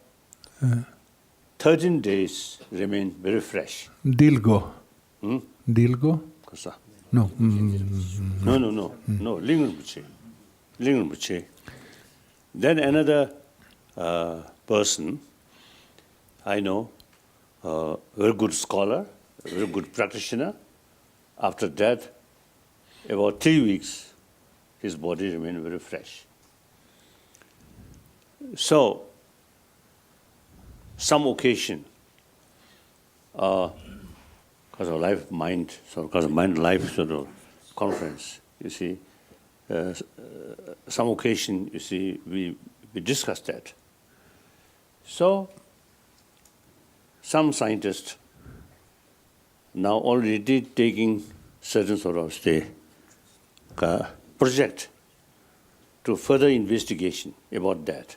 13 days remain very fresh. Dilgo. Dilgo? Kasa? No. No, Lingon Buche. Lingon Buche. Then another person I know, very good scholar, very good practitioner. After that, about 3 weeks, his body remained very fresh. So, some occasion, because of life mind, so because of mind life sort of conference, you see, some occasion, you see, we discussed that. So, some scientists now already taking certain sort of project to further investigation about that.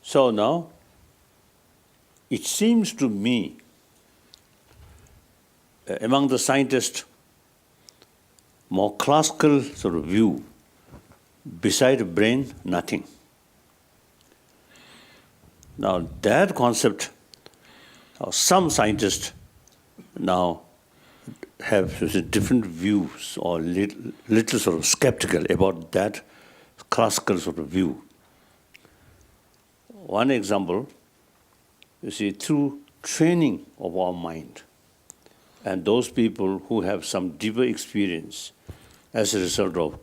So now, it seems to me, among the scientists, more classical sort of view, beside brain, nothing. Now that concept, some scientists now have different views or little sort of skeptical about that classical sort of view. One example, you see, through training of our mind, and those people who have some deeper experience as a result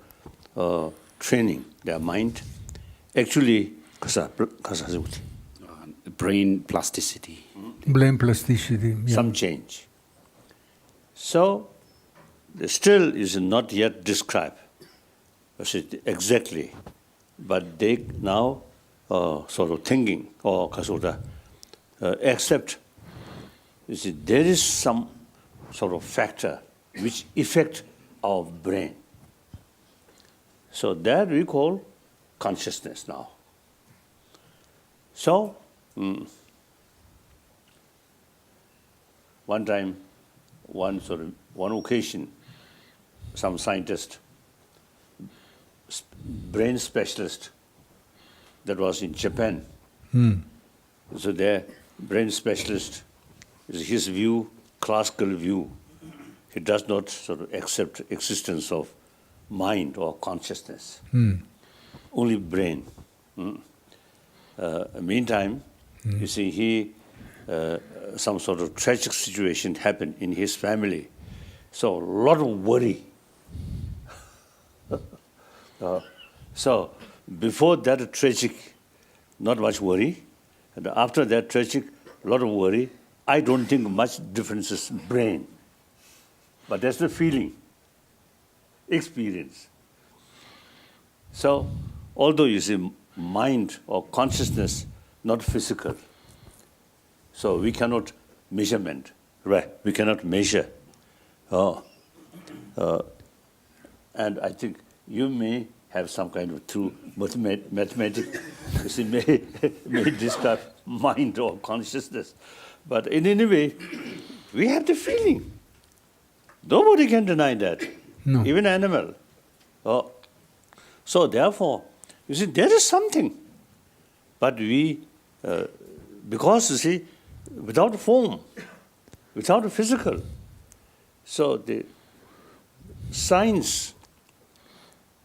of training their mind, actually, Brain plasticity. Brain plasticity. Yeah. Some change. So, still is not yet described exactly, but they now sort of thinking or accept. You see, there is some sort of factor which affect our brain. So that we call consciousness now. So, one time, one occasion, some scientist, brain specialist, that was in Japan. So their brain specialist, is his view, classical view. He does not sort of accept existence of mind or consciousness, only brain. Meantime, you see, some sort of tragic situation happened in his family. So a lot of worry. So before that tragic, not much worry. And after that tragic, a lot of worry. I don't think much difference is brain. But that's the feeling, experience. So although you see mind or consciousness, not physical, so we cannot measurement, right? We cannot measure. And I think you may have some kind of through mathematics, you see, may describe mind or consciousness. But in any way, we have the feeling. Nobody can deny that. No. Even animal. So therefore, you see, there is something. But we, because you see, without form, without physical, so the science,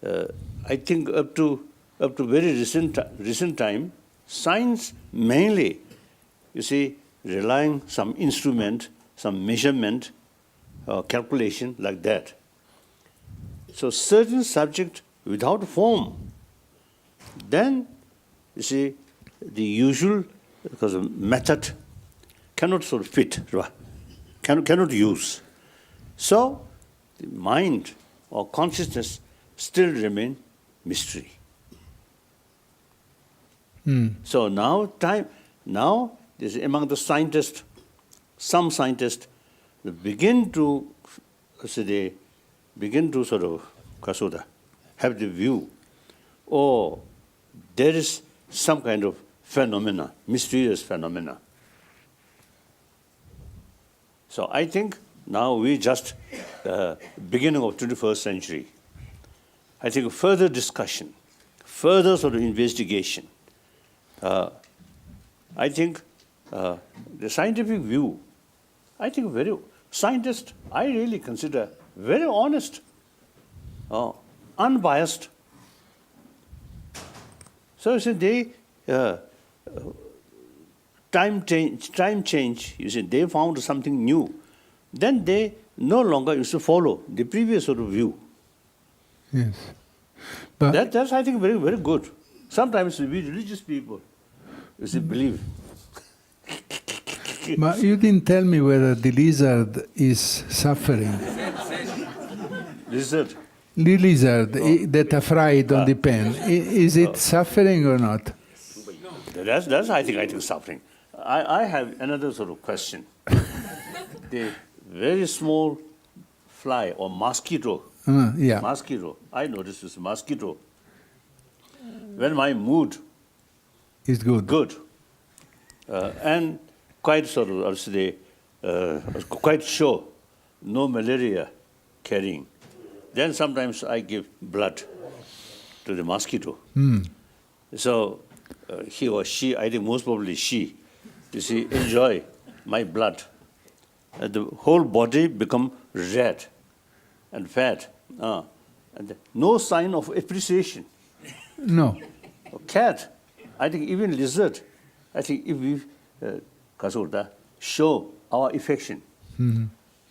I think up to very recent time, science mainly, you see, relying some instrument, some measurement, calculation like that. So certain subject without form, then you see the usual because of method cannot sort of fit, right? Cannot use. So the mind or consciousness still remain mystery. So now this among the scientists, some scientists begin to sort of Kasuda, have the view, or there is some kind of phenomena, mysterious phenomena. So I think now we just beginning of 21st century. I think further discussion, further sort of investigation. I think the scientific view, I think scientists, I really consider very honest, unbiased. So you see, they time change. You see, they found something new. Then they no longer used to follow the previous sort of view. Yes. But That's I think very very good. Sometimes we religious people, you see, believe. But you didn't tell me whether the lizard is suffering. Lizard. The lizard that are fried on the pan, is it suffering or not? That's I think suffering. I have another sort of question. The very small fly or mosquito. Yeah. Mosquito. I noticed this mosquito. When my mood It's good. and quite sort of, I'll say, quite sure, no malaria carrying. Then sometimes I give blood to the mosquito. So he or she, I think most probably she, you see, enjoy my blood. And the whole body become red and fat. And no sign of appreciation. No. Cat, I think even lizard, I think if we show our affection,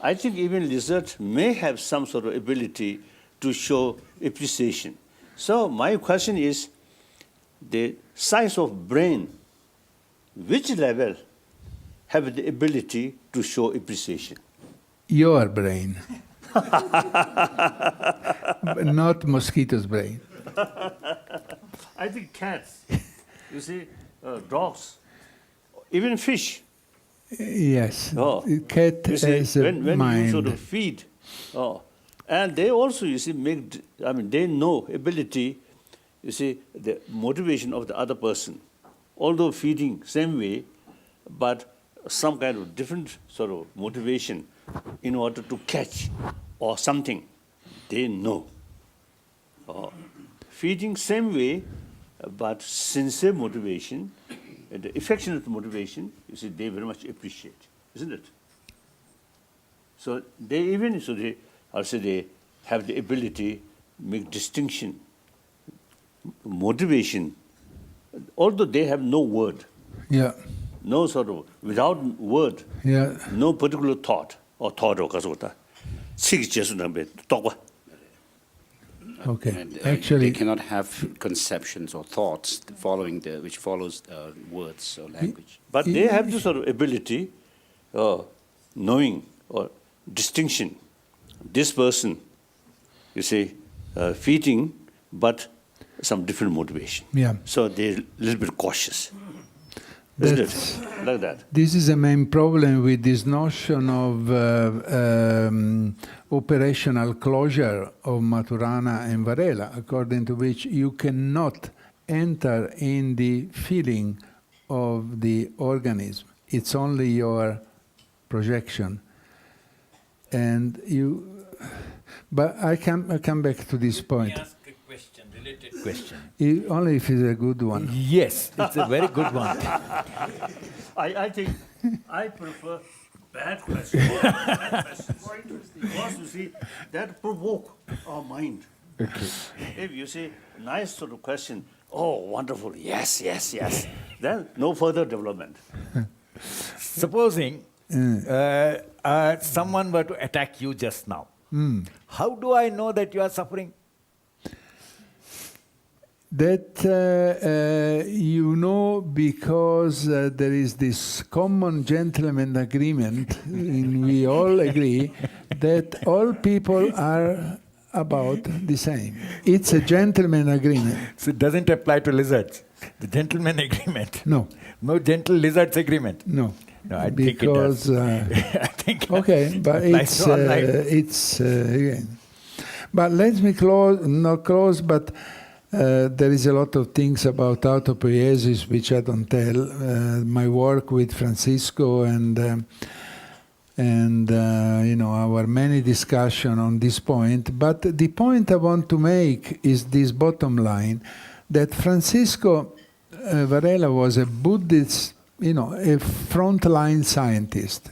I think even lizard may have some sort of ability to show appreciation. So my question is, the size of brain, which level have the ability to show appreciation? Your brain. Not mosquito's brain. I think cats, you see, dogs, even fish. Yes. Cat You see, has a when mind. you sort of feed, and they also, you see, they know ability, you see, the motivation of the other person. Although feeding same way, but some kind of different sort of motivation in order to catch or something, they know. Feeding same way, but sincere motivation, the affectionate motivation, you see, they very much appreciate, isn't it? So they even, they have the ability make distinction, motivation, although they have no word, Yeah. no sort of, without word, Yeah. no particular thought or kasota. Okay. And, Actually, they cannot have conceptions or thoughts which follows words or language. But they have the sort of ability, knowing or distinction. This person, you say, feeding, but some different motivation. Yeah. So they're a little bit cautious. Isn't it? Like that. this is a main problem with this notion of operational closure of Maturana and Varela, according to which you cannot enter in the feeling of the organism. It's only your projection. And but I come back to this point. Ask a question, related question. Only if it's a good one. Yes, it's a very good one. I think I prefer bad questions. Because you see, that provoke our mind. Okay. If you say nice sort of question, oh, wonderful, yes, yes, yes, then no further development. Supposing someone were to attack you just now, how do I know that you are suffering? That you know because there is this common gentleman agreement, and we all agree that all people are about the same. It's a gentleman agreement. So it doesn't apply to lizards. The gentleman agreement. No. No gentle lizards agreement. No. No, I think it does. because I think okay, but applies to all life. it's again. But let me not close, but there is a lot of things about autopoiesis which I don't tell. My work with Francisco and our many discussion on this point. But the point I want to make is this bottom line, that Francisco Varela was a Buddhist, a frontline scientist.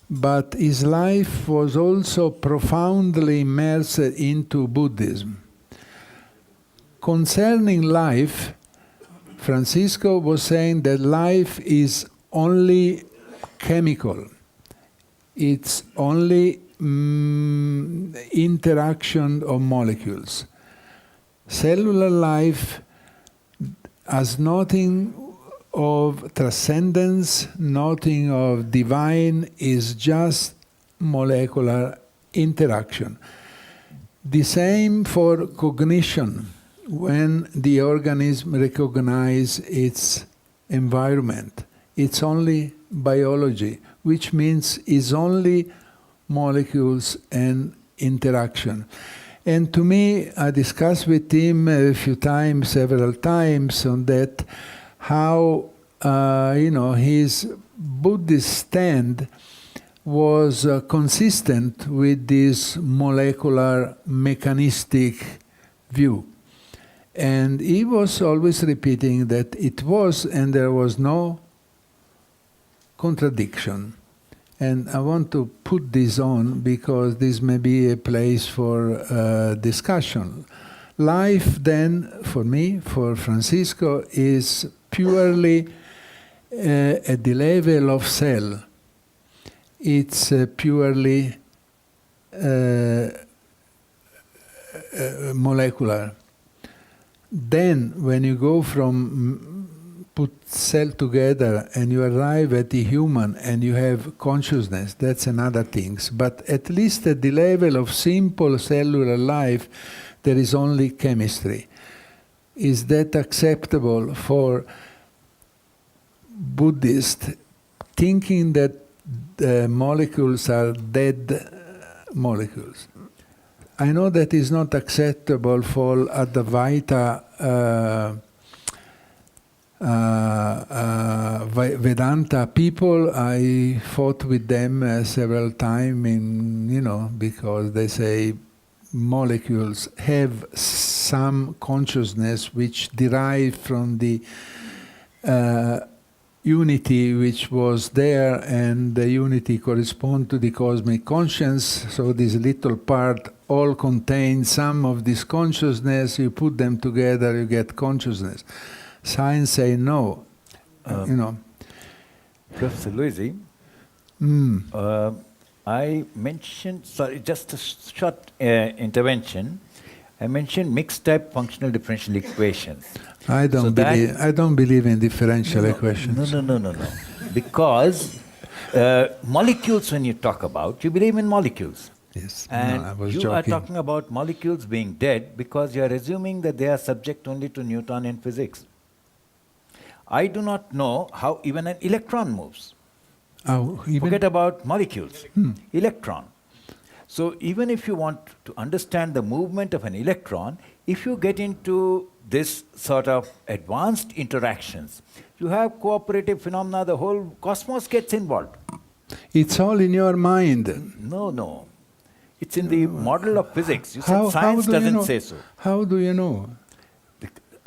But his life was also profoundly immersed into Buddhism. Concerning life, Francisco was saying that life is only chemical. It's only interaction of molecules. Cellular life has nothing of transcendence, nothing of divine, is just molecular interaction. The same for cognition. When the organism recognizes its environment, it's only biology, which means it's only molecules and interaction. And to me, I discussed with him several times on that, how his Buddhist stand was consistent with this molecular mechanistic view. And he was always repeating that it was, and there was no contradiction. And I want to put this on because this may be a place for discussion. Life then, for me, for Francisco, is purely at the level of cell. It's purely molecular. Then, when you go from put cell together and you arrive at the human and you have consciousness, that's another thing. But at least at the level of simple cellular life, there is only chemistry. Is that acceptable for Buddhists thinking that the molecules are dead molecules? I know that is not acceptable for Advaita Vedanta people. I fought with them several times, because they say molecules have some consciousness which derive from the unity which was there, and the unity corresponds to the cosmic conscience. So this little part all contains some of this consciousness. You put them together, you get consciousness. Science say no. Professor Luisi, I mentioned, just a short intervention. I mentioned mixed type functional differential equations. I don't believe in differential equations. No. Because molecules, when you talk about, you believe in molecules. Yes. And I was you joking. are talking about molecules being dead because you are assuming that they are subject only to Newtonian physics. I do not know how even an electron moves. Forget about molecules. Electron. So even if you want to understand the movement of an electron, if you get into this sort of advanced interactions, you have cooperative phenomena, the whole cosmos gets involved. It's all in your mind. No. It's in the model of physics. You said science doesn't say so. How do you know?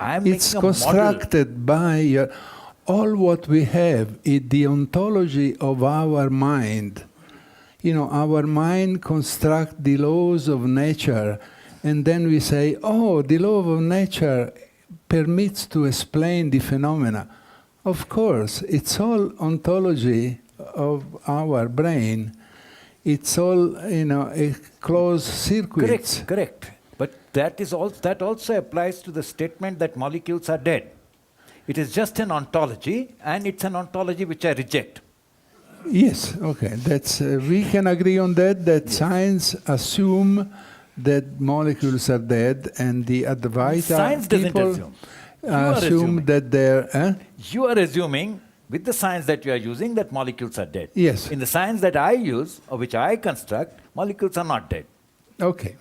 It's constructed by all what we have is the ontology of our mind. Our mind constructs the laws of nature, and then we say, the law of nature permits to explain the phenomena. Of course, it's all ontology of our brain. It's all, a closed circuit. Correct. But that also applies to the statement that molecules are dead. It is just an ontology, and it's an ontology which I reject. Yes, okay. That's we can agree on that. That yes. Science assume that molecules are dead, and the Advaita science people doesn't assume that they're. You are assuming with the science that you are using, that molecules are dead. Yes. In the science that I use, or which I construct, molecules are not dead. Okay.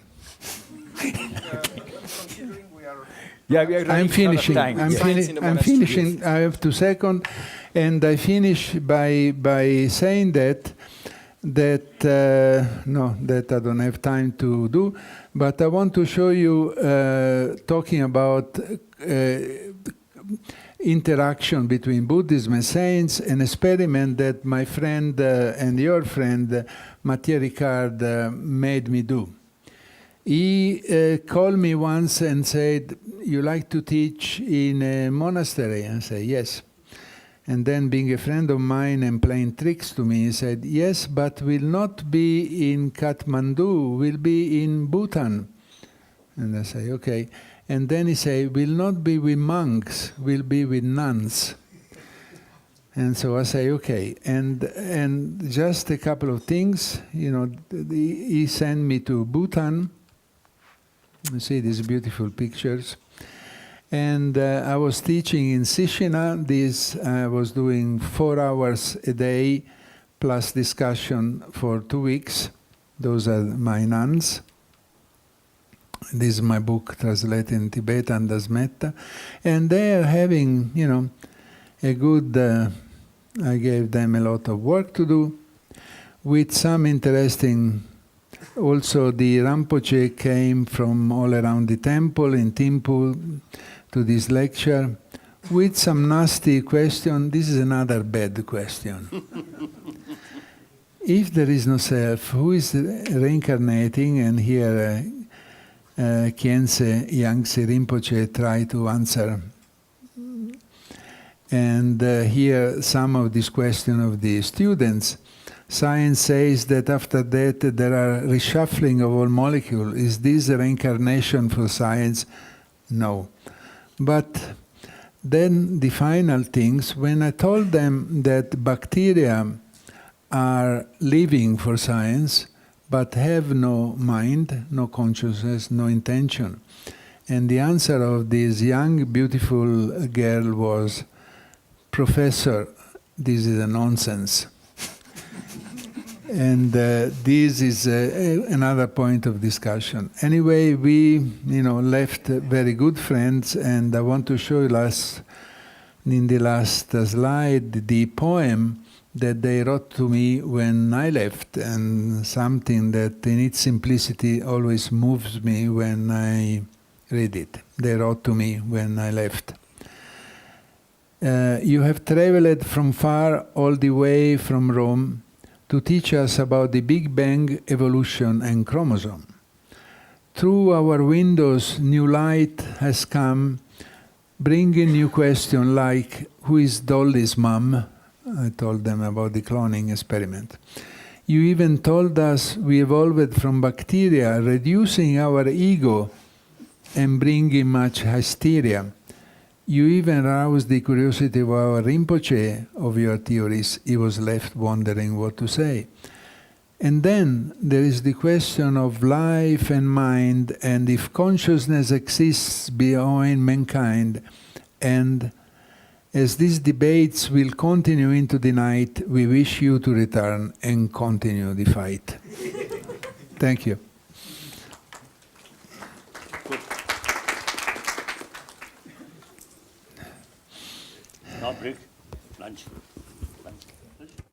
Yeah, we are I'm running short of finishing. time. I'm, Yeah. I'm finishing. I have 2 seconds, and I finish by saying that no, that I don't have time to do, but I want to show you talking about interaction between Buddhism and science, an experiment that my friend and your friend Mathieu Ricard made me do. He called me once and said, "You like to teach in a monastery?" I said, "Yes." And then, being a friend of mine and playing tricks to me, he said, "Yes, but will not be in Kathmandu, will be in Bhutan." And I say, "Okay." And then he said, "Will not be with monks, will be with nuns." And so I say, "Okay." And just a couple of things, you know, he sent me to Bhutan. You see these beautiful pictures. And I was teaching in Sishina. I was doing 4 hours a day plus discussion for 2 weeks. Those are my nuns. This is my book translated in Tibetan, Das Metta. And they are having, you know, a good, I gave them a lot of work to do with some interesting. Also, the Rinpoche came from all around the temple in Thimphu to this lecture with some nasty question. This is another bad question. If there is no self, who is reincarnating? And here Khyentse Yangtze Rinpoche tried to answer. And here some of these questions of the students. Science says that after that there are reshuffling of all molecules. Is this a reincarnation for science? No. But then the final things, when I told them that bacteria are living for science, but have no mind, no consciousness, no intention. And the answer of this young, beautiful girl was, "Professor, this is a nonsense." And this is another point of discussion. Anyway, we, left very good friends, and I want to show you in the last slide the poem that they wrote to me when I left, and something that in its simplicity always moves me when I read it. They wrote to me when I left. "You have traveled from far, all the way from Rome, to teach us about the Big Bang, evolution, and chromosome. Through our windows, new light has come, bringing new questions like, who is Dolly's mom?" I told them about the cloning experiment. "You even told us we evolved from bacteria, reducing our ego and bringing much hysteria. You even roused the curiosity of our Rinpoche of your theories." He was left wondering what to say. And then there is the question of life and mind, and if consciousness exists beyond mankind. And as these debates will continue into the night, we wish you to return and continue the fight. Thank you. Now break, lunch.